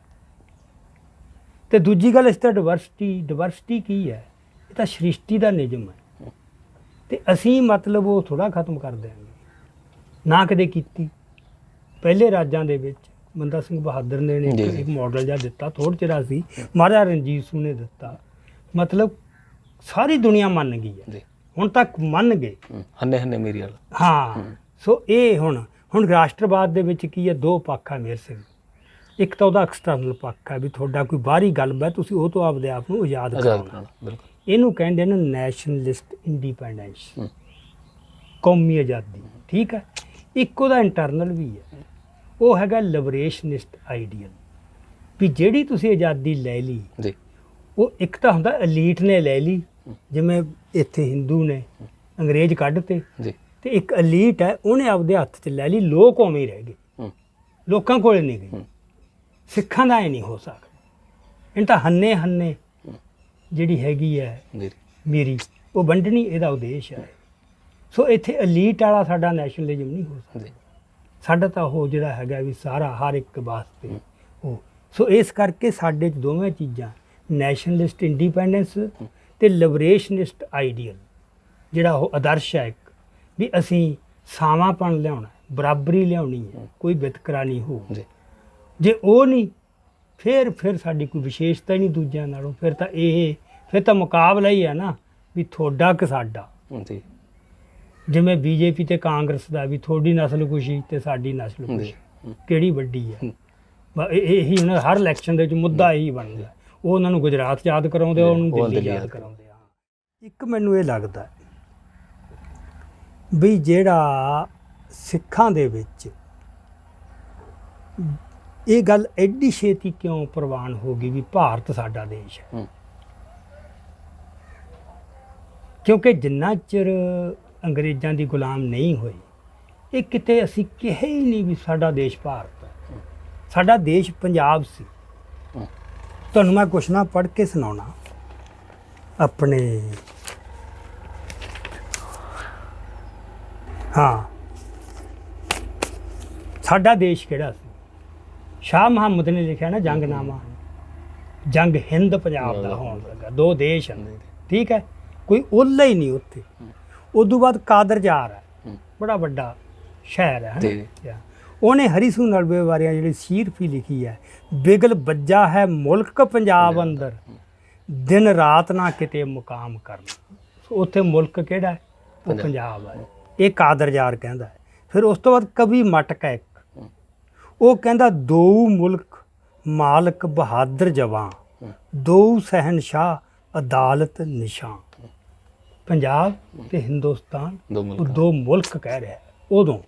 ਤੇ ਦੂਜੀ ਗੱਲ ਇਸ ਤਰ੍ਹਾਂ ਡਿਵਰਸਿਟੀ ਕੀ ਹੈ, ਇਹ ਤਾਂ ਸ੍ਰਿਸ਼ਟੀ ਦਾ ਨਿਯਮ ਹੈ, ਤੇ ਅਸੀਂ ਮਤਲਬ ਉਹ ਥੋੜ੍ਹਾ ਖਤਮ ਕਰ ਦਿਆਂਗੇ, ਨਾ ਕਦੇ ਕੀਤੀ। ਪਹਿਲੇ ਰਾਜਾਂ ਦੇ ਵਿੱਚ ਬੰਦਾ ਸਿੰਘ ਬਹਾਦਰ ਨੇ ਇੱਕ ਮਾਡਲ ਜਿਹਾ ਦਿੱਤਾ, ਥੋੜ੍ਹਾ ਚਿਰ ਸੀ, ਮਹਾਰਾਜਾ ਰਣਜੀਤ ਸਿੰਘ ਨੇ ਦਿੱਤਾ, ਮਤਲਬ ਸਾਰੀ ਦੁਨੀਆ ਮੰਨ ਗਈ ਹੈ, ਹੁਣ ਤੱਕ ਮੰਨ ਗਏ, ਹੰਨੇ ਮੇਰੀ ਵਾਲਾ। ਹਾਂ, ਸੋ ਇਹ ਹੁਣ ਰਾਸ਼ਟਰਵਾਦ ਦੇ ਵਿੱਚ ਕੀ ਹੈ, ਦੋ ਪੱਖ ਆ ਮੇਰ ਸਿੰਘ। ਇੱਕ ਤਾਂ ਉਹਦਾ ਐਕਸਟਰਨਲ ਪੱਖ ਹੈ ਵੀ ਤੁਹਾਡਾ ਕੋਈ ਬਾਹਰੀ ਗੱਲ ਹੈ, ਤੁਸੀਂ ਉਹ ਤੋਂ ਆਪਦੇ ਆਪ ਨੂੰ ਆਜ਼ਾਦ ਕਰਾਉਣਾ, ਇਹਨੂੰ ਕਹਿੰਦੇ ਨੇ ਨੈਸ਼ਨਲਿਸਟ ਇੰਡੀਪੈਂਡੈਂਸ, ਕੌਮੀ ਆਜ਼ਾਦੀ, ਠੀਕ ਹੈ। ਇੱਕ ਉਹਦਾ ਇੰਟਰਨਲ ਵੀ ਹੈ, ਉਹ ਹੈਗਾ ਲਿਬਰੇਸ਼ਨਿਸਟ ਆਈਡੀਅਲ, ਵੀ ਜਿਹੜੀ ਤੁਸੀਂ ਆਜ਼ਾਦੀ ਲੈ ਲਈ, ਉਹ ਇੱਕ ਤਾਂ ਹੁੰਦਾ ਐਲੀਟ ਨੇ ਲੈ ਲਈ, ਜਿਵੇਂ ਇੱਥੇ ਹਿੰਦੂ ਨੇ ਅੰਗਰੇਜ਼ ਕੱਢਤੇ, ਤੇ ਇੱਕ ਐਲੀਟ ਹੈ ਉਹਨੇ ਆਪਦੇ ਹੱਥ 'ਚ ਲੈ ਲਈ, ਲੋਕ ਉਵੇਂ ਹੀ ਰਹਿ ਗਏ, ਲੋਕਾਂ ਕੋਲ ਨਹੀਂ ਗਏ। ਸਿੱਖਾਂ ਦਾ ਇਹ ਨਹੀਂ ਹੋ ਸਕਦਾ, ਇਹਨਾਂ ਤਾਂ ਹੰਨੇ ਜਿਹੜੀ ਹੈਗੀ ਹੈ ਮੇਰੀ ਉਹ ਵੰਡਣੀ, ਇਹਦਾ ਉਦੇਸ਼ ਹੈ। ਸੋ ਇੱਥੇ ਐਲੀਟ ਵਾਲਾ ਸਾਡਾ ਨੈਸ਼ਨਲਿਜ਼ਮ ਨਹੀਂ ਹੋ ਸਕਦਾ, ਸਾਡਾ ਤਾਂ ਉਹ ਜਿਹੜਾ ਹੈਗਾ ਵੀ ਸਾਰਾ ਹਰ ਇੱਕ ਵਾਸਤੇ ਉਹ। ਸੋ ਇਸ ਕਰਕੇ ਸਾਡੇ 'ਚ ਦੋਵੇਂ ਚੀਜ਼ਾਂ, ਨੈਸ਼ਨਲਿਸਟ ਇੰਡੀਪੈਂਡੈਂਸ ਤੇ ਲਿਬਰੇਸ਼ਨਿਸਟ ਆਈਡੀਅਲ, ਜਿਹੜਾ ਉਹ ਆਦਰਸ਼ ਹੈ ਇੱਕ, ਵੀ ਅਸੀਂ ਸਾਵਾਂਪਣ ਲਿਆਉਣਾ, ਬਰਾਬਰੀ ਲਿਆਉਣੀ ਹੈ, ਕੋਈ ਵਿਤਕਰਾ ਨਹੀਂ ਹੋ। ਜੇ ਉਹ ਨਹੀਂ, ਫਿਰ ਸਾਡੀ ਕੋਈ ਵਿਸ਼ੇਸ਼ਤਾ ਹੀ ਨਹੀਂ ਦੂਜਿਆਂ ਨਾਲੋਂ, ਫਿਰ ਤਾਂ ਮੁਕਾਬਲਾ ਹੀ ਹੈ ਨਾ, ਵੀ ਤੁਹਾਡਾ ਕਿ ਸਾਡਾ। ਜਿਵੇਂ ਬੀਜੇਪੀ ਤੇ ਕਾਂਗਰਸ ਦਾ ਵੀ ਤੁਹਾਡੀ ਨਸਲ ਖੁਸ਼ੀ ਤੇ ਸਾਡੀ ਨਸਲ ਖੁਸ਼ੀ ਕਿਹੜੀ ਵੱਡੀ ਹੈ। ਇਹੀ ਹੁਣ ਹਰ ਇਲੈਕਸ਼ਨ ਦੇ ਵਿੱਚ ਮੁੱਦਾ ਇਹੀ ਬਣਦਾ। ਉਹ ਉਹਨਾਂ ਨੂੰ ਗੁਜਰਾਤ ਯਾਦ ਕਰਾਉਂਦੇ ਆ, ਉਹਨੂੰ ਦਿੱਲੀ ਯਾਦ ਕਰਾਉਂਦੇ ਆ। ਇੱਕ ਮੈਨੂੰ ਇਹ ਲੱਗਦਾ ਵੀ ਜਿਹੜਾ ਸਿੱਖਾਂ ਦੇ ਵਿੱਚ ਇਹ ਗੱਲ ਐਡੀ ਛੇਤੀ ਕਿਉਂ ਪ੍ਰਵਾਨ ਹੋ ਗਈ ਵੀ ਭਾਰਤ ਸਾਡਾ ਦੇਸ਼ ਹੈ। ਕਿਉਂਕਿ ਜਿੰਨਾ ਚਿਰ ਅੰਗਰੇਜ਼ਾਂ ਦੀ ਗੁਲਾਮ ਨਹੀਂ ਹੋਏ ਇਹ ਕਿਤੇ ਅਸੀਂ ਕਿਹਾ ਹੀ ਨਹੀਂ ਵੀ ਸਾਡਾ ਦੇਸ਼ ਭਾਰਤ ਹੈ। ਸਾਡਾ ਦੇਸ਼ ਪੰਜਾਬ ਸੀ। ਤੁਹਾਨੂੰ ਮੈਂ ਕੁਛ ਨਾ ਪੜ੍ਹ ਕੇ ਸੁਣਾਉਣਾ ਆਪਣੇ। ਹਾਂ, ਸਾਡਾ ਦੇਸ਼ ਕਿਹੜਾ ਸੀ? ਸ਼ਾਹ ਮੁਹੰਮਦ ਨੇ ਲਿਖਿਆ ਨਾ ਜੰਗਨਾਮਾ, ਜੰਗ ਹਿੰਦ ਪੰਜਾਬ ਦਾ ਹੋਣ ਲੱਗਾ, ਦੋ ਦੇਸ਼ ਹਨ। ਠੀਕ ਹੈ, ਕੋਈ ਓਲਾ ਹੀ ਨਹੀਂ ਉੱਥੇ। ਉਦੋਂ ਬਾਅਦ ਕਾਦਰਜਾਰ ਹੈ, ਬੜਾ ਵੱਡਾ ਸ਼ਹਿਰ ਹੈ। ਉਹਨੇ ਹਰੀ ਸਿੰਘ ਨਲਵੇ ਬਾਰੇ ਜਿਹੜੀ ਸੀਰਫੀ ਲਿਖੀ ਹੈ, ਬਿਗਲ ਬੱਜਾ ਹੈ ਮੁਲਕ ਪੰਜਾਬ ਅੰਦਰ, ਦਿਨ ਰਾਤ ਨਾ ਕਿਤੇ ਮੁਕਾਮ ਕਰਨਾ। ਉੱਥੇ ਮੁਲਕ ਕਿਹੜਾ ਹੈ? ਉਹ ਪੰਜਾਬ ਹੈ। ਇਹ ਕਾਦਰਜਾਰ ਕਹਿੰਦਾ ਹੈ। ਫਿਰ ਉਸ ਤੋਂ ਬਾਅਦ ਕਵੀ ਮਟਕਾ ਇੱਕ, ਉਹ ਕਹਿੰਦਾ ਦੋ ਮੁਲਕ ਮਾਲਕ ਬਹਾਦਰ ਜਵਾਂ, ਦੋ ਸਹਿਨਸ਼ਾਹ ਅਦਾਲਤ ਨਿਸ਼ਾਨ। ਪੰਜਾਬ ਤੇ ਹਿੰਦੁਸਤਾਨ ਦੋ ਮੁਲਕ ਕਹਿ ਰਿਹਾ ਉਦੋਂ।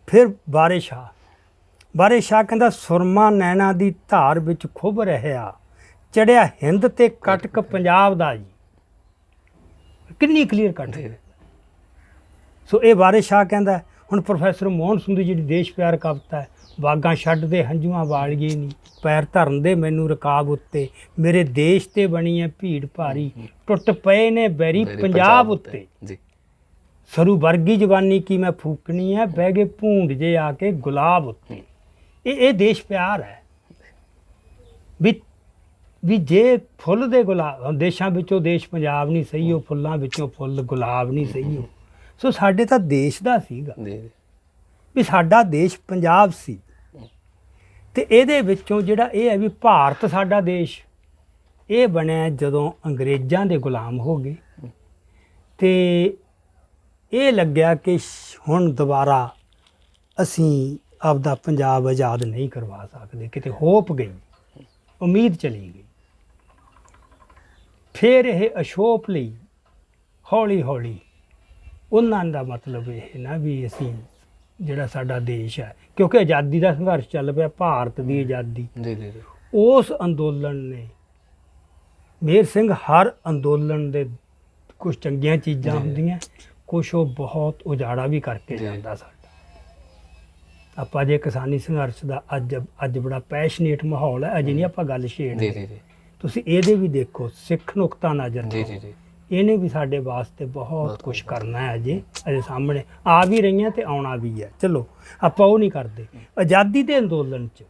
ਫਿਰ ਬਾਰੇ ਸ਼ਾਹ ਕਹਿੰਦਾ ਸੁਰਮਾ ਨੈਣਾ ਦੀ ਧਾਰ ਵਿੱਚ ਖੁੱਭ ਰਿਹਾ, ਚੜਿਆ ਹਿੰਦ ਤੇ ਕਟਕ ਪੰਜਾਬ ਦਾ ਜੀ। ਕਿੰਨੀ ਕਲੀਅਰ ਕੱਟ ਹੈ। ਸੋ ਇਹ ਬਾਰੇ ਸ਼ਾਹ ਕਹਿੰਦਾ। ਹੁਣ ਪ੍ਰੋਫੈਸਰ ਮੋਹਨ ਸਿੰਘ ਦੀ ਜਿਹੜੀ ਦੇਸ਼ ਪਿਆਰ ਕਵਿਤਾ ਹੈ, ਬਾਗਾਂ ਛੱਡਦੇ ਹੰਝੂਆਂ ਵਾਲੀਏ ਨੀ, ਪੈਰ ਧਰਨ ਦੇ ਮੈਨੂੰ ਰਕਾਬ ਉੱਤੇ, ਮੇਰੇ ਦੇਸ਼ ਤੇ ਬਣੀ ਹੈ ਭੀੜ ਭਾਰੀ, ਟੁੱਟ ਪਏ ਨੇ ਬੈਰੀ ਪੰਜਾਬ ਉੱਤੇ, ਸਰੂ ਵਰਗੀ ਜਵਾਨੀ ਕੀ ਮੈਂ ਫੂਕਣੀ ਹੈ, ਬਹਿ ਗਏ ਭੂੰਡ ਜੇ ਆ ਕੇ ਗੁਲਾਬ ਉੱਤੇ। ਇਹ ਦੇਸ਼ ਪਿਆਰ ਹੈ ਵੀ ਜੇ ਫੁੱਲ ਦੇ ਗੁਲਾਬ, ਦੇਸ਼ਾਂ ਵਿੱਚੋਂ ਦੇਸ਼ ਪੰਜਾਬ ਨਹੀਂ ਸਹੀ, ਉਹ ਫੁੱਲਾਂ ਵਿੱਚੋਂ ਫੁੱਲ ਗੁਲਾਬ ਨਹੀਂ ਸਹੀ। ਸੋ ਸਾਡੇ ਤਾਂ ਦੇਸ਼ ਦਾ ਸੀਗਾ ਵੀ ਸਾਡਾ ਦੇਸ਼ ਪੰਜਾਬ ਸੀ। ਤੇ ਇਹਦੇ ਵਿੱਚੋਂ ਜਿਹੜਾ ਇਹ ਹੈ ਵੀ ਭਾਰਤ ਸਾਡਾ ਦੇਸ਼, ਇਹ ਬਣਿਆ ਜਦੋਂ ਅੰਗਰੇਜ਼ਾਂ ਦੇ ਗੁਲਾਮ ਹੋ ਗਏ। ਤੇ ਇਹ ਲੱਗਿਆ ਕਿ ਹੁਣ ਦੁਬਾਰਾ ਅਸੀਂ ਆਪਦਾ ਪੰਜਾਬ ਆਜ਼ਾਦ ਨਹੀਂ ਕਰਵਾ ਸਕਦੇ। ਕਿਤੇ ਹੋਪ ਗਈ, ਉਮੀਦ ਚਲੀ ਗਈ। ਫਿਰ ਇਹ ਅਸ਼ੋਪ ਲਈ ਹੌਲੀ ਹੌਲੀ ਉਹਨਾਂ ਦਾ ਮਤਲਬ ਇਹ ਨਾ ਵੀ ਅਸੀਂ ਜਿਹੜਾ ਸਾਡਾ ਦੇਸ਼ ਹੈ, ਕਿਉਂਕਿ ਆਜ਼ਾਦੀ ਦਾ ਸੰਘਰਸ਼ ਚੱਲ ਪਿਆ, ਭਾਰਤ ਦੀ ਆਜ਼ਾਦੀ। ਉਸ ਅੰਦੋਲਨ ਨੇ, ਮੇਹਰ ਸਿੰਘ, ਹਰ ਅੰਦੋਲਨ ਦੇ ਕੁਝ ਚੰਗੀਆਂ ਚੀਜ਼ਾਂ ਹੁੰਦੀਆਂ, ਕੁਛ ਉਹ ਬਹੁਤ ਉਜਾੜਾ ਵੀ ਕਰਕੇ ਜਾਂਦਾ ਸਾਡਾ। ਆਪਾਂ ਜੇ ਕਿਸਾਨੀ ਸੰਘਰਸ਼ ਦਾ ਅੱਜ ਬੜਾ ਪੈਸ਼ਨੇਟ ਮਾਹੌਲ ਹੈ, ਅਜੇ ਨਹੀਂ ਆਪਾਂ ਗੱਲ ਛੇੜਦੇ। ਤੁਸੀਂ ਇਹਦੇ ਵੀ ਦੇਖੋ, ਸਿੱਖ ਨੁਕਤਾ ਨਜ਼ਰ ਇਹਨੇ ਵੀ ਸਾਡੇ ਵਾਸਤੇ ਬਹੁਤ ਕੁਝ ਕਰਨਾ ਹੈ। ਅਜੇ ਸਾਹਮਣੇ ਆ ਵੀ ਰਹੀਆਂ ਤੇ ਆਉਣਾ ਵੀ ਹੈ। ਚਲੋ ਆਪਾਂ ਉਹ ਨਹੀਂ ਕਰਦੇ। ਆਜ਼ਾਦੀ ਦੇ ਅੰਦੋਲਨ 'ਚ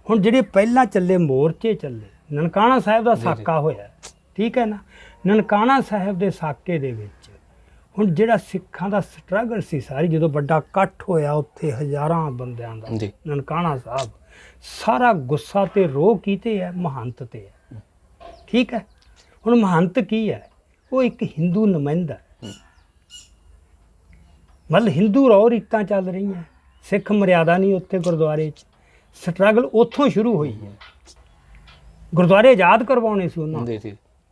ਹੁਣ ਜਿਹੜੇ ਪਹਿਲਾਂ ਚੱਲੇ ਮੋਰਚੇ ਚੱਲੇ, ਨਨਕਾਣਾ ਸਾਹਿਬ ਦਾ ਸਾਕਾ ਹੋਇਆ, ਠੀਕ ਹੈ ਨਾ। ਨਨਕਾਣਾ ਸਾਹਿਬ ਦੇ ਸਾਕੇ ਦੇ ਵਿੱਚ ਹੁਣ ਜਿਹੜਾ ਸਿੱਖਾਂ ਦਾ ਸਟਰਗਲ ਸੀ ਸਾਰੀ, ਜਦੋਂ ਵੱਡਾ ਇਕੱਠ ਹੋਇਆ ਉੱਥੇ ਹਜ਼ਾਰਾਂ ਬੰਦਿਆਂ ਦਾ ਨਨਕਾਣਾ ਸਾਹਿਬ, ਸਾਰਾ ਗੁੱਸਾ ਤੇ ਰੋਹ ਕੀਤੇ ਹੈ ਮਹੰਤ ਤੇ ਹੈ। ਠੀਕ ਹੈ, ਹੁਣ ਮਹੰਤ ਕੀ ਹੈ? ਉਹ ਇੱਕ ਹਿੰਦੂ ਨੁਮਾਇੰਦਾ, ਮਤਲਬ ਹਿੰਦੂ ਰਹੁ ਰੀਤਾਂ ਚੱਲ ਰਹੀਆਂ, ਸਿੱਖ ਮਰਿਆਦਾ ਨਹੀਂ ਉੱਥੇ ਗੁਰਦੁਆਰੇ 'ਚ। ਸਟਰਗਲ ਉੱਥੋਂ ਸ਼ੁਰੂ ਹੋਈ ਹੈ। ਗੁਰਦੁਆਰੇ ਆਜ਼ਾਦ ਕਰਵਾਉਣੇ ਸੀ ਉਹਨਾਂ,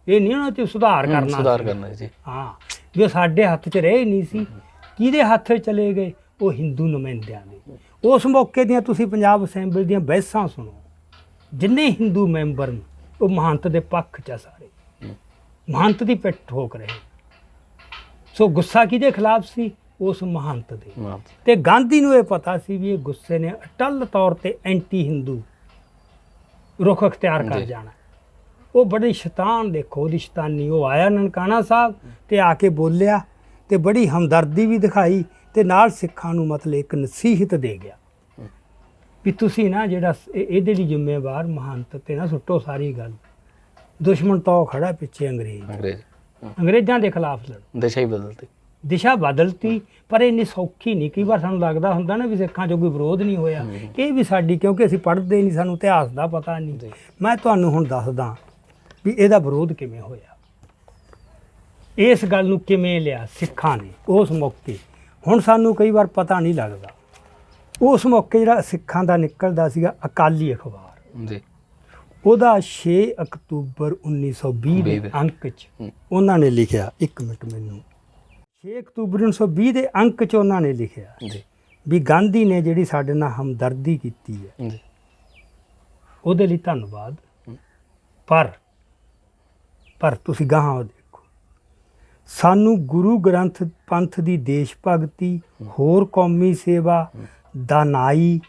ਇਹ ਨਹੀਂ ਉਹਨਾਂ 'ਚ ਸੁਧਾਰ ਕਰਨਾ ਸੀ। ਹਾਂ, ਜੋ ਸਾਡੇ ਹੱਥ 'ਚ ਰਹੇ ਨਹੀਂ ਸੀ, ਕਿਹਦੇ ਹੱਥ 'ਚ ਚਲੇ ਗਏ? ਉਹ ਹਿੰਦੂ ਨੁਮਾਇੰਦਿਆਂ ਦੇ। ਉਸ ਮੌਕੇ ਦੀਆਂ ਤੁਸੀਂ ਪੰਜਾਬ ਅਸੈਂਬਲੀ ਦੀਆਂ ਬਹਿਸਾਂ ਸੁਣੋ, ਜਿੰਨੇ ਹਿੰਦੂ ਮੈਂਬਰ ਨੇ ਉਹ ਮਹੰਤ ਦੇ ਪੱਖ 'ਚ ਸਾਰੇ, ਮਹੰਤ ਦੀ ਪਿੱਠ ਠੋਕ ਰਹੇ। ਸੋ ਗੁੱਸਾ ਕਿਹਦੇ ਖਿਲਾਫ ਸੀ? ਉਸ ਮਹੰਤ ਦੇ। ਤੇ ਗਾਂਧੀ ਨੂੰ ਇਹ ਪਤਾ ਸੀ ਵੀ ਇਹ ਗੁੱਸੇ ਨੇ ਅਟੱਲ ਤੌਰ ਤੇ ਐਂਟੀ ਹਿੰਦੂ ਰੁਖ ਅਖਤਿਆਰ ਕਰ ਜਾਣਾ। ਉਹ ਬੜੀ ਸ਼ੈਤਾਨ, ਦੇਖੋ ਉਹਦੀ ਸ਼ੈਤਾਨੀ। ਉਹ ਆਇਆ ਨਨਕਾਣਾ ਸਾਹਿਬ ਤੇ ਆ ਕੇ ਬੋਲਿਆ ਤੇ ਬੜੀ ਹਮਦਰਦੀ ਵੀ ਦਿਖਾਈ ਤੇ ਨਾਲ ਸਿੱਖਾਂ ਨੂੰ ਮਤਲਬ ਇੱਕ ਨਸੀਹਤ ਦੇ ਗਿਆ ਵੀ ਤੁਸੀਂ ਨਾ ਜਿਹੜਾ ਇਹਦੇ ਲਈ ਜ਼ਿੰਮੇਵਾਰ ਮਹੰਤ ਤੇ ਨਾ ਸੁੱਟੋ ਸਾਰੀ ਗੱਲ। ਦੁਸ਼ਮਣ ਤਾਂ ਉਹ ਖੜਾ ਪਿੱਛੇ ਅੰਗਰੇਜ਼ਾਂ ਦੇ ਖਿਲਾਫ ਲੜੋ। ਦਿਸ਼ਾ ਬਦਲਤੀ, ਪਰ ਇੰਨੀ ਸੌਖੀ ਨਹੀਂ। ਕਈ ਵਾਰ ਸਾਨੂੰ ਲੱਗਦਾ ਹੁੰਦਾ ਨਾ ਵੀ ਸਿੱਖਾਂ 'ਚੋਂ ਕੋਈ ਵਿਰੋਧ ਨਹੀਂ ਹੋਇਆ। ਇਹ ਵੀ ਸਾਡੀ, ਕਿਉਂਕਿ ਅਸੀਂ ਪੜ੍ਹਦੇ ਨਹੀਂ, ਸਾਨੂੰ ਇਤਿਹਾਸ ਦਾ ਪਤਾ ਨਹੀਂ। ਮੈਂ ਤੁਹਾਨੂੰ ਹੁਣ ਦੱਸਦਾ ਵੀ ਇਹਦਾ ਵਿਰੋਧ ਕਿਵੇਂ ਹੋਇਆ, ਇਸ ਗੱਲ ਨੂੰ ਕਿਵੇਂ ਲਿਆ ਸਿੱਖਾਂ ਨੇ ਉਸ ਮੌਕੇ। ਹੁਣ ਸਾਨੂੰ ਕਈ ਵਾਰ ਪਤਾ ਨਹੀਂ ਲੱਗਦਾ। ਉਸ ਮੌਕੇ ਜਿਹੜਾ ਸਿੱਖਾਂ ਦਾ ਨਿਕਲਦਾ ਸੀਗਾ ਅਕਾਲੀ ਅਖਬਾਰ, ਜੀ ਉਹਦਾ 6 ਅਕਤੂਬਰ 1920 ਦੇ ਅੰਕ 'ਚ ਉਹਨਾਂ ਨੇ ਲਿਖਿਆ, 1 ਮਿੰਟ ਮੈਨੂੰ, 6 ਅਕਤੂਬਰ 1920 ਦੇ ਅੰਕ 'ਚ ਉਹਨਾਂ ਨੇ ਲਿਖਿਆ ਜੀ ਵੀ ਗਾਂਧੀ ਨੇ ਜਿਹੜੀ ਸਾਡੇ ਨਾਲ ਹਮਦਰਦੀ ਕੀਤੀ ਹੈ ਜੀ ਉਹਦੇ ਲਈ ਧੰਨਵਾਦ, ਪਰ ਤੁਸੀਂ ਗਾਹਾਂ ਉਹ ਦੇਖੋ, ਸਾਨੂੰ ਗੁਰੂ ਗ੍ਰੰਥ ਪੰਥ ਦੀ ਦੇਸ਼ ਭਗਤੀ, ਹੋਰ ਕੌਮੀ ਸੇਵਾ, ਦਾਨਾਈ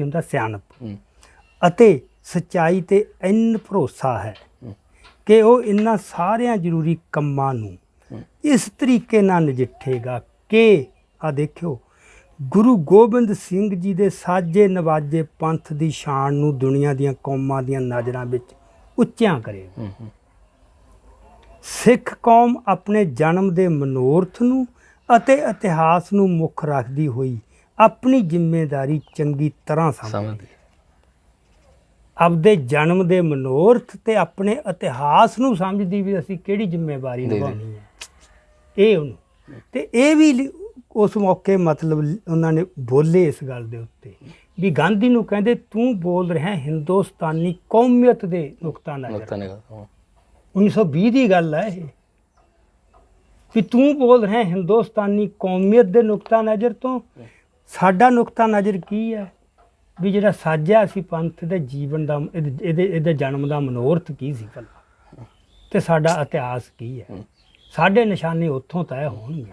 ਹੁੰਦਾ ਸਿਆਣਪ, ਅਤੇ ਸੱਚਾਈ ਤੇ ਇੰਨ ਭਰੋਸਾ ਹੈ ਕਿ ਉਹ ਇਹਨਾਂ ਸਾਰਿਆਂ ਜ਼ਰੂਰੀ ਕੰਮਾਂ ਨੂੰ ਇਸ ਤਰੀਕੇ ਨਾਲ ਨਜਿੱਠੇਗਾ ਕਿ ਆ ਦੇਖਿਓ, ਗੁਰੂ ਗੋਬਿੰਦ ਸਿੰਘ ਜੀ ਦੇ ਸਾਜੇ ਨਵਾਜੇ ਪੰਥ ਦੀ ਸ਼ਾਨ ਨੂੰ ਦੁਨੀਆ ਦੀਆਂ ਕੌਮਾਂ ਦੀਆਂ ਨਜ਼ਰਾਂ ਵਿੱਚ ਉੱਚਿਆਂ ਕਰੇਗਾ। ਸਿੱਖ ਕੌਮ ਆਪਣੇ ਜਨਮ ਦੇ ਮਨੋਰਥ ਨੂੰ ਅਤੇ ਇਤਿਹਾਸ ਨੂੰ ਮੁੱਖ ਰੱਖਦੀ ਹੋਈ ਆਪਣੀ ਜ਼ਿੰਮੇਵਾਰੀ ਚੰਗੀ ਤਰ੍ਹਾਂ ਸਮਝਦੀ ਹੈ। ਆਪਦੇ ਜਨਮ ਦੇ ਮਨੋਰਥ ਤੇ ਆਪਣੇ ਇਤਿਹਾਸ ਨੂੰ ਸਮਝਦੀ ਵੀ ਅਸੀਂ ਕਿਹੜੀ ਜ਼ਿੰਮੇਵਾਰੀ ਨਿਭਾਉਣੀ ਹੈ, ਇਹ ਉਹਨੂੰ। ਤੇ ਇਹ ਵੀ ਉਸ ਮੌਕੇ ਮਤਲਬ ਉਹਨਾਂ ਨੇ ਬੋਲੇ ਇਸ ਗੱਲ ਦੇ ਉੱਤੇ ਵੀ ਗਾਂਧੀ ਨੂੰ ਕਹਿੰਦੇ ਤੂੰ ਬੋਲ ਰਿਹਾ ਹਿੰਦੁਸਤਾਨੀ ਕੌਮੀਅਤ ਦੇ ਨੁਕਤਾ ਨਜ਼ਰ। 1920 ਦੀ ਗੱਲ ਹੈ ਇਹ, ਵੀ ਤੂੰ ਬੋਲ ਰਿਹਾ ਹਿੰਦੁਸਤਾਨੀ ਕੌਮੀਅਤ ਦੇ ਨੁਕਤਾ ਨਜ਼ਰ ਤੋਂ। ਸਾਡਾ ਨੁਕਤਾ ਨਜ਼ਰ ਕੀ ਹੈ ਵੀ ਜਿਹੜਾ ਸਾਜਿਆ ਸੀ ਪੰਥ ਦੇ ਜੀਵਨ ਦਾ, ਇਹਦੇ ਜਨਮ ਦਾ ਮਨੋਰਥ ਕੀ ਸੀ ਭਲਾ, ਤੇ ਸਾਡਾ ਇਤਿਹਾਸ ਕੀ ਹੈ। ਸਾਡੇ ਨਿਸ਼ਾਨੇ ਉੱਥੋਂ ਤੈਅ ਹੋਣਗੇ,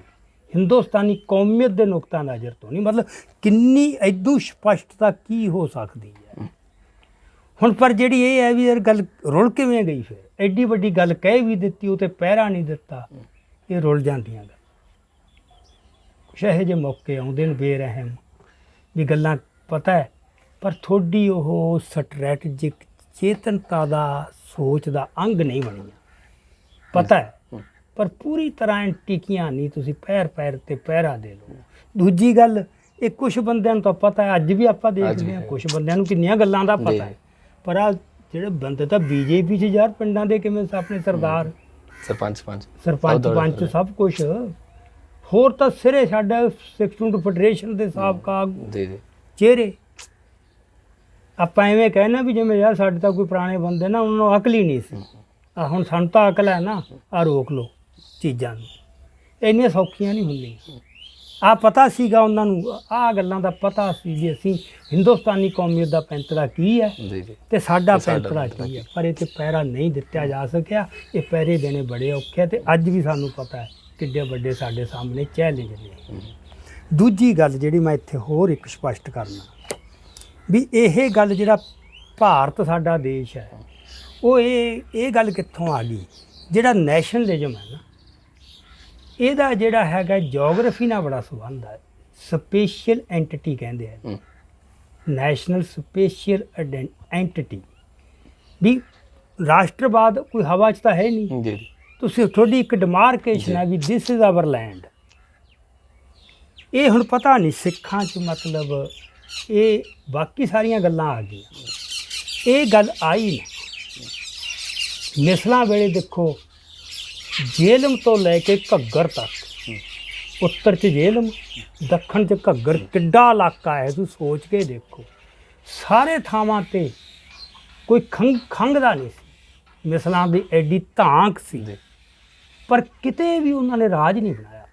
ਹਿੰਦੁਸਤਾਨੀ ਕੌਮੀਅਤ ਦੇ ਨੁਕਤਾ ਨਜ਼ਰ ਤੋਂ ਨਹੀਂ। ਮਤਲਬ ਕਿੰਨੀ ਐਦੂ ਸਪਸ਼ਟਤਾ ਕੀ ਹੋ ਸਕਦੀ ਹੈ ਹੁਣ। ਪਰ ਜਿਹੜੀ ਇਹ ਹੈ ਵੀ ਯਾਰ ਗੱਲ ਰੁਲ ਕਿਵੇਂ ਗਈ, ਫਿਰ ਐਡੀ ਵੱਡੀ ਗੱਲ ਕਹਿ ਵੀ ਦਿੱਤੀ, ਉਹ ਤੇ ਪਹਿਰਾ ਨਹੀਂ ਦਿੱਤਾ, ਇਹ ਰੁਲ ਜਾਂਦੀਆਂ ਗੱਲ। ਕੁਛ ਇਹੋ ਜਿਹੇ ਮੌਕੇ ਆਉਂਦੇ ਨੇ ਬੇਰਹਿਮ ਵੀ ਗੱਲਾਂ ਪਤਾ ਹੈ, ਪਰ ਥੋੜੀ ਉਹ ਸਟ੍ਰੈਟਜਿਕ ਚੇਤਨਤਾ ਦਾ ਸੋਚ ਦਾ ਅੰਗ ਨਹੀਂ ਬਣੀਆਂ, ਪਤਾ ਹੈ, ਪਰ ਪੂਰੀ ਤਰ੍ਹਾਂ ਟਿਕੀਆਂ ਨਹੀਂ। ਤੁਸੀਂ ਪੈਰ ਤੇ ਪਹਿਰਾ ਦੇ ਲਓ। ਦੂਜੀ ਗੱਲ, ਇਹ ਕੁਛ ਬੰਦਿਆਂ ਨੂੰ ਤਾਂ ਪਤਾ ਹੈ, ਅੱਜ ਵੀ ਆਪਾਂ ਦੇਖਦੇ ਹਾਂ ਕੁਛ ਬੰਦਿਆਂ ਨੂੰ ਕਿੰਨੀਆਂ ਗੱਲਾਂ ਦਾ ਪਤਾ ਹੈ, ਪਰ ਆ ਜਿਹੜੇ ਬੰਦੇ ਤਾਂ ਬੀਜੇਪੀ 'ਚ ਯਾਰ ਪਿੰਡਾਂ ਦੇ ਕਿਵੇਂ ਆਪਣੇ ਸਰਦਾਰ ਸਰਪੰਚ ਪੰਚ ਸਭ ਕੁਛ, ਹੋਰ ਤਾਂ ਸਿਰੇ ਸਾਡਾ ਸਿੱਖ ਸਟੂਡੈਂਟ ਫੈਡਰੇਸ਼ਨ ਦੇ ਸਾਬਕਾ ਚਿਹਰੇ। ਆਪਾਂ ਐਵੇਂ ਕਹਿਣਾ ਵੀ ਜਿਵੇਂ ਯਾਰ ਸਾਡੇ ਤਾਂ ਕੋਈ ਪੁਰਾਣੇ ਬੰਦੇ ਨਾ, ਉਹਨਾਂ ਨੂੰ ਅਕਲ ਹੀ ਨਹੀਂ ਸੀ। ਆ ਹੁਣ ਸਾਨੂੰ ਤਾਂ ਅਕਲ ਹੈ ਨਾ, ਆ ਰੋਕ ਲਓ ਚੀਜ਼ਾਂ ਨੂੰ, ਇੰਨੀਆਂ ਸੌਖੀਆਂ ਨਹੀਂ ਹੁੰਦੀਆਂ। ਆ ਪਤਾ ਸੀਗਾ ਉਹਨਾਂ ਨੂੰ, ਆ ਗੱਲਾਂ ਦਾ ਪਤਾ ਸੀ ਵੀ ਅਸੀਂ ਹਿੰਦੁਸਤਾਨੀ ਕੌਮੀਅਤ ਦਾ ਪੈਂਤੜਾ ਕੀ ਹੈ ਤੇ ਸਾਡਾ ਪੈਂਤੜਾ ਕੀ ਹੈ, ਪਰ ਇਹ 'ਤੇ ਪਹਿਰਾ ਨਹੀਂ ਦਿੱਤਾ ਜਾ ਸਕਿਆ। ਇਹ ਪਹਿਰੇ ਦੇਣੇ ਬੜੇ ਔਖੇ, ਤੇ ਅੱਜ ਵੀ ਸਾਨੂੰ ਪਤਾ ਹੈ ਕਿੱਡੇ ਵੱਡੇ ਸਾਡੇ ਸਾਹਮਣੇ ਚੈਲੰਜ ਨੇ। ਦੂਜੀ ਗੱਲ ਜਿਹੜੀ ਮੈਂ ਇੱਥੇ ਹੋਰ ਇੱਕ ਸਪਸ਼ਟ ਕਰਨਾ ਵੀ ਇਹ ਗੱਲ, ਜਿਹੜਾ ਭਾਰਤ ਸਾਡਾ ਦੇਸ਼ ਹੈ, ਉਹ ਇਹ ਗੱਲ ਕਿੱਥੋਂ ਆ ਗਈ, ਜਿਹੜਾ ਨੈਸ਼ਨਲਿਜ਼ਮ ਹੈ ਨਾ, ਇਹਦਾ ਜਿਹੜਾ ਹੈਗਾ ਜੀਓਗ੍ਰਾਫੀ ਨਾਲ ਬੜਾ ਸੰਬੰਧ ਹੈ। ਸਪੇਸ਼ੀਅਲ ਐਂਟੀਟੀ ਕਹਿੰਦੇ ਆ, ਨੈਸ਼ਨਲ ਸਪੇਸ਼ੀਅਲ ਐਂਟੀਟੀ। ਵੀ ਰਾਸ਼ਟਰਵਾਦ ਕੋਈ ਹਵਾ 'ਚ ਤਾਂ ਹੈ ਨਹੀਂ, ਤੁਸੀਂ ਤੁਹਾਡੀ ਇੱਕ ਡਿਮਾਰਕੇਸ਼ਨ ਹੈ ਵੀ ਦਿਸ ਇਜ਼ ਆਵਰ ਲੈਂਡ। ਇਹ ਹੁਣ ਪਤਾ ਨਹੀਂ ਸਿੱਖਾਂ 'ਚ ਮਤਲਬ ਇਹ ਬਾਕੀ ਸਾਰੀਆਂ ਗੱਲਾਂ ਆ ਗਈਆਂ, ਇਹ ਗੱਲ ਆਈ ਨਹੀਂ। ਮਿਸਲਾਂ ਵੇਲੇ ਦੇਖੋ, ਜੇਲਮ ਤੋਂ ਲੈ ਕੇ ਘੱਗਰ ਤੱਕ, ਉੱਤਰ 'ਚ ਜੇਲਮ, ਦੱਖਣ 'ਚ ਘੱਗਰ, ਕਿੱਡਾ ਇਲਾਕਾ ਹੈ ਤੁਸੀਂ ਸੋਚ ਕੇ ਦੇਖੋ। ਸਾਰੇ ਥਾਵਾਂ 'ਤੇ ਕੋਈ ਖੰਘਦਾ ਨਹੀਂ ਸੀ, ਮਿਸਲਾਂ ਦੀ ਐਡੀ ਧਾਂਕ ਸੀ, ਪਰ ਕਿਤੇ ਵੀ ਉਹਨਾਂ ਨੇ ਰਾਜ ਨਹੀਂ ਬਣਾਇਆ।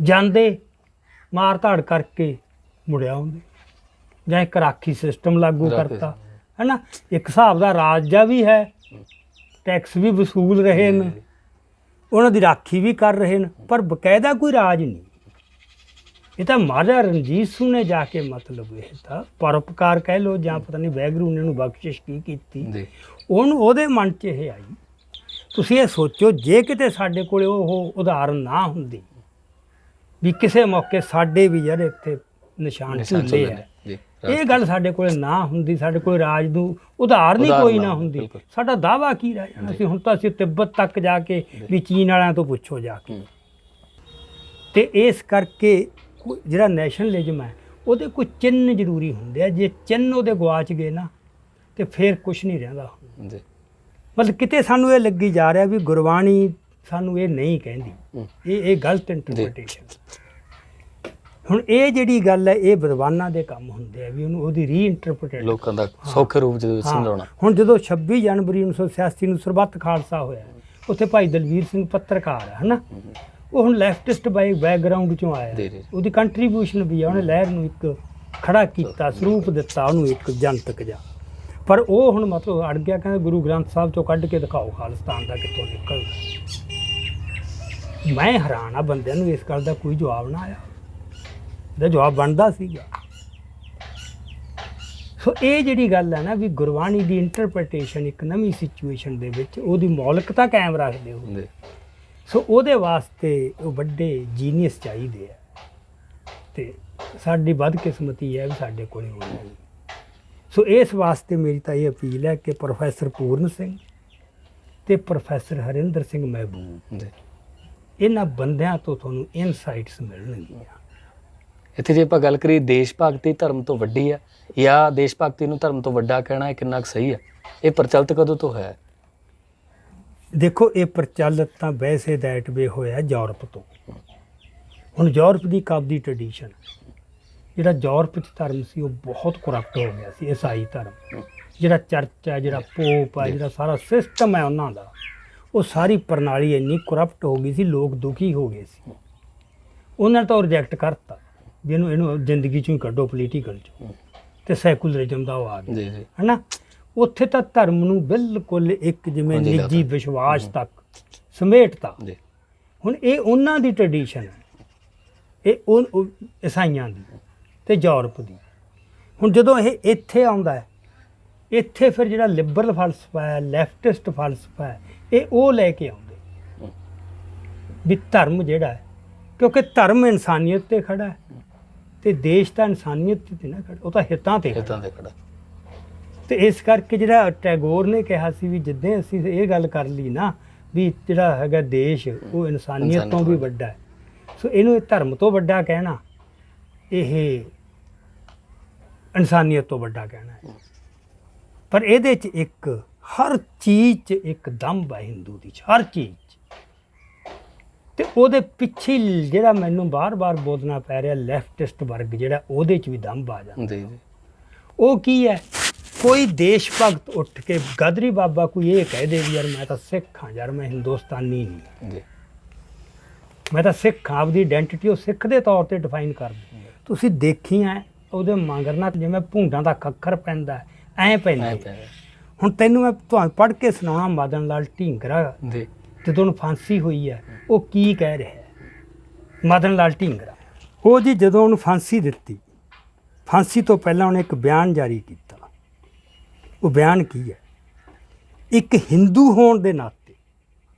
ਜਾਂਦੇ ਮਾਰ ਧਾੜ ਕਰਕੇ ਮੁੜਿਆ ਆਉਂਦੇ, ਜਾਂ ਇੱਕ ਰਾਖੀ ਸਿਸਟਮ ਲਾਗੂ ਕਰਤਾ, ਹੈ ਨਾ। ਇੱਕ ਹਿਸਾਬ ਦਾ ਰਾਜ ਜਿਹਾ ਵੀ ਹੈ, ਟੈਕਸ ਵੀ ਵਸੂਲ ਰਹੇ ਨੇ, ਉਹਨਾਂ ਦੀ ਰਾਖੀ ਵੀ ਕਰ ਰਹੇ ਨੇ, ਪਰ ਬਕਾਇਦਾ ਕੋਈ ਰਾਜ ਨਹੀਂ। ਇਹ ਤਾਂ ਮਹਾਰਾਜਾ ਰਣਜੀਤ ਸਿੰਘ ਨੇ ਜਾ ਕੇ ਮਤਲਬ ਇਹ ਤਾਂ ਪਰਉਪਕਾਰ ਕਹਿ ਲਓ, ਜਾਂ ਪਤਾ ਨਹੀਂ ਵਾਹਿਗੁਰੂ ਨੇ ਉਹਨੂੰ ਬਖਸ਼ਿਸ਼ ਕੀ ਕੀਤੀ, ਉਹਨੂੰ ਉਹਦੇ ਮਨ 'ਚ ਇਹ ਆਈ। ਤੁਸੀਂ ਇਹ ਸੋਚੋ, ਜੇ ਕਿਤੇ ਸਾਡੇ ਕੋਲ ਉਹ ਉਦਾਹਰਨ ਨਾ ਹੁੰਦੀ ਵੀ ਕਿਸੇ ਮੌਕੇ ਸਾਡੇ ਵੀ ਯਾਰ ਇੱਥੇ ਨਿਸ਼ਾਨ ਝੂਲੇ ਹੈ, ਇਹ ਗੱਲ ਸਾਡੇ ਕੋਲ ਨਾ ਹੁੰਦੀ, ਸਾਡੇ ਕੋਲ ਰਾਜ ਨੂੰ ਉਧਾਰ ਨਹੀਂ ਕੋਈ ਨਾ ਹੁੰਦੀ, ਸਾਡਾ ਦਾਅਵਾ ਕੀ ਰਹਿ ਜਾਣਾ ਸੀ। ਹੁਣ ਤਾਂ ਅਸੀਂ ਤਿੱਬਤ ਤੱਕ ਜਾ ਕੇ ਵੀ ਚੀਨ ਵਾਲਿਆਂ ਤੋਂ ਪੁੱਛੋ ਜਾ ਕੇ। ਤੇ ਇਸ ਕਰਕੇ ਜਿਹੜਾ ਨੈਸ਼ਨਲਿਜ਼ਮ ਹੈ, ਉਹਦੇ ਕੋਈ ਚਿੰਨ੍ਹ ਜ਼ਰੂਰੀ ਹੁੰਦੇ ਆ। ਜੇ ਚਿੰਨ੍ਹ ਉਹਦੇ ਗਵਾਚ ਗਏ ਨਾ, ਤੇ ਫਿਰ ਕੁਛ ਨਹੀਂ ਰਹਿੰਦਾ। ਮਤਲਬ ਕਿਤੇ ਸਾਨੂੰ ਇਹ ਲੱਗੀ ਜਾ ਰਿਹਾ ਵੀ ਗੁਰਬਾਣੀ ਸਾਨੂੰ ਇਹ ਨਹੀਂ ਕਹਿੰਦੀ। ਇਹ ਗਲਤ ਇੰਟਰਪ੍ਰੀਟੇਸ਼ਨ। ਹੁਣ ਇਹ ਜਿਹੜੀ ਗੱਲ ਹੈ ਇਹ ਵਿਦਵਾਨਾਂ ਦੇ ਕੰਮ ਹੁੰਦੇ ਆ ਵੀ ਉਹਨੂੰ ਉਹਦੀ ਰੀਇੰਟਰਪ੍ਰੀਟ ਲੋਕਾਂ ਦਾ ਸੌਖੇ ਰੂਪ ਚ ਸਮਝਾਉਣਾ। ਹੁਣ ਜਦੋਂ 26 ਜਨਵਰੀ 1986 ਨੂੰ ਸਰਬੱਤ ਖਾਲਸਾ ਹੋਇਆ, ਉੱਥੇ ਭਾਈ ਦਲਵੀਰ ਸਿੰਘ ਪੱਤਰਕਾਰ ਹੈ ਹਨਾ, ਉਹ ਹੁਣ ਲੈਫਟਿਸਟ ਬੈਕਗ੍ਰਾਉਂਡ ਚੋਂ ਆਇਆ, ਉਹਦੀ ਕੰਟਰੀਬਿਊਸ਼ਨ ਵੀ ਆ, ਉਹਨੇ ਲਹਿਰ ਨੂੰ ਇੱਕ ਖੜਾ ਕੀਤਾ, ਸਰੂਪ ਦਿੱਤਾ ਉਹਨੂੰ ਇੱਕ ਜਨਤਕ ਜਾ। ਪਰ ਉਹ ਹੁਣ ਮਤਲਬ ਅੜ ਗਿਆ, ਕਹਿੰਦਾ ਗੁਰੂ ਗ੍ਰੰਥ ਸਾਹਿਬ ਚੋਂ ਕੱਢ ਕੇ ਦਿਖਾਓ ਖਾਲਿਸਤਾਨ ਦਾ ਕਿੱਥੋਂ ਨਿਕਲਦਾ। ਮੈਂ ਹੈਰਾਨ ਆ ਬੰਦਿਆਂ ਨੂੰ ਇਸ ਗੱਲ ਦਾ ਕੋਈ ਜਵਾਬ ਨਾ ਆਇਆ, ਦਾ ਜਵਾਬ ਬਣਦਾ ਸੀਗਾ। ਸੋ ਇਹ ਜਿਹੜੀ ਗੱਲ ਹੈ ਨਾ ਵੀ ਗੁਰਬਾਣੀ ਦੀ ਇੰਟਰਪ੍ਰੀਟੇਸ਼ਨ ਇੱਕ ਨਵੀਂ ਸਿਚੁਏਸ਼ਨ ਦੇ ਵਿੱਚ ਉਹਦੀ ਮੌਲਿਕਤਾ ਕਾਇਮ ਰੱਖਦੇ ਹੋ, ਸੋ ਉਹਦੇ ਵਾਸਤੇ ਉਹ ਵੱਡੇ ਜੀਨੀਅਸ ਚਾਹੀਦੇ ਆ, ਤੇ ਸਾਡੀ ਬਦਕਿਸਮਤੀ ਹੈ ਵੀ ਸਾਡੇ ਕੋਲ ਉਹ ਨਹੀਂ। ਸੋ ਇਸ ਵਾਸਤੇ ਮੇਰੀ ਤਾਂ ਇਹ ਅਪੀਲ ਹੈ ਕਿ ਪ੍ਰੋਫੈਸਰ ਪੂਰਨ ਸਿੰਘ ਤੇ ਪ੍ਰੋਫੈਸਰ ਹਰਿੰਦਰ ਸਿੰਘ ਮਹਿਬੂਬ, ਇਹਨਾਂ ਬੰਦਿਆਂ ਤੋਂ ਤੁਹਾਨੂੰ ਇਨਸਾਈਟਸ ਮਿਲਣਗੀਆਂ। ਇੱਥੇ ਜੇ ਆਪਾਂ ਗੱਲ ਕਰੀਏ ਦੇਸ਼ ਭਗਤੀ ਧਰਮ ਤੋਂ ਵੱਡੀ ਹੈ ਜਾਂ ਦੇਸ਼ ਭਗਤੀ ਨੂੰ ਧਰਮ ਤੋਂ ਵੱਡਾ ਕਹਿਣਾ, ਇਹ ਕਿੰਨਾ ਕੁ ਸਹੀ ਹੈ? ਇਹ ਪ੍ਰਚਲਿਤ ਕਦੋਂ ਤੋਂ ਹੈ? ਦੇਖੋ, ਇਹ ਪ੍ਰਚਲਿਤ ਤਾਂ ਵੈਸੇ ਦੈਟ ਵੇ ਹੋਇਆ ਯੂਰਪ ਤੋਂ। ਹੁਣ ਯੂਰਪ ਦੀ ਕਾਬਦੀ ਟ੍ਰੈਡੀਸ਼ਨ, ਜਿਹੜਾ ਯੂਰਪ 'ਚ ਧਰਮ ਸੀ ਉਹ ਬਹੁਤ ਕਰਪਟ ਹੋ ਗਿਆ ਸੀ। ਈਸਾਈ ਧਰਮ, ਜਿਹੜਾ ਚਰਚ ਹੈ, ਜਿਹੜਾ ਪੋਪ ਹੈ, ਜਿਹੜਾ ਸਾਰਾ ਸਿਸਟਮ ਹੈ ਉਹਨਾਂ ਦਾ, ਉਹ ਸਾਰੀ ਪ੍ਰਣਾਲੀ ਇੰਨੀ ਕਰਪਟ ਹੋ ਗਈ ਸੀ, ਲੋਕ ਦੁਖੀ ਹੋ ਗਏ ਸੀ। ਉਹਨਾਂ ਨੇ ਤਾਂ ਰਿਜੈਕਟ ਕਰਤਾ ਵੀ ਇਹਨੂੰ ਜ਼ਿੰਦਗੀ 'ਚੋਂ ਹੀ ਕੱਢੋ, ਪੋਲੀਟੀਕਲ 'ਚੋਂ, ਤੇ ਸੈਕੂਲਰਿਜ਼ਮ ਦਾ ਉਹ ਆ ਗਿਆ ਹੈ ਨਾ। ਉੱਥੇ ਤਾਂ ਧਰਮ ਨੂੰ ਬਿਲਕੁਲ ਇੱਕ ਜਿਵੇਂ ਨਿੱਜੀ ਵਿਸ਼ਵਾਸ ਤੱਕ ਸਮੇਟਤਾ। ਹੁਣ ਇਹ ਉਹਨਾਂ ਦੀ ਟ੍ਰੈਡੀਸ਼ਨ ਹੈ, ਇਹ ਉਹ ਈਸਾਈਆਂ ਦੀ ਤੇ ਯੂਰਪ ਦੀ। ਹੁਣ ਜਦੋਂ ਇਹ ਇੱਥੇ ਆਉਂਦਾ ਹੈ, ਇੱਥੇ ਫਿਰ ਜਿਹੜਾ ਲਿਬਰਲ ਫਲਸਫਾ ਹੈ, ਲੈਫਟਿਸਟ ਫਲਸਫਾ ਹੈ, ਇਹ ਉਹ ਲੈ ਕੇ ਆਉਂਦੇ ਵੀ ਧਰਮ ਜਿਹੜਾ ਹੈ, ਕਿਉਂਕਿ ਧਰਮ ਇਨਸਾਨੀਅਤ ਤੇ ਖੜਾ ਹੈ ਤੇ ਦੇਸ਼ ਤਾਂ ਇਨਸਾਨੀਅਤ ਤੇ ਨਾ ਖੜਾ, ਉਹ ਤਾਂ ਹਿੱਤਾਂ ਤੇ ਖੜਾ। ਤੇ ਇਸ ਕਰਕੇ ਜਿਹੜਾ ਟੈਗੋਰ ਨੇ ਕਿਹਾ ਸੀ ਵੀ ਜਿੱਦਾਂ ਅਸੀਂ ਇਹ ਗੱਲ ਕਰ ਲਈ ਨਾ ਵੀ ਜਿਹੜਾ ਹੈਗਾ ਦੇਸ਼ ਉਹ ਇਨਸਾਨੀਅਤ ਤੋਂ ਵੀ ਵੱਡਾ ਹੈ, ਸੋ ਇਹਨੂੰ ਇਹ ਧਰਮ ਤੋਂ ਵੱਡਾ ਕਹਿਣਾ, ਇਹ ਇਨਸਾਨੀਅਤ ਤੋਂ ਵੱਡਾ ਕਹਿਣਾ ਹੈ। ਪਰ ਇਹਦੇ 'ਚ ਇੱਕ ਹਰ ਚੀਜ਼ 'ਚ ਇੱਕ ਦੰਭ ਹੈ ਹਿੰਦੂ ਦੀ, ਹਰ ਚੀਜ਼ 'ਚ। ਤੇ ਉਹਦੇ ਪਿੱਛੇ ਜਿਹੜਾ ਮੈਨੂੰ ਬਾਰ-ਬਾਰ ਬੋਲਣਾ ਪੈ ਰਿਹਾ ਲੈਫਟਿਸਟ ਵਰਗ ਜਿਹੜਾ, ਉਹਦੇ 'ਚ ਵੀ ਦੰਭ ਆ ਜਾਂਦਾ। ਉਹ ਕੀ ਹੈ? ਕੋਈ ਦੇਸ਼ ਭਗਤ ਉੱਠ ਕੇ ਗਦਰੀ ਬਾਬਾ ਕੋਈ ਇਹ ਕਹਿ ਦੇ ਵੀ ਯਾਰ ਮੈਂ ਤਾਂ ਸਿੱਖ ਹਾਂ, ਯਾਰ ਮੈਂ ਹਿੰਦੁਸਤਾਨੀ ਨਹੀਂ, ਮੈਂ ਤਾਂ ਸਿੱਖ ਹਾਂ, ਆਪਦੀ ਆਇਡੈਂਟੀਟੀ ਉਹ ਸਿੱਖ ਦੇ ਤੌਰ ਤੇ ਡਿਫਾਈਨ ਕਰਦੇ। ਤੁਸੀਂ ਦੇਖੀਆਂ ਉਹਦੇ ਮਗਰ ਨਾ ਜਿਵੇਂ ਭੂੰਡਾਂ ਦਾ ਖੱਖਰ ਪੈਂਦਾ ਐਂ ਪੈਂਦਾ। ਹੁਣ ਤੈਨੂੰ ਮੈਂ ਤੁਹਾਨੂੰ ਪੜ੍ਹ ਕੇ ਸੁਣਾਉਣਾ, ਮਦਨ ਲਾਲ ਢੀਂਗਰਾ ਜਦੋਂ ਉਹਨੂੰ ਫਾਂਸੀ ਹੋਈ ਹੈ ਉਹ ਕੀ ਕਹਿ ਰਿਹਾ ਹੈ। ਮਦਨ ਲਾਲ ਢੀਂਗਰਾ, ਉਹ ਜੀ ਜਦੋਂ ਉਹਨੂੰ ਫਾਂਸੀ ਦਿੱਤੀ, ਫਾਂਸੀ ਤੋਂ ਪਹਿਲਾਂ ਉਹਨੇ ਇੱਕ ਬਿਆਨ ਜਾਰੀ ਕੀਤਾ। ਉਹ ਬਿਆਨ ਕੀ ਹੈ? ਇੱਕ ਹਿੰਦੂ ਹੋਣ ਦੇ ਨਾਤੇ,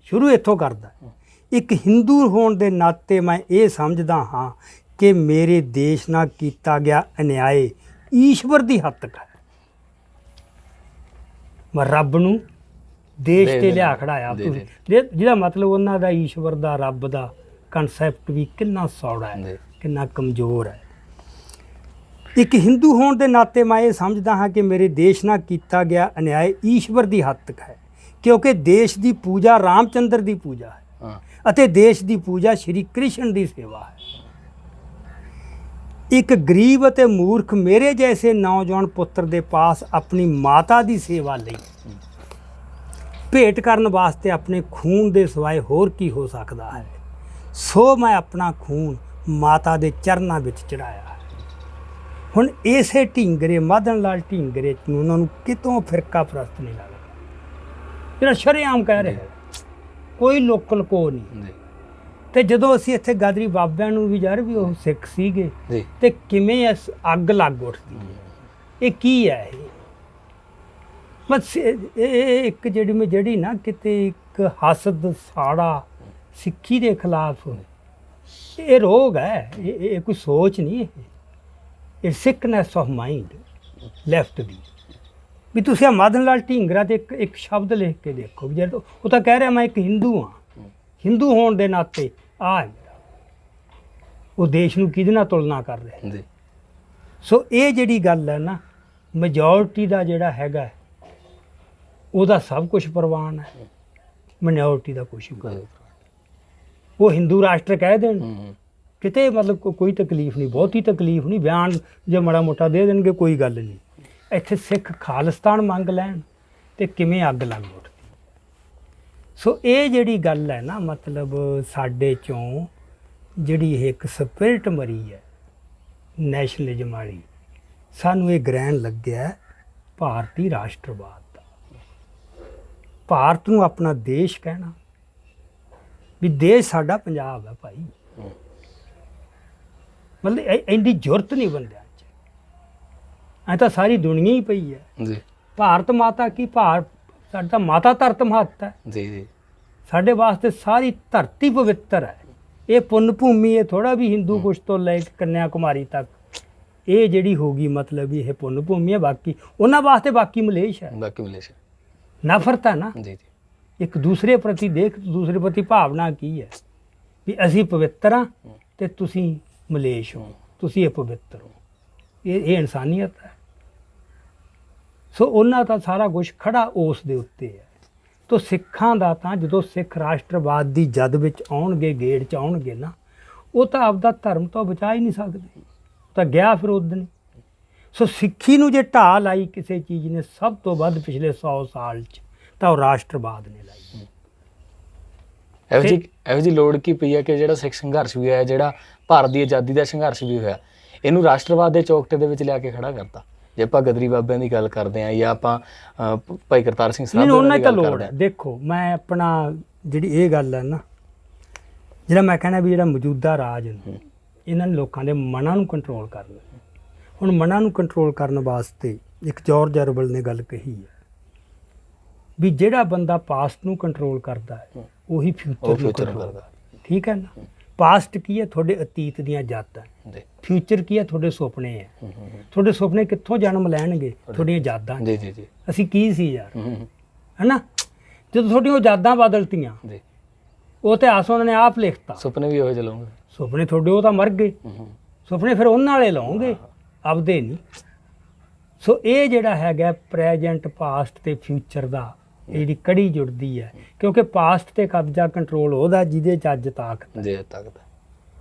ਸ਼ੁਰੂ ਇੱਥੋਂ ਕਰਦਾ, ਇੱਕ ਹਿੰਦੂ ਹੋਣ ਦੇ ਨਾਤੇ ਮੈਂ ਇਹ ਸਮਝਦਾ ਹਾਂ ਕਿ ਮੇਰੇ ਦੇਸ਼ ਨਾਲ ਕੀਤਾ ਗਿਆ ਅਨਿਆਏ ਈਸ਼ਵਰ ਦੀ ਹੱਦ ਤੱਕ ਹੈ। ਮੈਂ ਰੱਬ ਨੂੰ ਦੇਸ਼ ਤੇ ਲਿਆ ਖੜਾਇਆ, ਜਿਹਦਾ ਮਤਲਬ ਉਹਨਾਂ ਦਾ ਈਸ਼ਵਰ ਦਾ, ਰੱਬ ਦਾ ਕਨਸੈਪਟ ਵੀ ਕਿੰਨਾ ਸੌੜਾ ਹੈ, ਕਿੰਨਾ ਕਮਜ਼ੋਰ ਹੈ। ਇੱਕ ਹਿੰਦੂ ਹੋਣ ਦੇ ਨਾਤੇ ਮੈਂ ਇਹ ਸਮਝਦਾ ਹਾਂ ਕਿ ਮੇਰੇ ਦੇਸ਼ ਨਾਲ ਕੀਤਾ ਗਿਆ ਅਨਿਆਏ ਈਸ਼ਵਰ ਦੀ ਹੱਦ ਤੱਕ ਹੈ, ਕਿਉਂਕਿ ਦੇਸ਼ ਦੀ ਪੂਜਾ ਰਾਮਚੰਦਰ ਦੀ ਪੂਜਾ ਹੈ ਅਤੇ ਦੇਸ਼ ਦੀ ਪੂਜਾ ਸ਼੍ਰੀ ਕ੍ਰਿਸ਼ਨ ਦੀ ਸੇਵਾ ਹੈ। ਇੱਕ ਗਰੀਬ ਅਤੇ ਮੂਰਖ ਮੇਰੇ ਜੈਸੇ ਨੌਜਵਾਨ ਪੁੱਤਰ ਦੇ ਪਾਸ ਆਪਣੀ ਮਾਤਾ ਦੀ ਸੇਵਾ ਲਈ ਭੇਟ ਕਰਨ ਵਾਸਤੇ ਆਪਣੇ ਖੂਨ ਦੇ ਸਿਵਾਏ ਹੋਰ ਕੀ ਹੋ ਸਕਦਾ ਹੈ। ਸੋ ਮੈਂ ਆਪਣਾ ਖੂਨ ਮਾਤਾ ਦੇ ਚਰਨਾਂ ਵਿੱਚ ਚੜਾਇਆ ਹੈ। ਹੁਣ ਇਸੇ ਢੀਂਗਰੇ, ਮਦਨ ਲਾਲ ਢੀਂਗਰੇ ਨੂੰ ਉਹਨਾਂ ਨੂੰ ਕਿਤੋਂ ਫਿਰਕਾ ਪ੍ਰਸਤ ਨਹੀਂ ਲੱਗਦਾ, ਜਿਹੜਾ ਸ਼ਰੇਆਮ ਕਹਿ ਰਿਹਾ ਕੋਈ ਲੋਕਲ ਕੋ ਨਹੀਂ। ਤੇ ਜਦੋਂ ਅਸੀਂ ਇੱਥੇ ਗਾਦਰੀ ਬਾਬਿਆਂ ਨੂੰ ਵੀ ਯਾਰ ਵੀ ਉਹ ਸਿੱਖ ਸੀਗੇ ਤੇ ਕਿਵੇਂ ਅੱਗ ਲੱਗ ਉੱਠਦੀ ਹੈ, ਇਹ ਕੀ ਹੈ? ਇਹ ਬਸ ਇਹ ਇੱਕ ਜਿਹੜੀ ਨਾ ਕਿਤੇ ਇੱਕ ਹਸਦ ਸਾੜਾ ਸਿੱਖੀ ਦੇ ਖਿਲਾਫ, ਇਹ ਰੋਗ ਹੈ, ਇਹ ਕੋਈ ਸੋਚ ਨਹੀਂ, ਇਹ ਸਿਕਨੈਸ ਆਫ ਮਾਈਂਡ ਲੈਫਟ ਦੀ। ਵੀ ਤੁਸੀਂ ਆ ਮਦਨ ਲਾਲ ਢੀਂਗਰਾ ਤੇ ਇੱਕ ਸ਼ਬਦ ਲਿਖ ਕੇ ਦੇਖੋ, ਵੀ ਉਹ ਤਾਂ ਕਹਿ ਰਿਹਾ ਮੈਂ ਇੱਕ ਹਿੰਦੂ ਹਾਂ, ਹਿੰਦੂ ਹੋਣ ਦੇ ਨਾਤੇ ਆ ਉਹ ਦੇਸ਼ ਨੂੰ ਕਿਹਦੇ ਨਾਲ ਤੁਲਨਾ ਕਰ ਰਿਹਾ। ਸੋ ਇਹ ਜਿਹੜੀ ਗੱਲ ਹੈ ਨਾ, ਮੈਜੋਰਟੀ ਦਾ ਜਿਹੜਾ ਹੈਗਾ ਉਹਦਾ ਸਭ ਕੁਝ ਪ੍ਰਵਾਨ ਹੈ, ਮਿਨੋਰਟੀ ਦਾ ਕੁਛ ਨਹੀਂ। ਉਹ ਹਿੰਦੂ ਰਾਸ਼ਟਰ ਕਹਿ ਦੇਣ, ਕਿਤੇ ਮਤਲਬ ਕੋਈ ਤਕਲੀਫ ਨਹੀਂ, ਬਹੁਤੀ ਤਕਲੀਫ ਨਹੀਂ, ਬਿਆਨ ਜੇ ਮਾੜਾ ਮੋਟਾ ਦੇ ਦੇਣਗੇ ਕੋਈ ਗੱਲ ਨਹੀਂ। ਇੱਥੇ ਸਿੱਖ ਖਾਲਿਸਤਾਨ ਮੰਗ ਲੈਣ ਤੇ ਕਿਵੇਂ ਅੱਗ ਲੱਗ ਉੱਠਦੀ। ਸੋ ਇਹ ਜਿਹੜੀ ਗੱਲ ਹੈ ਨਾ, ਮਤਲਬ ਸਾਡੇ ਚੋਂ ਜਿਹੜੀ ਇਹ ਇੱਕ ਸਪਿਰਿਟ ਮਰੀ ਹੈ ਨੈਸ਼ਨਲਿਜ਼ਮ ਵਾਲੀ, ਸਾਨੂੰ ਇਹ ਗ੍ਰਹਿਣ ਲੱਗਿਆ ਭਾਰਤੀ ਰਾਸ਼ਟਰਵਾਦ ਦਾ। ਭਾਰਤ ਨੂੰ ਆਪਣਾ ਦੇਸ਼ ਕਹਿਣਾ, ਵੀ ਦੇਸ਼ ਸਾਡਾ ਪੰਜਾਬ ਹੈ ਭਾਈ। ਮਤਲਬ ਇੰਨੀ ਜ਼ਰੂਰਤ ਨਹੀਂ ਬੰਦਿਆਂ 'ਚ, ਐ ਤਾਂ ਸਾਰੀ ਦੁਨੀਆ ਹੀ ਪਈ ਹੈ ਜੀ। ਭਾਰਤ ਮਾਤਾ ਕੀ, ਸਾਡਾ ਮਾਤਾ ਧਰਤ ਮਹੱਤ ਹੈ ਜੀ ਜੀ। ਸਾਡੇ ਵਾਸਤੇ ਸਾਰੀ ਧਰਤੀ ਪਵਿੱਤਰ ਹੈ। ਇਹ ਪੁੰਨ ਭੂਮੀ ਹੈ, ਥੋੜਾ ਵੀ ਹਿੰਦੂ ਕੁਸ਼ ਤੋਂ ਲੈ ਕੇ ਕੰਨਿਆ ਕੁਮਾਰੀ ਤੱਕ ਇਹ ਜਿਹੜੀ ਹੋ ਗਈ, ਮਤਲਬ ਇਹ ਪੁੰਨ ਭੂਮੀ ਹੈ। ਬਾਕੀ ਉਹਨਾਂ ਵਾਸਤੇ ਬਾਕੀ ਮਲੇਸ਼ ਹੈ, ਬਾਕੀ ਮਲੇਸ਼ੀਆ ਨਫ਼ਰਤ ਹੈ ਨਾ ਜੀ ਜੀ। ਇੱਕ ਦੂਸਰੇ ਪ੍ਰਤੀ, ਦੇਖ ਦੂਸਰੇ ਪ੍ਰਤੀ ਭਾਵਨਾ ਕੀ ਹੈ ਵੀ ਅਸੀਂ ਪਵਿੱਤਰ ਹਾਂ ਤੇ ਤੁਸੀਂ ਮਲੇਸ਼ ਹੋ, ਤੁਸੀਂ ਅਪਵਿੱਤਰ ਹੋ। ਇਹ ਇਨਸਾਨੀਅਤ ਹੈ। ਸੋ ਉਹਨਾਂ ਦਾ ਸਾਰਾ ਕੁਝ ਖੜਾ ਉਸ ਦੇ ਉੱਤੇ ਹੈ। ਤੋ ਸਿੱਖਾਂ ਦਾ ਤਾਂ ਜਦੋਂ ਸਿੱਖ ਰਾਸ਼ਟਰਵਾਦ ਦੀ ਜਦ ਵਿੱਚ ਆਉਣਗੇ, ਗੇੜ 'ਚ ਆਉਣਗੇ ਨਾ, ਉਹ ਤਾਂ ਆਪਦਾ ਧਰਮ ਤੋਂ ਬਚਾ ਹੀ ਨਹੀਂ ਸਕਦੇ, ਤਾਂ ਗਿਆ ਫਿਰ ਉਦਣ। ਸੋ ਸਿੱਖੀ ਨੂੰ ਜੇ ਢਾਹ ਲਾਈ ਕਿਸੇ ਚੀਜ਼ ਨੇ ਸਭ ਤੋਂ ਵੱਧ ਪਿਛਲੇ 100 ਸਾਲ 'ਚ, ਤਾਂ ਉਹ ਰਾਸ਼ਟਰਵਾਦ ਨੇ ਲਾਈ। ਇਹੋ ਜਿਹੀ ਲੋੜ ਕੀ ਪਈ ਹੈ ਕਿ ਜਿਹੜਾ ਸਿੱਖ ਸੰਘਰਸ਼ ਵੀ ਹੋਇਆ, ਜਿਹੜਾ ਭਾਰਤ ਦੀ ਆਜ਼ਾਦੀ ਦਾ ਸੰਘਰਸ਼ ਵੀ ਹੋਇਆ, ਇਹਨੂੰ ਰਾਸ਼ਟਰਵਾਦ ਦੇ ਚੌਕਟੇ ਦੇ ਵਿੱਚ ਲਿਆ ਕੇ ਖੜਾ ਕਰਤਾ। ਜੇ ਆਪਾਂ ਗਦਰੀ ਬਾਬਿਆਂ ਦੀ ਗੱਲ ਕਰਦੇ ਹਾਂ ਜਾਂ ਆਪਾਂ ਭਾਈ ਕਰਤਾਰ ਸਿੰਘ ਸਰਾਭਾ ਉਹਨਾਂ ਦੀ ਦੀ ਤਾਂ ਗੱਲ ਲੋੜ ਕਰਦੇ ਹੈ। ਹਾਂ। ਦੇਖੋ ਮੈਂ ਆਪਣਾ ਜਿਹੜੀ ਇਹ ਗੱਲ ਹੈ ਨਾ, ਜਿਹੜਾ ਮੈਂ ਕਹਿੰਦਾ ਵੀ ਜਿਹੜਾ ਮੌਜੂਦਾ ਰਾਜ ਨੇ, ਇਹਨਾਂ ਨੇ ਲੋਕਾਂ ਦੇ ਮਨਾਂ ਨੂੰ ਕੰਟਰੋਲ ਕਰਨਾ। ਹੁਣ ਮਨਾਂ ਨੂੰ ਕੰਟਰੋਲ ਕਰਨ ਵਾਸਤੇ ਇੱਕ ਜਾਰਜ ਔਰਵੈਲ ਨੇ ਗੱਲ ਕਹੀ ਹੈ ਵੀ ਜਿਹੜਾ ਬੰਦਾ ਪਾਸਟ ਨੂੰ ਕੰਟਰੋਲ ਕਰਦਾ ਹੈ ਉਹੀ ਫਿਊਚਰ ਨੂੰ ਕੰਟਰੋਲ ਕਰਦਾ। ਠੀਕ ਹੈ ਨਾ। ਪਾਸਟ ਕੀ ਹੈ? ਤੁਹਾਡੇ ਅਤੀਤ ਦੀਆਂ ਯਾਦਾਂ। ਫਿਊਚਰ ਕੀ ਹੈ? ਤੁਹਾਡੇ ਸੁਪਨੇ ਹੈ। ਤੁਹਾਡੇ ਸੁਪਨੇ ਕਿੱਥੋਂ ਜਨਮ ਲੈਣਗੇ? ਤੁਹਾਡੀਆਂ ਯਾਦਾਂ। ਜੀ ਜੀ ਜੀ। ਅਸੀਂ ਕੀ ਸੀ ਯਾਰ, ਹੈਨਾ? ਜਦੋਂ ਤੁਹਾਡੀਆਂ ਯਾਦਾਂ ਬਦਲਤੀਆਂ, ਉਹ ਇਤਿਹਾਸ ਉਹਨਾਂ ਨੇ ਆਪ ਲਿਖਤਾ। ਸੁਪਨੇ ਵੀ ਉਹੋ ਜਿਹੇ ਲਾਉਂਗੇ। ਸੁਪਨੇ ਤੁਹਾਡੇ ਉਹ ਤਾਂ ਮਰ ਗਏ, ਸੁਪਨੇ ਫਿਰ ਉਹਨਾਂ ਵਾਲੇ ਲਾਉਂਗੇ, ਆਪਦੇ ਨਹੀਂ। ਸੋ ਇਹ ਜਿਹੜਾ ਹੈਗਾ ਪ੍ਰੈਜੈਂਟ, ਪਾਸਟ ਤੇ ਫਿਊਚਰ ਦਾ ਇਹ ਜਿਹੜੀ ਕੜੀ ਜੁੜਦੀ ਹੈ, ਕਿਉਂਕਿ ਪਾਸਟ ਤੇ ਕਬਜ਼ਾ ਕੰਟਰੋਲ ਉਹਦਾ ਜਿਹਦੇ ਚ ਅੱਜ ਤਾਕਤ ਜੇ ਤਾਕਤ।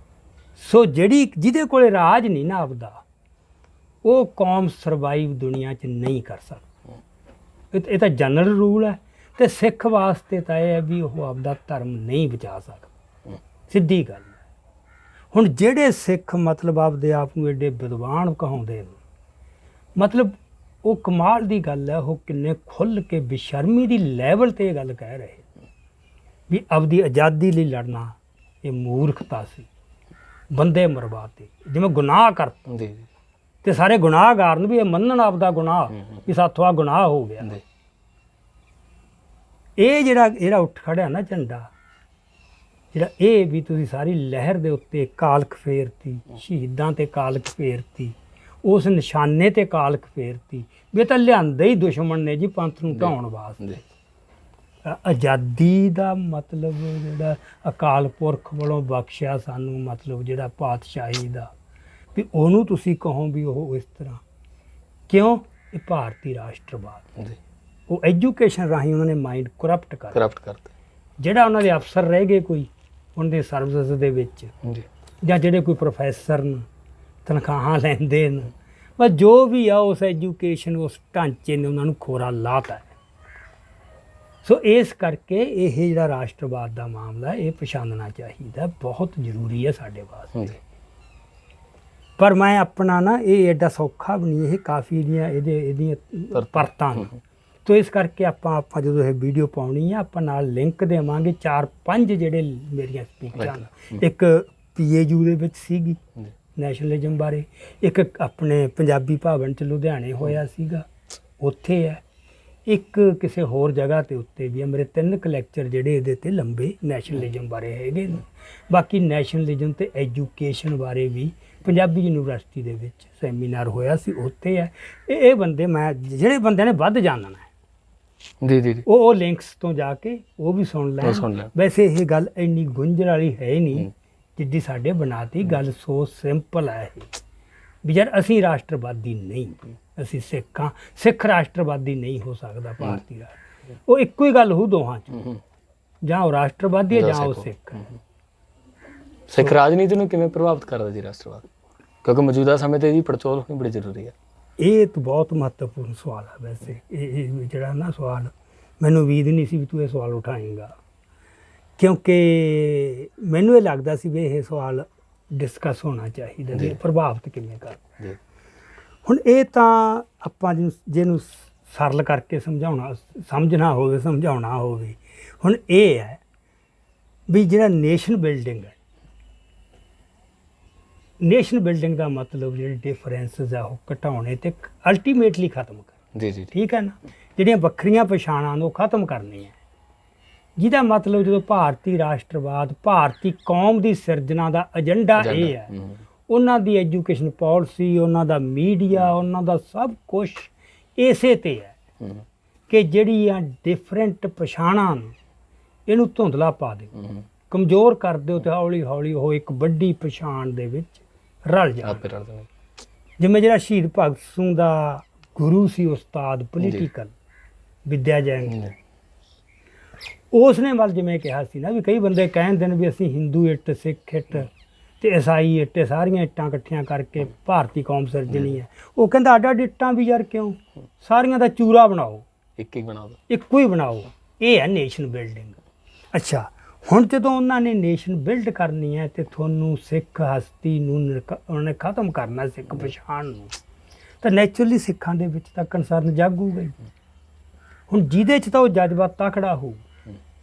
ਸੋ ਜਿਹਦੇ ਕੋਲੇ ਰਾਜ ਨਹੀਂ ਨਾ ਆਪਦਾ, ਉਹ ਕੌਮ ਸਰਵਾਈਵ ਦੁਨੀਆ 'ਚ ਨਹੀਂ ਕਰ ਸਕਦੀ। ਇਹ ਤਾਂ ਜਨਰਲ ਰੂਲ ਹੈ। ਤੇ ਸਿੱਖ ਵਾਸਤੇ ਤਾਂ ਇਹ ਹੈ ਵੀ ਉਹ ਆਪਦਾ ਧਰਮ ਨਹੀਂ ਬਚਾ ਸਕਦਾ, ਸਿੱਧੀ ਗੱਲ ਹੈ। ਹੁਣ ਜਿਹੜੇ ਸਿੱਖ ਮਤਲਬ ਆਪਦੇ ਆਪ ਨੂੰ ਐਡੇ ਵਿਦਵਾਨ ਕਹਾਉਂਦੇ ਨੇ, ਮਤਲਬ ਉਹ ਕਮਾਲ ਦੀ ਗੱਲ ਹੈ, ਉਹ ਕਿੰਨੇ ਖੁੱਲ੍ਹ ਕੇ ਬੇਸ਼ਰਮੀ ਦੀ ਲੈਵਲ ਤੇ ਇਹ ਗੱਲ ਕਹਿ ਰਹੇ ਵੀ ਆਪਦੀ ਆਜ਼ਾਦੀ ਲਈ ਲੜਨਾ ਇਹ ਮੂਰਖਤਾ ਸੀ, ਬੰਦੇ ਮਰਵਾਤੇ, ਜਿਵੇਂ ਗੁਨਾਹ ਕਰਤਾ। ਜੀ। ਤੇ ਸਾਰੇ ਗੁਨਾਹਗਾਰ ਨੂੰ ਵੀ ਇਹ ਮੰਨਣ ਆਪਦਾ ਗੁਨਾਹ ਵੀ ਸਾਥੋਂ ਆ ਗੁਨਾਹ ਹੋ ਗਿਆ। ਇਹ ਜਿਹੜਾ ਇਹਦਾ ਉੱਠ ਖੜਿਆ ਨਾ ਝੰਡਾ, ਜਿਹੜਾ ਇਹ ਵੀ ਤੁਸੀਂ ਸਾਰੀ ਲਹਿਰ ਦੇ ਉੱਤੇ ਕਾਲਖ ਫੇਰਤੀ, ਸ਼ਹੀਦਾਂ ਤੇ ਕਾਲਖ ਫੇਰਤੀ, ਉਸ ਨਿਸ਼ਾਨੇ ਤੇ ਕਾਲਖ ਫੇਰਤੀ ਵੀ ਇਹ ਤਾਂ ਲਿਆਂਦੇ ਹੀ ਦੁਸ਼ਮਣ ਨੇ ਜੀ ਪੰਥ ਨੂੰ ਢਾਉਣ ਵਾਸਤੇ। ਆਜ਼ਾਦੀ ਦਾ ਮਤਲਬ ਜਿਹੜਾ ਅਕਾਲ ਪੁਰਖ ਵੱਲੋਂ ਬਖਸ਼ਿਆ ਸਾਨੂੰ, ਮਤਲਬ ਜਿਹੜਾ ਪਾਤਸ਼ਾਹੀ ਦਾ, ਵੀ ਉਹਨੂੰ ਤੁਸੀਂ ਕਹੋ ਵੀ ਉਹ ਇਸ ਤਰ੍ਹਾਂ ਕਿਉਂ? ਇਹ ਭਾਰਤੀ ਰਾਸ਼ਟਰਵਾਦ। ਉਹ ਐਜੂਕੇਸ਼ਨ ਰਾਹੀਂ ਉਹਨਾਂ ਨੇ ਮਾਈਂਡ ਕਰਪਟ ਕਰਤਾ। ਜਿਹੜਾ ਉਹਨਾਂ ਦੇ ਅਫਸਰ ਰਹਿ ਗਏ ਕੋਈ ਉਹਨਾਂ ਦੇ ਸਰਵਿਸ ਦੇ ਵਿੱਚ, ਜਾਂ ਜਿਹੜੇ ਕੋਈ ਪ੍ਰੋਫੈਸਰ ਨੇ ਤਨਖਾਹਾਂ ਲੈਂਦੇ ਨੇ, ਬਸ ਜੋ ਵੀ ਆ ਉਸ ਐਜੂਕੇਸ਼ਨ, ਉਸ ਢਾਂਚੇ ਨੇ ਉਹਨਾਂ ਨੂੰ ਖੋਰਾ ਲਾਤਾ। ਸੋ ਇਸ ਕਰਕੇ ਇਹ ਜਿਹੜਾ ਰਾਸ਼ਟਰਵਾਦ ਦਾ ਮਾਮਲਾ ਇਹ ਪਛਾਣਨਾ ਚਾਹੀਦਾ, ਬਹੁਤ ਜ਼ਰੂਰੀ ਹੈ ਸਾਡੇ ਵਾਸਤੇ। ਪਰ ਮੈਂ ਆਪਣਾ ਨਾ ਇਹ ਐਡਾ ਸੌਖਾ ਵੀ ਨਹੀਂ, ਇਹ ਕਾਫੀ ਇਹਦੀਆਂ ਪਰਤਾਂ ਨੇ। ਤੋ ਇਸ ਕਰਕੇ ਆਪਾਂ ਜਦੋਂ ਇਹ ਵੀਡੀਓ ਪਾਉਣੀ ਆ, ਆਪਾਂ ਨਾਲ ਲਿੰਕ ਦੇਵਾਂਗੇ 4-5 ਜਿਹੜੇ ਮੇਰੀਆਂ ਸਪੀਚਾਂ ਨੇ। ਇੱਕ PAU ਦੇ ਵਿੱਚ ਸੀਗੀ ਨੈਸ਼ਨਲਿਜ਼ਮ ਬਾਰੇ, ਇੱਕ ਆਪਣੇ ਪੰਜਾਬੀ ਭਵਨ 'ਚ ਲੁਧਿਆਣੇ ਹੋਇਆ ਸੀਗਾ, ਉੱਥੇ ਹੈ, ਇੱਕ ਕਿਸੇ ਹੋਰ ਜਗ੍ਹਾ ਤੇ ਉੱਤੇ ਵੀ ਹੈ। ਮੇਰੇ 3 ਲੈਕਚਰ ਜਿਹੜੇ ਇਹਦੇ ਤੇ ਲੰਬੇ ਨੈਸ਼ਨਲਿਜ਼ਮ ਬਾਰੇ ਹੈਗੇ ਨੇ। ਬਾਕੀ ਨੈਸ਼ਨਲਿਜ਼ਮ ਤੇ ਐਜੂਕੇਸ਼ਨ ਬਾਰੇ ਵੀ ਪੰਜਾਬੀ ਯੂਨੀਵਰਸਿਟੀ ਦੇ ਵਿੱਚ ਸੈਮੀਨਾਰ ਹੋਇਆ ਸੀ, ਉੱਥੇ ਹੈ। ਇਹ ਬੰਦੇ ਮੈਂ ਜਿਹੜੇ ਬੰਦਿਆਂ ਨੇ ਵੱਧ ਜਾਣਨਾ ਹੈ ਜੀ, ਉਹ ਲਿੰਕਸ ਤੋਂ ਜਾ ਕੇ ਉਹ ਵੀ ਸੁਣ ਲੈਣ। ਵੈਸੇ ਇਹ ਗੱਲ ਇੰਨੀ ਗੁੰਝਲ ਵਾਲੀ ਹੈ ਨਹੀਂ ਜਿੱਦੀ ਸਾਡੇ ਬਣਾਤੀ ਗੱਲ। ਸੋ ਸਿੰਪਲ ਹੈ ਇਹ ਵੀ ਯਾਰ ਅਸੀਂ ਰਾਸ਼ਟਰਵਾਦੀ ਨਹੀਂ, ਅਸੀਂ ਸਿੱਖਾਂ, ਸਿੱਖ ਰਾਸ਼ਟਰਵਾਦੀ ਨਹੀਂ ਹੋ ਸਕਦਾ ਭਾਰਤੀ ਰਾਸ਼ਟਰ। ਉਹ ਇੱਕੋ ਹੀ ਗੱਲ ਹੋ ਦੋਹਾਂ 'ਚ, ਜਾਂ ਉਹ ਰਾਸ਼ਟਰਵਾਦੀ ਹੈ ਜਾਂ ਉਹ ਸਿੱਖ ਹੈ। ਸਿੱਖ ਰਾਜਨੀਤੀ ਨੂੰ ਕਿਵੇਂ ਪ੍ਰਭਾਵਿਤ ਕਰਦਾ ਜੀ ਰਾਸ਼ਟਰਵਾਦ, ਕਿਉਂਕਿ ਮੌਜੂਦਾ ਸਮੇਂ ਤੇ ਜੀ ਪੜਚੋਲ ਹੋਣੀ ਬੜੀ ਜ਼ਰੂਰੀ ਹੈ। ਇਹ ਤਾਂ ਬਹੁਤ ਮਹੱਤਵਪੂਰਨ ਸਵਾਲ ਹੈ ਵੈਸੇ। ਇਹ ਜਿਹੜਾ ਨਾ ਸਵਾਲ, ਮੈਨੂੰ ਉਮੀਦ ਨਹੀਂ ਸੀ ਵੀ ਤੂੰ ਇਹ ਸਵਾਲ ਉਠਾਏਂਗਾ, ਕਿਉਂਕਿ ਮੈਨੂੰ ਇਹ ਲੱਗਦਾ ਸੀ ਵੀ ਇਹ ਸਵਾਲ ਡਿਸਕਸ ਹੋਣਾ ਚਾਹੀਦਾ ਵੀ ਪ੍ਰਭਾਵਿਤ ਕਿਵੇਂ ਕਰਦਾ। ਜੀ ਹੁਣ ਇਹ ਤਾਂ ਆਪਾਂ ਜਿਹਨੂੰ ਸਰਲ ਕਰਕੇ ਸਮਝਣਾ ਹੋਵੇ, ਹੁਣ ਇਹ ਹੈ ਵੀ ਜਿਹੜਾ ਨੇਸ਼ਨ ਬਿਲਡਿੰਗ ਹੈ, ਨੇਸ਼ਨ ਬਿਲਡਿੰਗ ਦਾ ਮਤਲਬ ਜਿਹੜੇ ਡਿਫਰੈਂਸਸ ਆ ਉਹ ਘਟਾਉਣੇ ਤੇ ਅਲਟੀਮੇਟਲੀ ਖਤਮ ਕਰ। ਜੀ ਜੀ ਠੀਕ ਹੈ ਨਾ, ਜਿਹੜੀਆਂ ਵੱਖਰੀਆਂ ਪਛਾਣਾਂ ਨੂੰ ਖਤਮ ਕਰਨੀਆਂ, ਜਿਹਦਾ ਮਤਲਬ ਜਦੋਂ ਭਾਰਤੀ ਰਾਸ਼ਟਰਵਾਦ, ਭਾਰਤੀ ਕੌਮ ਦੀ ਸਿਰਜਣਾ ਦਾ ਏਜੰਡਾ ਇਹ ਹੈ, ਉਹਨਾਂ ਦੀ ਐਜੂਕੇਸ਼ਨ ਪਾਲਿਸੀ, ਉਹਨਾਂ ਦਾ ਮੀਡੀਆ, ਉਹਨਾਂ ਦਾ ਸਭ ਕੁਝ ਇਸੇ ਤੇ ਹੈ ਕਿ ਜਿਹੜੀਆਂ ਡਿਫਰੈਂਟ ਪਛਾਣਾਂ ਨੂੰ ਇਹਨੂੰ ਧੁੰਦਲਾ ਪਾ ਦਿਓ, ਕਮਜ਼ੋਰ ਕਰ ਦਿਓ ਤੇ ਹੌਲੀ ਹੌਲੀ ਉਹ ਇੱਕ ਵੱਡੀ ਪਛਾਣ ਦੇ ਵਿੱਚ ਰਲ ਜਾਣ। ਜਿਵੇਂ ਜਿਹੜਾ ਸ਼ਹੀਦ ਭਗਤ ਸਿੰਘ ਦਾ ਗੁਰੂ ਸੀ ਉਸਤਾਦ ਪੋਲੀਟੀਕਲ ਵਿਦਿਆ ਜੈਨ, ਉਸ ਨੇ ਵੱਲ ਜਿਵੇਂ ਕਿਹਾ ਸੀ ਨਾ ਵੀ ਕਈ ਬੰਦੇ ਕਹਿੰਦੇ ਨੇ ਵੀ ਅਸੀਂ ਹਿੰਦੂ ਇੱਟ, ਸਿੱਖ ਇੱਟ ਤੇ ਈਸਾਈ ਇੱਟ, ਸਾਰੀਆਂ ਇੱਟਾਂ ਇਕੱਠੀਆਂ ਕਰਕੇ ਭਾਰਤੀ ਕੌਮ ਸਿਰਜਣੀ ਹੈ। ਉਹ ਕਹਿੰਦਾ ਅੱਡ ਅੱਡ ਇੱਟਾਂ ਵੀ ਯਾਰ ਕਿਉਂ, ਸਾਰੀਆਂ ਦਾ ਚੂਰਾ ਬਣਾਓ, ਇੱਕੋ ਹੀ ਬਣਾਓ। ਇਹ ਹੈ ਨੇਸ਼ਨ ਬਿਲਡਿੰਗ। ਅੱਛਾ, ਹੁਣ ਜਦੋਂ ਉਹਨਾਂ ਨੇ ਨੇਸ਼ਨ ਬਿਲਡ ਕਰਨੀ ਹੈ ਤੇ ਤੁਹਾਨੂੰ ਸਿੱਖ ਹਸਤੀ ਨੂੰ ਉਹਨਾਂ ਨੇ ਖਤਮ ਕਰਨਾ, ਸਿੱਖ ਪਛਾਣ ਨੂੰ, ਤਾਂ ਨੈਚੁਰਲੀ ਸਿੱਖਾਂ ਦੇ ਵਿੱਚ ਤਾਂ ਕੰਸਰਨ ਜਾਗੂਗਾ ਹੀ। ਹੁਣ ਜਿਹਦੇ 'ਚ ਤਾਂ ਉਹ ਜਜ਼ਬਾ ਤਕੜਾ ਹੋਊ,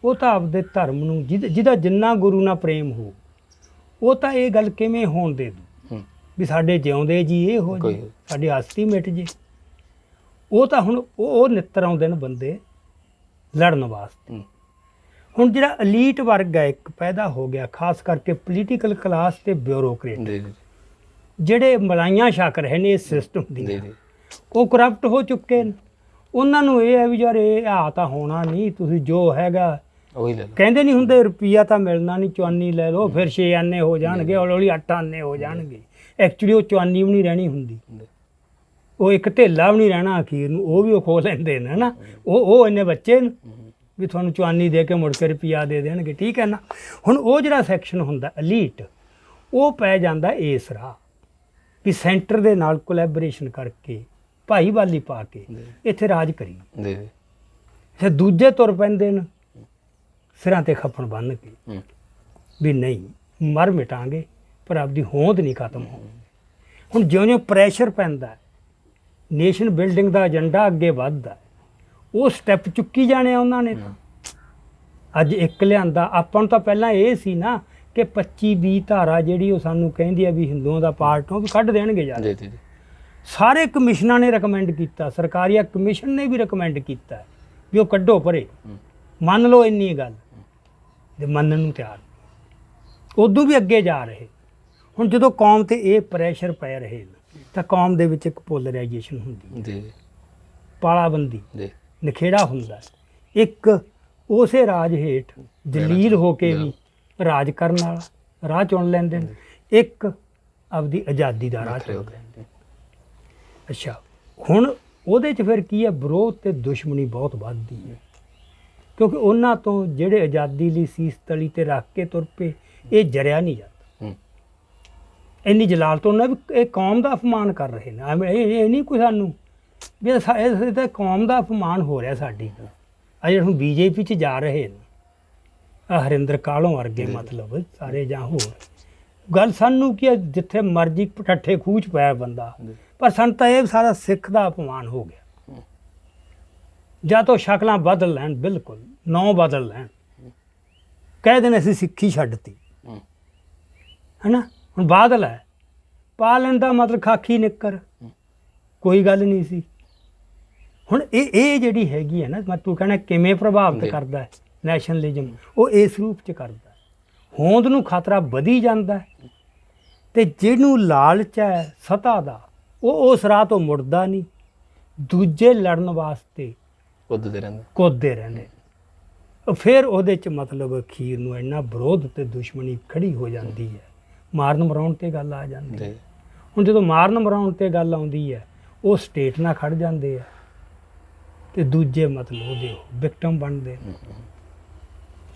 ਉਹ ਤਾਂ ਆਪਦੇ ਧਰਮ ਨੂੰ, ਜਿਹਦਾ ਜਿੰਨਾ ਗੁਰੂ ਨਾਲ ਪ੍ਰੇਮ ਹੋ, ਉਹ ਤਾਂ ਇਹ ਗੱਲ ਕਿਵੇਂ ਹੋਣ ਦੇ ਦੂ ਵੀ ਸਾਡੇ ਜਿਉਂਦੇ ਜੀ ਇਹ ਹੋ ਜੇ, ਸਾਡੀ ਹਸਤੀ ਮਿਟ ਜੇ। ਉਹ ਤਾਂ ਹੁਣ ਉਹ ਨਿੱਤਰ ਆਉਂਦੇ ਨੇ ਬੰਦੇ ਲੜਨ ਵਾਸਤੇ। ਹੁਣ ਜਿਹੜਾ ਅਲੀਟ ਵਰਗ ਹੈ ਇੱਕ ਪੈਦਾ ਹੋ ਗਿਆ, ਖਾਸ ਕਰਕੇ ਪੋਲੀਟੀਕਲ ਕਲਾਸ ਤੇ ਬਿਊਰੋਕਰੇਟ, ਜਿਹੜੇ ਮਲਾਈਆਂ ਛਕ ਰਹੇ ਨੇ ਇਸ ਸਿਸਟਮ ਦੀ, ਉਹ ਕਰਪਟ ਹੋ ਚੁੱਕੇ ਨੇ। ਉਹਨਾਂ ਨੂੰ ਇਹ ਹੈ ਵੀ ਯਾਰ ਇਹ ਤਾਂ ਹੋਣਾ ਨਹੀਂ, ਤੁਸੀਂ ਜੋ ਹੈਗਾ ਕਹਿੰਦੇ ਨਹੀਂ ਹੁੰਦੇ ਰੁਪਈਆ ਤਾਂ ਮਿਲਣਾ ਨਹੀਂ, ਚੁਆਨੀ ਲੈ ਲਓ, ਫਿਰ 6 ਆਨੇ ਹੋ ਜਾਣਗੇ, ਹੌਲੀ ਹੌਲੀ 8 ਆਨੇ ਹੋ ਜਾਣਗੇ। ਐਕਚੁਅਲੀ ਉਹ ਚੁਆਨੀ ਵੀ ਨਹੀਂ ਰਹਿਣੀ ਹੁੰਦੀ, ਉਹ ਇੱਕ ਢੇਲਾ ਵੀ ਨਹੀਂ ਰਹਿਣਾ ਅਖੀਰ ਨੂੰ, ਉਹ ਵੀ ਉਹ ਖੋ ਲੈਂਦੇ ਨੇ ਨਾ। ਉਹ ਇੰਨੇ ਬੱਚੇ ਨੇ ਵੀ ਤੁਹਾਨੂੰ ਚੁਆਨੀ ਦੇ ਕੇ ਮੁੜ ਕੇ ਰੁਪਈਆ ਦੇ ਦੇਣਗੇ। ਠੀਕ ਹੈ ਨਾ। ਹੁਣ ਉਹ ਜਿਹੜਾ ਸੈਕਸ਼ਨ ਹੁੰਦਾ ਅਲੀਟ, ਉਹ ਪੈ ਜਾਂਦਾ ਇਸ ਰਾਹ ਵੀ ਸੈਂਟਰ ਦੇ ਨਾਲ ਕੋਲੈਬੋਰੇਸ਼ਨ ਕਰਕੇ, ਭਾਈਵਾਲੀ ਪਾ ਕੇ ਇੱਥੇ ਰਾਜ ਕਰੀ। ਫਿਰ ਦੂਜੇ ਤੁਰ ਪੈਂਦੇ ਨੇ ਸਿਰਾਂ ਤੇ ਖੱਪਣ ਬੰਨ੍ਹ ਕੇ ਵੀ ਨਹੀਂ ਮਰ ਮਿਟਾਂਗੇ, ਪਰ ਆਪਦੀ ਹੋਂਦ ਨਹੀਂ ਖਤਮ ਹੋਣੀ। ਹੁਣ ਜਿਉਂ-ਜਿਉਂ ਪ੍ਰੈਸ਼ਰ ਪੈਂਦਾ, ਨੇਸ਼ਨ ਬਿਲਡਿੰਗ ਦਾ ਏਜੰਡਾ ਅੱਗੇ ਵੱਧਦਾ, ਉਹ ਸਟੈਪ ਚੁੱਕੀ ਜਾਣੇ ਆ ਉਹਨਾਂ ਨੇ। ਤਾਂ ਅੱਜ ਇੱਕ ਲਿਆਂਦਾ, ਆਪਾਂ ਨੂੰ ਤਾਂ ਪਹਿਲਾਂ ਇਹ ਸੀ ਨਾ ਕਿ 25-20 ਧਾਰਾ ਜਿਹੜੀ ਉਹ ਸਾਨੂੰ ਕਹਿੰਦੀ ਆ ਵੀ ਹਿੰਦੂਆਂ ਦਾ ਪਾਰਟ ਉਹ ਵੀ ਕੱਢ ਦੇਣਗੇ ਯਾਰ। ਸਾਰੇ ਕਮਿਸ਼ਨਾਂ ਨੇ ਰეკਮੈਂਡ ਕੀਤਾ, ਸਰਕਾਰੀ ਕਮਿਸ਼ਨ ਨੇ ਵੀ ਰეკਮੈਂਡ ਕੀਤਾ ਵੀ ਉਹ ਕੱਢੋ ਪਰੇ, ਮੰਨ ਲਓ ਇੰਨੀ ਗੱਲ, ਤੇ ਮੰਨਣ ਨੂੰ ਤਿਆਰ, ਉਦੋਂ ਵੀ ਅੱਗੇ ਜਾ ਰਹੇ। ਹੁਣ ਜਦੋਂ ਕੌਮ ਤੇ ਇਹ ਪ੍ਰੈਸ਼ਰ ਪੈ ਰਹੇ ਨੇ ਤਾਂ ਕੌਮ ਦੇ ਵਿੱਚ ਇੱਕ ਪੋਲਰਾਈਜੇਸ਼ਨ ਹੁੰਦੀ, ਪਾਲਾਬੰਦੀ, ਨਖੇੜਾ ਹੁੰਦਾ। ਇੱਕ ਉਸੇ ਰਾਜ ਹੇਠ ਜਲੀਲ ਹੋ ਕੇ ਵੀ ਰਾਜ ਕਰਨ ਵਾਲਾ ਰਾਹ ਚੁਣ ਲੈਂਦੇ ਨੇ, ਇੱਕ ਆਪਦੀ ਆਜ਼ਾਦੀ ਦਾ ਰਾਹ ਚੁਣ ਲੈਂਦੇ। ਅੱਛਾ, ਹੁਣ ਉਹਦੇ 'ਚ ਫਿਰ ਕੀ ਹੈ, ਵਿਰੋਧ ਤੇ ਦੁਸ਼ਮਣੀ ਬਹੁਤ ਵੱਧਦੀ ਹੈ, ਕਿਉਂਕਿ ਉਹਨਾਂ ਤੋਂ ਜਿਹੜੇ ਆਜ਼ਾਦੀ ਲਈ ਸੀਸ ਤਲੀ ਤੇ ਰੱਖ ਕੇ ਤੁਰ ਪਏ, ਇਹ ਜਰਿਆ ਨਹੀਂ ਜਾਂਦਾ। ਇੰਨੀ ਜਲਾਲ ਤੋਂ ਉਹਨਾਂ ਵੀ ਇਹ ਕੌਮ ਦਾ ਅਪਮਾਨ ਕਰ ਰਹੇ ਨੇ। ਇਹ ਨਹੀਂ ਕੋਈ ਸਾਨੂੰ ਵੀ ਇਹ ਤਾਂ ਕੌਮ ਦਾ ਅਪਮਾਨ ਹੋ ਰਿਹਾ ਸਾਡੀ। ਜਿਹੜੇ ਹੁਣ BJP 'ਚ ਜਾ ਰਹੇ ਨੇ ਹਰਿੰਦਰ ਕਾਲੋਂ ਵਰਗੇ, ਮਤਲਬ ਸਾਰੇ ਜਾਂ ਹੋਰ ਗੱਲ, ਸਾਨੂੰ ਕੀ ਜਿੱਥੇ ਮਰਜ਼ੀ ਠੱਠੇ ਖੂਹ 'ਚ ਪਿਆ ਬੰਦਾ, ਪਰ ਸਾਨੂੰ ਤਾਂ ਇਹ ਸਾਰਾ ਸਿੱਖ ਦਾ ਅਪਮਾਨ ਹੋ ਗਿਆ। ਜਾਂ ਤਾਂ ਸ਼ਕਲਾਂ ਬਦਲ ਲੈਣ, ਬਿਲਕੁਲ ਨੌ ਬਦਲ ਲੈਣ, ਕਹਿ ਦੇਣ ਅਸੀਂ ਸਿੱਖੀ ਛੱਡਤੀ, ਹੈ ਨਾ। ਹੁਣ ਬਾਦਲ ਹੈ, ਪਾ ਲੈਣ ਦਾ ਮਤਲਬ ਖਾਕੀ ਨਿੱਕਰ, ਕੋਈ ਗੱਲ ਨਹੀਂ ਸੀ। ਹੁਣ ਇਹ ਜਿਹੜੀ ਹੈਗੀ ਹੈ ਨਾ, ਮੈਂ ਤੂੰ ਕਹਿਣਾ ਕਿਵੇਂ ਪ੍ਰਭਾਵਿਤ ਕਰਦਾ ਹੈ ਨੈਸ਼ਨਲਿਜ਼ਮ, ਉਹ ਇਸ ਰੂਪ 'ਚ ਕਰਦਾ। ਹੋਂਦ ਨੂੰ ਖਤਰਾ ਵਧੀ ਜਾਂਦਾ, ਤੇ ਜਿਹਨੂੰ ਲਾਲਚ ਹੈ ਸਤਾ ਦਾ, ਉਹ ਉਸ ਰਾਹ ਤੋਂ ਮੁੜਦਾ ਨਹੀਂ, ਦੂਜੇ ਲੜਨ ਵਾਸਤੇ ਕੁੱਦਦੇ ਰਹਿੰਦੇ। ਫਿਰ ਉਹਦੇ 'ਚ ਮਤਲਬ ਅਖੀਰ ਨੂੰ ਇੰਨਾ ਵਿਰੋਧ ਤੇ ਦੁਸ਼ਮਣੀ ਖੜੀ ਹੋ ਜਾਂਦੀ ਹੈ, ਮਾਰਨ ਮਰਾਉਣ 'ਤੇ ਗੱਲ ਆ ਜਾਂਦੀ ਹੈ। ਹੁਣ ਜਦੋਂ ਮਾਰਨ ਮਰਾਉਣ 'ਤੇ ਗੱਲ ਆਉਂਦੀ ਹੈ, ਉਹ ਸਟੇਟ ਨਾਲ ਖੜ ਜਾਂਦੇ ਆ, ਤੇ ਦੂਜੇ ਮਤਲਬ ਉਹਦੇ ਵਿਕਟਮ ਬਣਦੇ।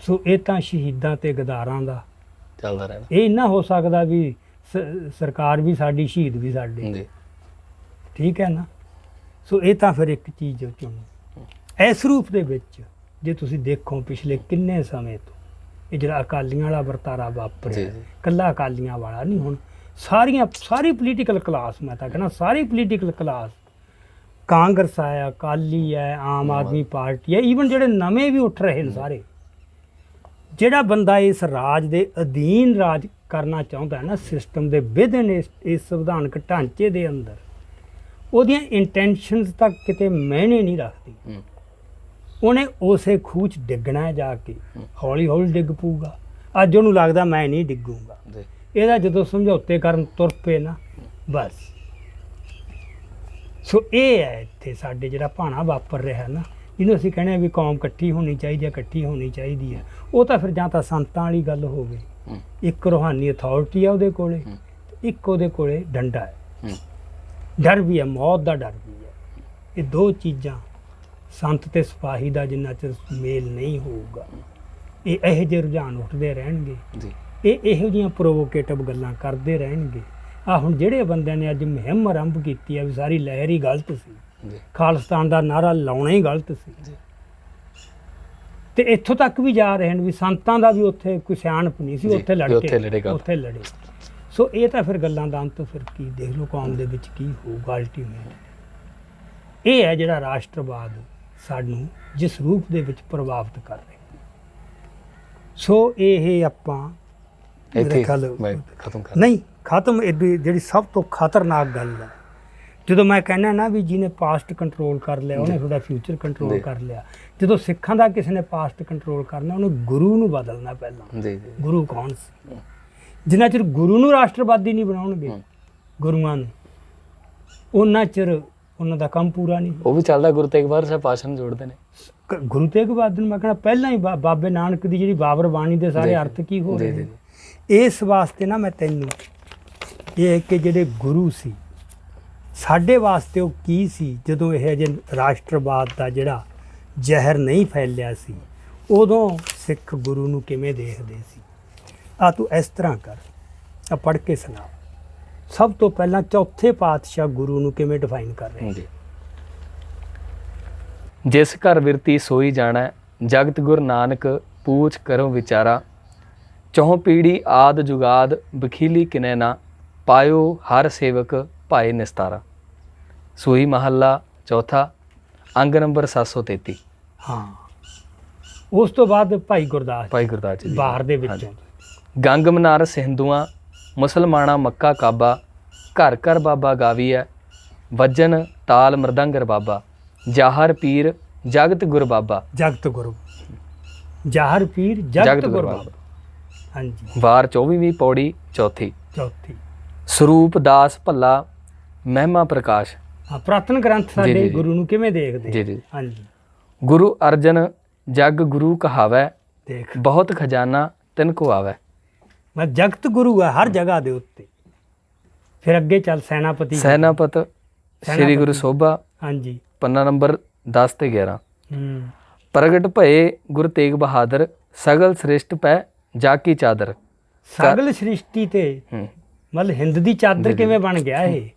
ਸੋ ਇਹ ਤਾਂ ਸ਼ਹੀਦਾਂ ਤੇ ਗਦਾਰਾਂ ਦਾ ਚੱਲਦਾ ਰਹਿਣਾ ਇਹ ਇੰਨਾ ਹੋ ਸਕਦਾ ਵੀ ਸਰਕਾਰ ਵੀ ਸਾਡੀ, ਸ਼ਹੀਦ ਵੀ ਸਾਡੇ, ਜੀ। ਠੀਕ ਹੈ ਨਾ। ਸੋ ਇਹ ਤਾਂ ਫਿਰ ਇੱਕ ਚੀਜ਼ ਚੁਣੋ ਇਸ ਰੂਪ ਦੇ ਵਿੱਚ। ਜੇ ਤੁਸੀਂ ਦੇਖੋ ਪਿਛਲੇ ਕਿੰਨੇ ਸਮੇਂ ਤੋਂ ਇਹ ਜਿਹੜਾ ਅਕਾਲੀਆਂ ਵਾਲਾ ਵਰਤਾਰਾ ਵਾਪਰਿਆ, ਜੀ। ਇਕੱਲਾ ਅਕਾਲੀਆਂ ਵਾਲਾ ਨਹੀਂ, ਹੁਣ ਸਾਰੀ ਪੋਲੀਟੀਕਲ ਕਲਾਸ, ਮੈਂ ਤਾਂ ਕਹਿੰਦਾ ਸਾਰੀ ਪੋਲੀਟੀਕਲ ਕਲਾਸ, ਕਾਂਗਰਸ ਹੈ, ਅਕਾਲੀ ਹੈ, ਆਮ ਆਦਮੀ ਪਾਰਟੀ ਹੈ, ਈਵਨ ਜਿਹੜੇ ਨਵੇਂ ਵੀ ਉੱਠ ਰਹੇ ਨੇ ਸਾਰੇ, ਜਿਹੜਾ ਬੰਦਾ ਇਸ ਰਾਜ ਦੇ ਅਧੀਨ ਰਾਜ ਕਰਨਾ ਚਾਹੁੰਦਾ ਹੈ ਨਾ, ਸਿਸਟਮ ਦੇ ਵਿਦਨ, ਇਸ ਸੰਵਿਧਾਨਕ ਢਾਂਚੇ ਦੇ ਅੰਦਰ, ਉਹਦੀਆਂ ਇੰਟੈਂਸ਼ਨਸ ਤਾਂ ਕਿਤੇ ਮਾਇਨੇ ਨਹੀਂ ਰੱਖਦੀ। ਉਹਨੇ ਉਸੇ ਖੂਹ 'ਚ ਡਿੱਗਣਾ ਹੈ ਜਾ ਕੇ, ਹੌਲੀ ਹੌਲੀ ਡਿੱਗ ਪਊਗਾ। ਅੱਜ ਉਹਨੂੰ ਲੱਗਦਾ ਮੈਂ ਨਹੀਂ ਡਿੱਗੂਗਾ, ਇਹਦਾ ਜਦੋਂ ਸਮਝੌਤੇ ਕਰਨ ਤੁਰ ਪਏ ਨਾ, ਬਸ। ਸੋ ਇਹ ਹੈ ਇੱਥੇ ਸਾਡੇ ਜਿਹੜਾ ਭਾਣਾ ਵਾਪਰ ਰਿਹਾ ਨਾ, ਜਿਹਨੂੰ ਅਸੀਂ ਕਹਿੰਦੇ ਹਾਂ ਵੀ ਕੌਮ ਇਕੱਠੀ ਹੋਣੀ ਚਾਹੀਦੀ ਹੈ, ਇਕੱਠੀ ਹੋਣੀ ਚਾਹੀਦੀ ਹੈ। ਉਹ ਤਾਂ ਫਿਰ ਜਾਂ ਤਾਂ ਸੰਤਾਂ ਵਾਲੀ ਗੱਲ ਹੋਵੇ, ਇੱਕ ਰੂਹਾਨੀ ਅਥਾਰਟੀ ਆ ਉਹਦੇ ਕੋਲੇ, ਇੱਕ ਉਹਦੇ ਕੋਲੇ ਡੰਡਾ ਹੈ, ਡਰ ਵੀ ਹੈ, ਮੌਤ ਦਾ ਡਰ ਵੀ ਹੈ। ਇਹ ਦੋ ਚੀਜ਼ਾਂ ਸੰਤ ਤੇ ਸਿਪਾਹੀ ਦਾ ਜਿੰਨਾ ਚਿਰ ਮੇਲ ਨਹੀਂ ਹੋਊਗਾ, ਇਹ ਇਹੋ ਜਿਹੇ ਰੁਝਾਨ ਉੱਠਦੇ ਰਹਿਣਗੇ, ਇਹ ਇਹੋ ਜਿਹੀਆਂ ਪ੍ਰੋਵੋਕੇਟਿਵ ਗੱਲਾਂ ਕਰਦੇ ਰਹਿਣਗੇ। ਆ ਹੁਣ ਜਿਹੜੇ ਬੰਦਿਆਂ ਨੇ ਅੱਜ ਮੁਹਿੰਮ ਆਰੰਭ ਕੀਤੀ ਆ ਵੀ ਸਾਰੀ ਲਹਿਰ ਹੀ ਗਲਤ ਸੀ, ਖਾਲਿਸਤਾਨ ਦਾ ਨਾਰਾ ਲਾਉਣਾ ਹੀ ਗਲਤ ਸੀ, ਤੇ ਇੱਥੋਂ ਤੱਕ ਵੀ ਜਾ ਰਹੇ ਨੇ ਵੀ ਸੰਤਾਂ ਦਾ ਵੀ ਉੱਥੇ ਕੋਈ ਸਿਆਣਪ ਨਹੀਂ ਸੀ, ਉੱਥੇ ਲੜੇ। ਸੋ ਇਹ ਤਾਂ ਫਿਰ ਗੱਲਾਂ ਦਾ ਅੰਤ ਫਿਰ ਕੀ ਦੇਖ ਲਓ ਕੌਮ ਦੇ ਵਿੱਚ ਕੀ ਹੋਊਗਾ ਅਲਟੀਮੇਟ। ਇਹ ਹੈ ਜਿਹੜਾ ਰਾਸ਼ਟਰਵਾਦ ਸਾਨੂੰ ਜਿਸ ਰੂਪ ਦੇ ਵਿੱਚ ਪ੍ਰਭਾਵਿਤ ਕਰ ਰਿਹਾ। ਸੋ ਇਹ ਆਪਾਂ ਖਤਮ ਇਹਦੀ ਜਿਹੜੀ ਸਭ ਤੋਂ ਖਤਰਨਾਕ ਗੱਲ ਹੈ, ਜਦੋਂ ਮੈਂ ਕਹਿੰਦਾ ਨਾ ਵੀ ਜਿਹਨੇ ਪਾਸਟ ਕੰਟਰੋਲ ਕਰ ਲਿਆ ਉਹਨੇ ਤੁਹਾਡਾ ਫਿਊਚਰ ਕੰਟਰੋਲ ਕਰ ਲਿਆ। ਜਦੋਂ ਸਿੱਖਾਂ ਦਾ ਕਿਸੇ ਨੇ ਪਾਸਟ ਕੰਟਰੋਲ ਕਰਨਾ, ਉਹਨੇ ਗੁਰੂ ਨੂੰ ਬਦਲਣਾ ਪਹਿਲਾਂ। ਗੁਰੂ ਕੌਣ ਸੀ? ਜਿੰਨਾ ਚਿਰ ਗੁਰੂ ਨੂੰ ਰਾਸ਼ਟਰਵਾਦੀ ਨਹੀਂ ਬਣਾਉਣਗੇ, ਗੁਰੂਆਂ ਨੂੰ, ਉਹਨਾਂ ਚਿਰ ਉਹਨਾਂ ਦਾ ਕੰਮ ਪੂਰਾ ਨਹੀਂ। ਉਹ ਵੀ ਚੱਲਦਾ, ਗੁਰੂ ਤੇਗ ਬਹਾਦਰ ਸਾਹਿਬ ਭਾਸ਼ਣ ਜੋੜਦੇ ਨੇ। ਗੁਰੂ ਤੇਗ ਬਹਾਦਰ ਮੈਂ ਕਹਿੰਦਾ ਪਹਿਲਾਂ ਹੀ ਬਾਬੇ ਨਾਨਕ ਦੀ ਜਿਹੜੀ ਬਾਬਰ ਬਾਣੀ ਦੇ ਸਾਰੇ ਅਰਥ ਕੀ ਹੋ ਰਹੇ ਨੇ। ਇਸ ਵਾਸਤੇ ਨਾ ਮੈਂ ਤੈਨੂੰ ਇਹ ਕਿ ਜਿਹੜੇ ਗੁਰੂ ਸੀ ਸਾਡੇ ਵਾਸਤੇ ਉਹ ਕੀ ਸੀ, ਜਦੋਂ ਇਹ ਅਜੇ ਰਾਸ਼ਟਰਵਾਦ ਦਾ ਜਿਹੜਾ ਜ਼ਹਿਰ ਨਹੀਂ ਫੈਲਿਆ ਸੀ, ਉਦੋਂ ਸਿੱਖ ਗੁਰੂ ਨੂੰ ਕਿਵੇਂ ਦੇਖਦੇ ਸੀ। ਆ ਤੂੰ ਇਸ ਤਰ੍ਹਾਂ ਕਰ, ਆ ਪੜ੍ਹ ਕੇ ਸੁਣਾ। ਸਭ ਤੋਂ ਪਹਿਲਾਂ ਚੌਥੇ ਪਾਤਸ਼ਾਹ ਗੁਰੂ ਨੂੰ ਕਿਵੇਂ ਡਿਫਾਈਨ ਕਰ ਰਹੇ ਨੇ? ਜਿਸ ਘਰ ਬਿਰਤੀ ਸੋਈ ਜਾਣਾ, ਜਗਤ ਗੁਰ ਨਾਨਕ ਪੂਛ ਕਰੋ ਵਿਚਾਰਾ, ਚੌਂ ਪੀੜੀ ਆਦ ਜੁਗਾਦ ਬਖੀਲੀ ਕਿਨੈ ਨਾ, ਪਾਇਓ ਹਰ ਸੇਵਕ ਭਾਏ ਨਿਸਤਾਰਾ। ਸੂਈ ਮਹੱਲਾ ਚੌਥਾ, ਅੰਗ ਨੰਬਰ 733। ਹਾਂ, ਉਸ ਤੋਂ ਬਾਅਦ ਭਾਈ ਗੁਰਦਾਸ ਜੀ ਬਾਹਰ ਦੇ ਵਿੱਚੋਂ, ਗੰਗ ਮਨਾਰਸ ਹਿੰਦੂਆਂ, ਮੁਸਲਮਾਨਾਂ ਮੱਕਾ ਕਾਬਾ, ਘਰ ਘਰ ਬਾਬਾ ਗਾਵੀਐ, ਵੱਜਨ ਤਾਲ ਮਰਦੰਗਰ ਬਾਬਾ, ਜਾਹਰ ਪੀਰ ਜਗਤ ਗੁਰ ਬਾਬਾ। ਜਾਹਰ ਪੀਰ ਜਗਤ ਗੁਰ ਬਾਬਾ। ਹਾਂਜੀ। ਵਾਰ 24ਵੀਂ ਪੌੜੀ ਚੌਥੀ। ਸਰੂਪ ਦਾਸ ਭੱਲਾ ਮਹਿਮਾ ਪ੍ਰਕਾਸ਼। ਹਾਂ, ਪੁਰਾਤਨ ਗ੍ਰੰਥ ਸਾਡੇ ਗੁਰੂ ਨੂੰ ਕਿਵੇਂ ਦੇਖਦੇ? ਜੀ। ਹਾਂਜੀ। ਗੁਰੂ ਅਰਜਨ ਜਗ ਗੁਰੂ ਕਹਾਵੈ, ਦੇਖ ਬਹੁਤ ਖਜ਼ਾਨਾ ਤਿਨ ਕੋ ਆਵੈ। ਮੈਂ ਜਗਤ ਗੁਰੂ ਹੈ ਹਰ ਜਗ੍ਹਾ ਦੇ ਉੱਤੇ। ਫਿਰ ਅੱਗੇ ਚੱਲ ਸੈਨਾਪਤ ਸ੍ਰੀ ਗੁਰੂ ਸੋਭਾ। ਹਾਂਜੀ। ਪੰਨਾ ਨੰਬਰ 10 ਤੇ 11। ਪ੍ਰਗਟ ਭਏ ਗੁਰੂ ਤੇਗ ਬਹਾਦਰ, ਸਗਲ ਸ੍ਰਿਸ਼ਟ ਪੈ ਜਾ ਕੀ ਚਾਦਰ। ਸਗਲ ਸ੍ਰਿਸ਼ਟੀ ਤੇ ਮਤਲਬ ਹਿੰਦ ਦੀ ਚਾਦਰ ਕਿਵੇਂ ਬਣ ਗਿਆ ਇਹ?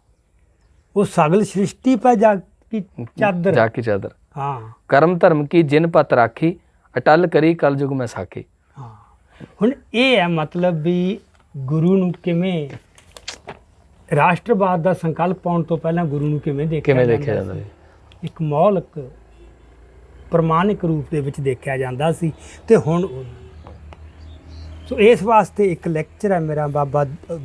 ਉਹ ਸਗਲ ਸ੍ਰਿਸ਼ਟੀ ਪੈ ਜਾ ਕੀ ਚਾਦਰ। ਹਾਂ। ਕਰਮ ਧਰਮ ਕੀ ਜਿਨ ਪਤ ਰਾਖੀ, ਅਟਲ ਕਰੀ ਕਲ ਯੁਗ ਮੈਂ ਸਾਖੀ। ਹਾਂ, ਹੁਣ ਇਹ ਹੈ ਮਤਲਬ ਵੀ ਗੁਰੂ ਨੂੰ ਕਿਵੇਂ, ਰਾਸ਼ਟਰਵਾਦ ਦਾ ਸੰਕਲਪ ਪਾਉਣ ਤੋਂ ਪਹਿਲਾਂ ਗੁਰੂ ਨੂੰ ਕਿਵੇਂ ਦੇਖਿਆ ਜਾਂਦਾ? ਇੱਕ ਮੌਲਿਕ ਪ੍ਰਮਾਣਿਕ ਰੂਪ ਦੇ ਵਿੱਚ ਦੇਖਿਆ ਜਾਂਦਾ ਸੀ, ਤੇ ਹੁਣ ਸੋ ਇਸ ਵਾਸਤੇ ਇੱਕ ਲੈਕਚਰ ਹੈ ਮੇਰਾ, ਬਾਬਾ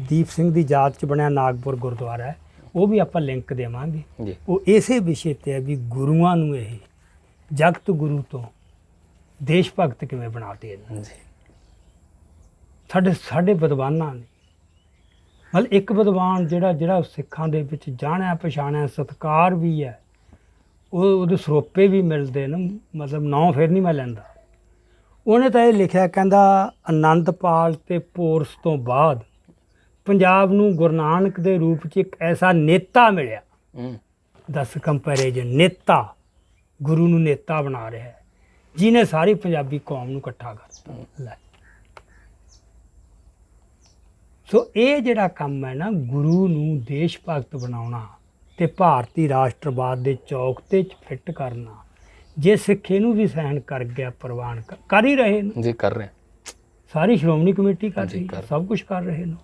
ਦੀਪ ਸਿੰਘ ਦੀ ਯਾਦ 'ਚ ਬਣਿਆ ਨਾਗਪੁਰ ਗੁਰਦੁਆਰਾ ਹੈ, ਉਹ ਵੀ ਆਪਾਂ ਲਿੰਕ ਦੇਵਾਂਗੇ। ਉਹ ਇਸੇ ਵਿਸ਼ੇ 'ਤੇ ਹੈ ਵੀ ਗੁਰੂਆਂ ਨੂੰ ਇਹ ਜਗਤ ਗੁਰੂ ਤੋਂ ਦੇਸ਼ ਭਗਤ ਕਿਵੇਂ ਬਣਾਤੇ ਨੇ ਸਾਡੇ ਵਿਦਵਾਨਾਂ ਨੇ। ਮਤਲਬ ਇੱਕ ਵਿਦਵਾਨ ਜਿਹੜਾ ਸਿੱਖਾਂ ਦੇ ਵਿੱਚ ਜਾਣਿਆ ਪਛਾਣਿਆ, ਸਤਿਕਾਰ ਵੀ ਹੈ, ਉਹਦੇ ਸਰੋਪੇ ਵੀ ਮਿਲਦੇ ਨੇ, ਮਤਲਬ ਨਾਂ ਫਿਰ ਨਹੀਂ ਮੈਂ ਲੈਂਦਾ। ਉਹਨੇ ਤਾਂ ਇਹ ਲਿਖਿਆ, ਕਹਿੰਦਾ ਆਨੰਦਪਾਲ ਤੇ ਪੋਰਸ ਤੋਂ ਬਾਅਦ ਪੰਜਾਬ ਨੂੰ ਗੁਰੂ ਨਾਨਕ ਦੇ ਰੂਪ 'ਚ ਇੱਕ ਐਸਾ ਨੇਤਾ ਮਿਲਿਆ। ਦੱਸ ਕੰਪੈਰੀਜ਼ਨ, ਨੇਤਾ, ਗੁਰੂ ਨੂੰ ਨੇਤਾ ਬਣਾ ਰਿਹਾ ਹੈ, ਜਿਹਨੇ ਸਾਰੀ ਪੰਜਾਬੀ ਕੌਮ ਨੂੰ ਇਕੱਠਾ ਕਰਤਾ। ਲੈ ਸੋ ਇਹ ਜਿਹੜਾ ਕੰਮ ਹੈ ਨਾ, ਗੁਰੂ ਨੂੰ ਦੇਸ਼ ਭਗਤ ਬਣਾਉਣਾ ਤੇ ਭਾਰਤੀ ਰਾਸ਼ਟਰਵਾਦ ਦੇ ਚੌਕ ਤੇ ਫਿੱਟ ਕਰਨਾ, ਜੇ ਸਿੱਖ ਇਹਨੂੰ ਵੀ ਸਹਿਣ ਕਰ ਗਿਆ, ਪ੍ਰਵਾਨ ਕਰ ਹੀ ਰਹੇ ਨੇ ਜੀ, ਕਰ ਰਹੇ ਸਾਰੀ ਸ਼੍ਰੋਮਣੀ ਕਮੇਟੀ ਕਰ ਜੀ, ਰਹੀ ਕਰ। ਸਭ ਕੁਝ ਕਰ ਰਹੇ ਨੇ।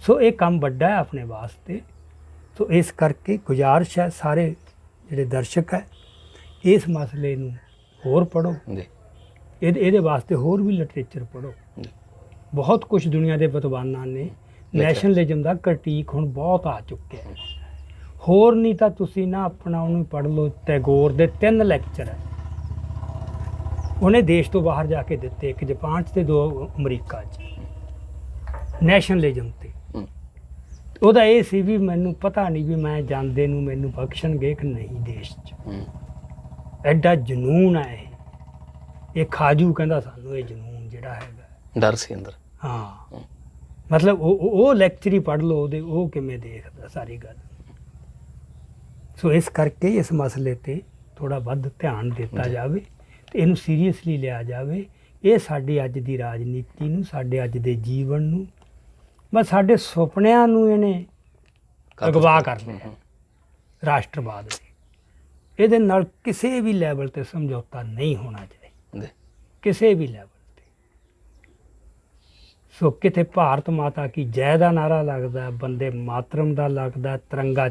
ਸੋ ਇਹ ਕੰਮ ਵੱਡਾ ਹੈ ਆਪਣੇ ਵਾਸਤੇ। ਸੋ ਇਸ ਕਰਕੇ ਗੁਜ਼ਾਰਿਸ਼ ਹੈ ਸਾਰੇ ਜਿਹੜੇ ਦਰਸ਼ਕ ਹੈ, ਇਸ ਮਸਲੇ ਨੂੰ ਹੋਰ ਪੜ੍ਹੋ, ਜੀ ਇਹਦੇ ਵਾਸਤੇ ਹੋਰ ਵੀ ਲਿਟਰੇਚਰ ਪੜ੍ਹੋ। ਜੀ, ਬਹੁਤ ਕੁਝ ਦੁਨੀਆ ਦੇ ਵਿਦਵਾਨਾਂ ਨੇ ਨੈਸ਼ਨਲਿਜ਼ਮ ਦਾ ਕ੍ਰਿਟੀਕ ਹੁਣ ਬਹੁਤ ਆ ਚੁੱਕਿਆ ਹੈ। ਹੋਰ ਨਹੀਂ ਤਾਂ ਤੁਸੀਂ ਨਾ ਆਪਣਾ ਉਹਨੂੰ ਪੜ੍ਹ ਲਓ। ਟੈਗੋਰ ਦੇ 3 ਲੈਕਚਰ ਹੈ, ਉਹਨੇ ਦੇਸ਼ ਤੋਂ ਬਾਹਰ ਜਾ ਕੇ ਦਿੱਤੇ, ਇੱਕ ਜਾਪਾਨ 'ਚ ਤੇ 2 ਅਮਰੀਕਾ 'ਚ, ਨੈਸ਼ਨਲਿਜ਼ਮ ਤੇ। ਹੂੰ, ਉਹਦਾ ਇਹ ਸੀ ਵੀ ਮੈਨੂੰ ਪਤਾ ਨਹੀਂ ਵੀ ਮੈਂ ਜਾਂਦੇ ਨੂੰ ਮੈਨੂੰ ਬਖਸ਼ਣਗੇ ਕਿ ਨਹੀਂ ਦੇਸ਼ 'ਚ। ਹੂੰ, ਐਡਾ ਜਨੂਨ ਹੈ ਇਹ ਖਾਜੂ ਕਹਿੰਦਾ ਸਾਨੂੰ ਇਹ ਜਨੂਨ ਜਿਹੜਾ ਹੈਗਾ। ਡਰ ਸੀ ਅੰਦਰ। ਹਾਂ, ਹੂੰ, ਮਤਲਬ ਉਹ ਲੈਕਚਰ ਹੀ ਪੜ੍ਹ ਲਓ ਉਹਦੇ, ਉਹ ਕਿਵੇਂ ਦੇਖਦਾ ਸਾਰੀ ਗੱਲ। ਸੋ ਇਸ ਕਰਕੇ ਇਸ ਮਸਲੇ ਤੇ ਥੋੜਾ ਵੱਧ ਧਿਆਨ ਦਿੱਤਾ ਜੀ। ਜਾਵੇ ਤੇ ਇਹਨੂੰ ਸੀਰੀਅਸਲੀ ਲਿਆ ਜਾਵੇ। ਇਹ ਸਾਡੀ ਅੱਜ ਦੀ ਰਾਜਨੀਤੀ ਨੂੰ, ਸਾਡੇ ਅੱਜ ਦੇ ਜੀਵਨ ਨੂੰ, ਬਸ ਸਾਡੇ ਸੁਪਨਿਆਂ ਨੂੰ ਇਹਨੇ ਅਗਵਾ ਕਰ ਲਿਆ ਰਾਸ਼ਟਰਵਾਦ ਦੇ। ਇਹਦੇ ਨਾਲ ਕਿਸੇ ਵੀ ਲੈਵਲ ਤੇ ਸਮਝੌਤਾ ਨਹੀਂ ਹੋਣਾ ਚਾਹੀਦਾ, ਜੀ, ਕਿਸੇ ਵੀ ਲੈਵਲ ਤੇ। ਸੋ ਕਿਤੇ ਭਾਰਤ ਮਾਤਾ ਕੀ ਜੈ ਦਾ ਨਾਰਾ ਲੱਗਦਾ, ਬੰਦੇ ਮਾਤਰਮ ਦਾ ਲੱਗਦਾ, ਤਿਰੰਗਾ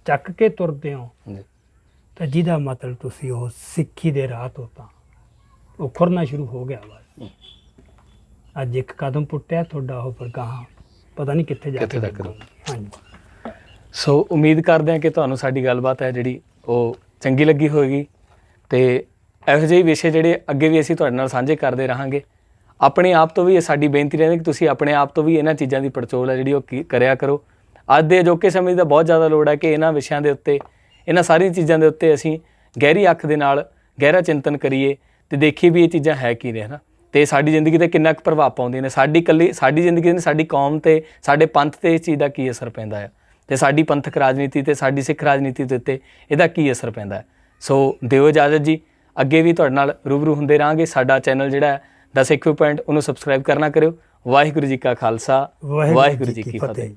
ਚੱਕ ਕੇ ਤੁਰਦੇ ਹੋ, ਜੀ, ਤਾਂ ਜਿਹਦਾ ਮਤਲਬ ਤੁਸੀਂ ਉਹ ਸਿੱਖੀ ਦੇ ਰਾਹ ਤੋਂ ਤਾਂ ਉਹ ਖੁਰਨਾ ਸ਼ੁਰੂ ਹੋ ਗਿਆ ਵਾ। ਅੱਜ ਇੱਕ ਕਦਮ ਪੁੱਟਿਆ ਤੁਹਾਡਾ, ਉਹ ਪਰ ਗਾਹਾਂ ਪਤਾ ਨਹੀਂ ਕਿੱਥੇ ਜਾ ਕਿੱਥੇ ਕੇ ਤੱਕ ਲੱਗੂਗੀ। ਹਾਂਜੀ, ਸੋ ਉਮੀਦ ਕਰਦੇ ਹਾਂ ਕਿ ਤੁਹਾਨੂੰ ਸਾਡੀ ਗੱਲਬਾਤ ਹੈ ਜਿਹੜੀ ਉਹ ਚੰਗੀ ਲੱਗੀ ਹੋਵੇਗੀ, ਤੇ ਇਹੋ ਜਿਹੇ ਵਿਸ਼ੇ ਜਿਹੜੇ ਅੱਗੇ ਵੀ ਅਸੀਂ ਤੁਹਾਡੇ ਨਾਲ ਸਾਂਝੇ ਕਰਦੇ ਰਹਾਂਗੇ। ਆਪਣੇ ਆਪ ਤੋਂ ਵੀ ਇਹ ਸਾਡੀ ਬੇਨਤੀ ਰਹਿੰਦੀ ਕਿ ਤੁਸੀਂ ਆਪਣੇ ਆਪ ਤੋਂ ਵੀ ਇਹਨਾਂ ਚੀਜ਼ਾਂ ਦੀ ਪੜਚੋਲ ਹੈ ਜਿਹੜੀ ਉਹ ਕਰਿਆ ਕਰੋ। ਅੱਜ ਦੇ ਅਜੋਕੇ ਸਮੇਂ ਦਾ ਬਹੁਤ ਜ਼ਿਆਦਾ ਲੋੜ ਹੈ ਕਿ ਇਹਨਾਂ ਵਿਸ਼ਿਆਂ ਦੇ ਉੱਤੇ, ਇਹਨਾਂ ਸਾਰੀਆਂ ਚੀਜ਼ਾਂ ਦੇ ਉੱਤੇ ਅਸੀਂ ਗਹਿਰੀ ਅੱਖ ਦੇ ਨਾਲ ਗਹਿਰਾ ਚਿੰਤਨ ਕਰੀਏ ਤੇ ਦੇਖੀਏ ਵੀ ਇਹ ਚੀਜ਼ਾਂ ਹੈ ਕੀ ਨੇ, ਹੈ ਨਾ, ਤੇ ਸਾਡੀ ਜ਼ਿੰਦਗੀ 'ਤੇ ਕਿੰਨਾ ਕੁ ਪ੍ਰਭਾਵ ਪਾਉਂਦੀਆਂ ਨੇ। ਸਾਡੀ ਜ਼ਿੰਦਗੀ ਨੇ, ਸਾਡੀ ਕੌਮ ਤੇ, ਸਾਡੇ ਪੰਥ ਤੇ ਇਸ ਚੀਜ਼ ਦਾ ਕੀ ਅਸਰ ਪੈਂਦਾ ਹੈ, ਤੇ ਸਾਡੀ ਪੰਥਕ ਰਾਜਨੀਤੀ ਤੇ, ਸਾਡੀ ਸਿੱਖ ਰਾਜਨੀਤੀ ਦੇ ਉੱਤੇ ਇਹਦਾ ਕੀ ਅਸਰ ਪੈਂਦਾ ਹੈ। ਸੋ ਦਿਓ ਇਜਾਜ਼ਤ ਜੀ, ਅੱਗੇ ਵੀ ਤੁਹਾਡੇ ਨਾਲ ਰੂਬਰੂ ਹੁੰਦੇ ਰਹਾਂਗੇ। ਸਾਡਾ ਚੈਨਲ ਜਿਹੜਾ ਹੈ ਦਾ ਸਿੱਖ ਵਿਊ ਪੁਆਇੰਟ, ਉਹਨੂੰ ਸਬਸਕ੍ਰਾਈਬ ਕਰਨਾ ਕਰਿਓ। ਵਾਹਿਗੁਰੂ ਜੀ ਕਾ ਖਾਲਸਾ, ਵਾਹਿਗੁਰੂ ਜੀ ਕੀ ਫਤਿਹ।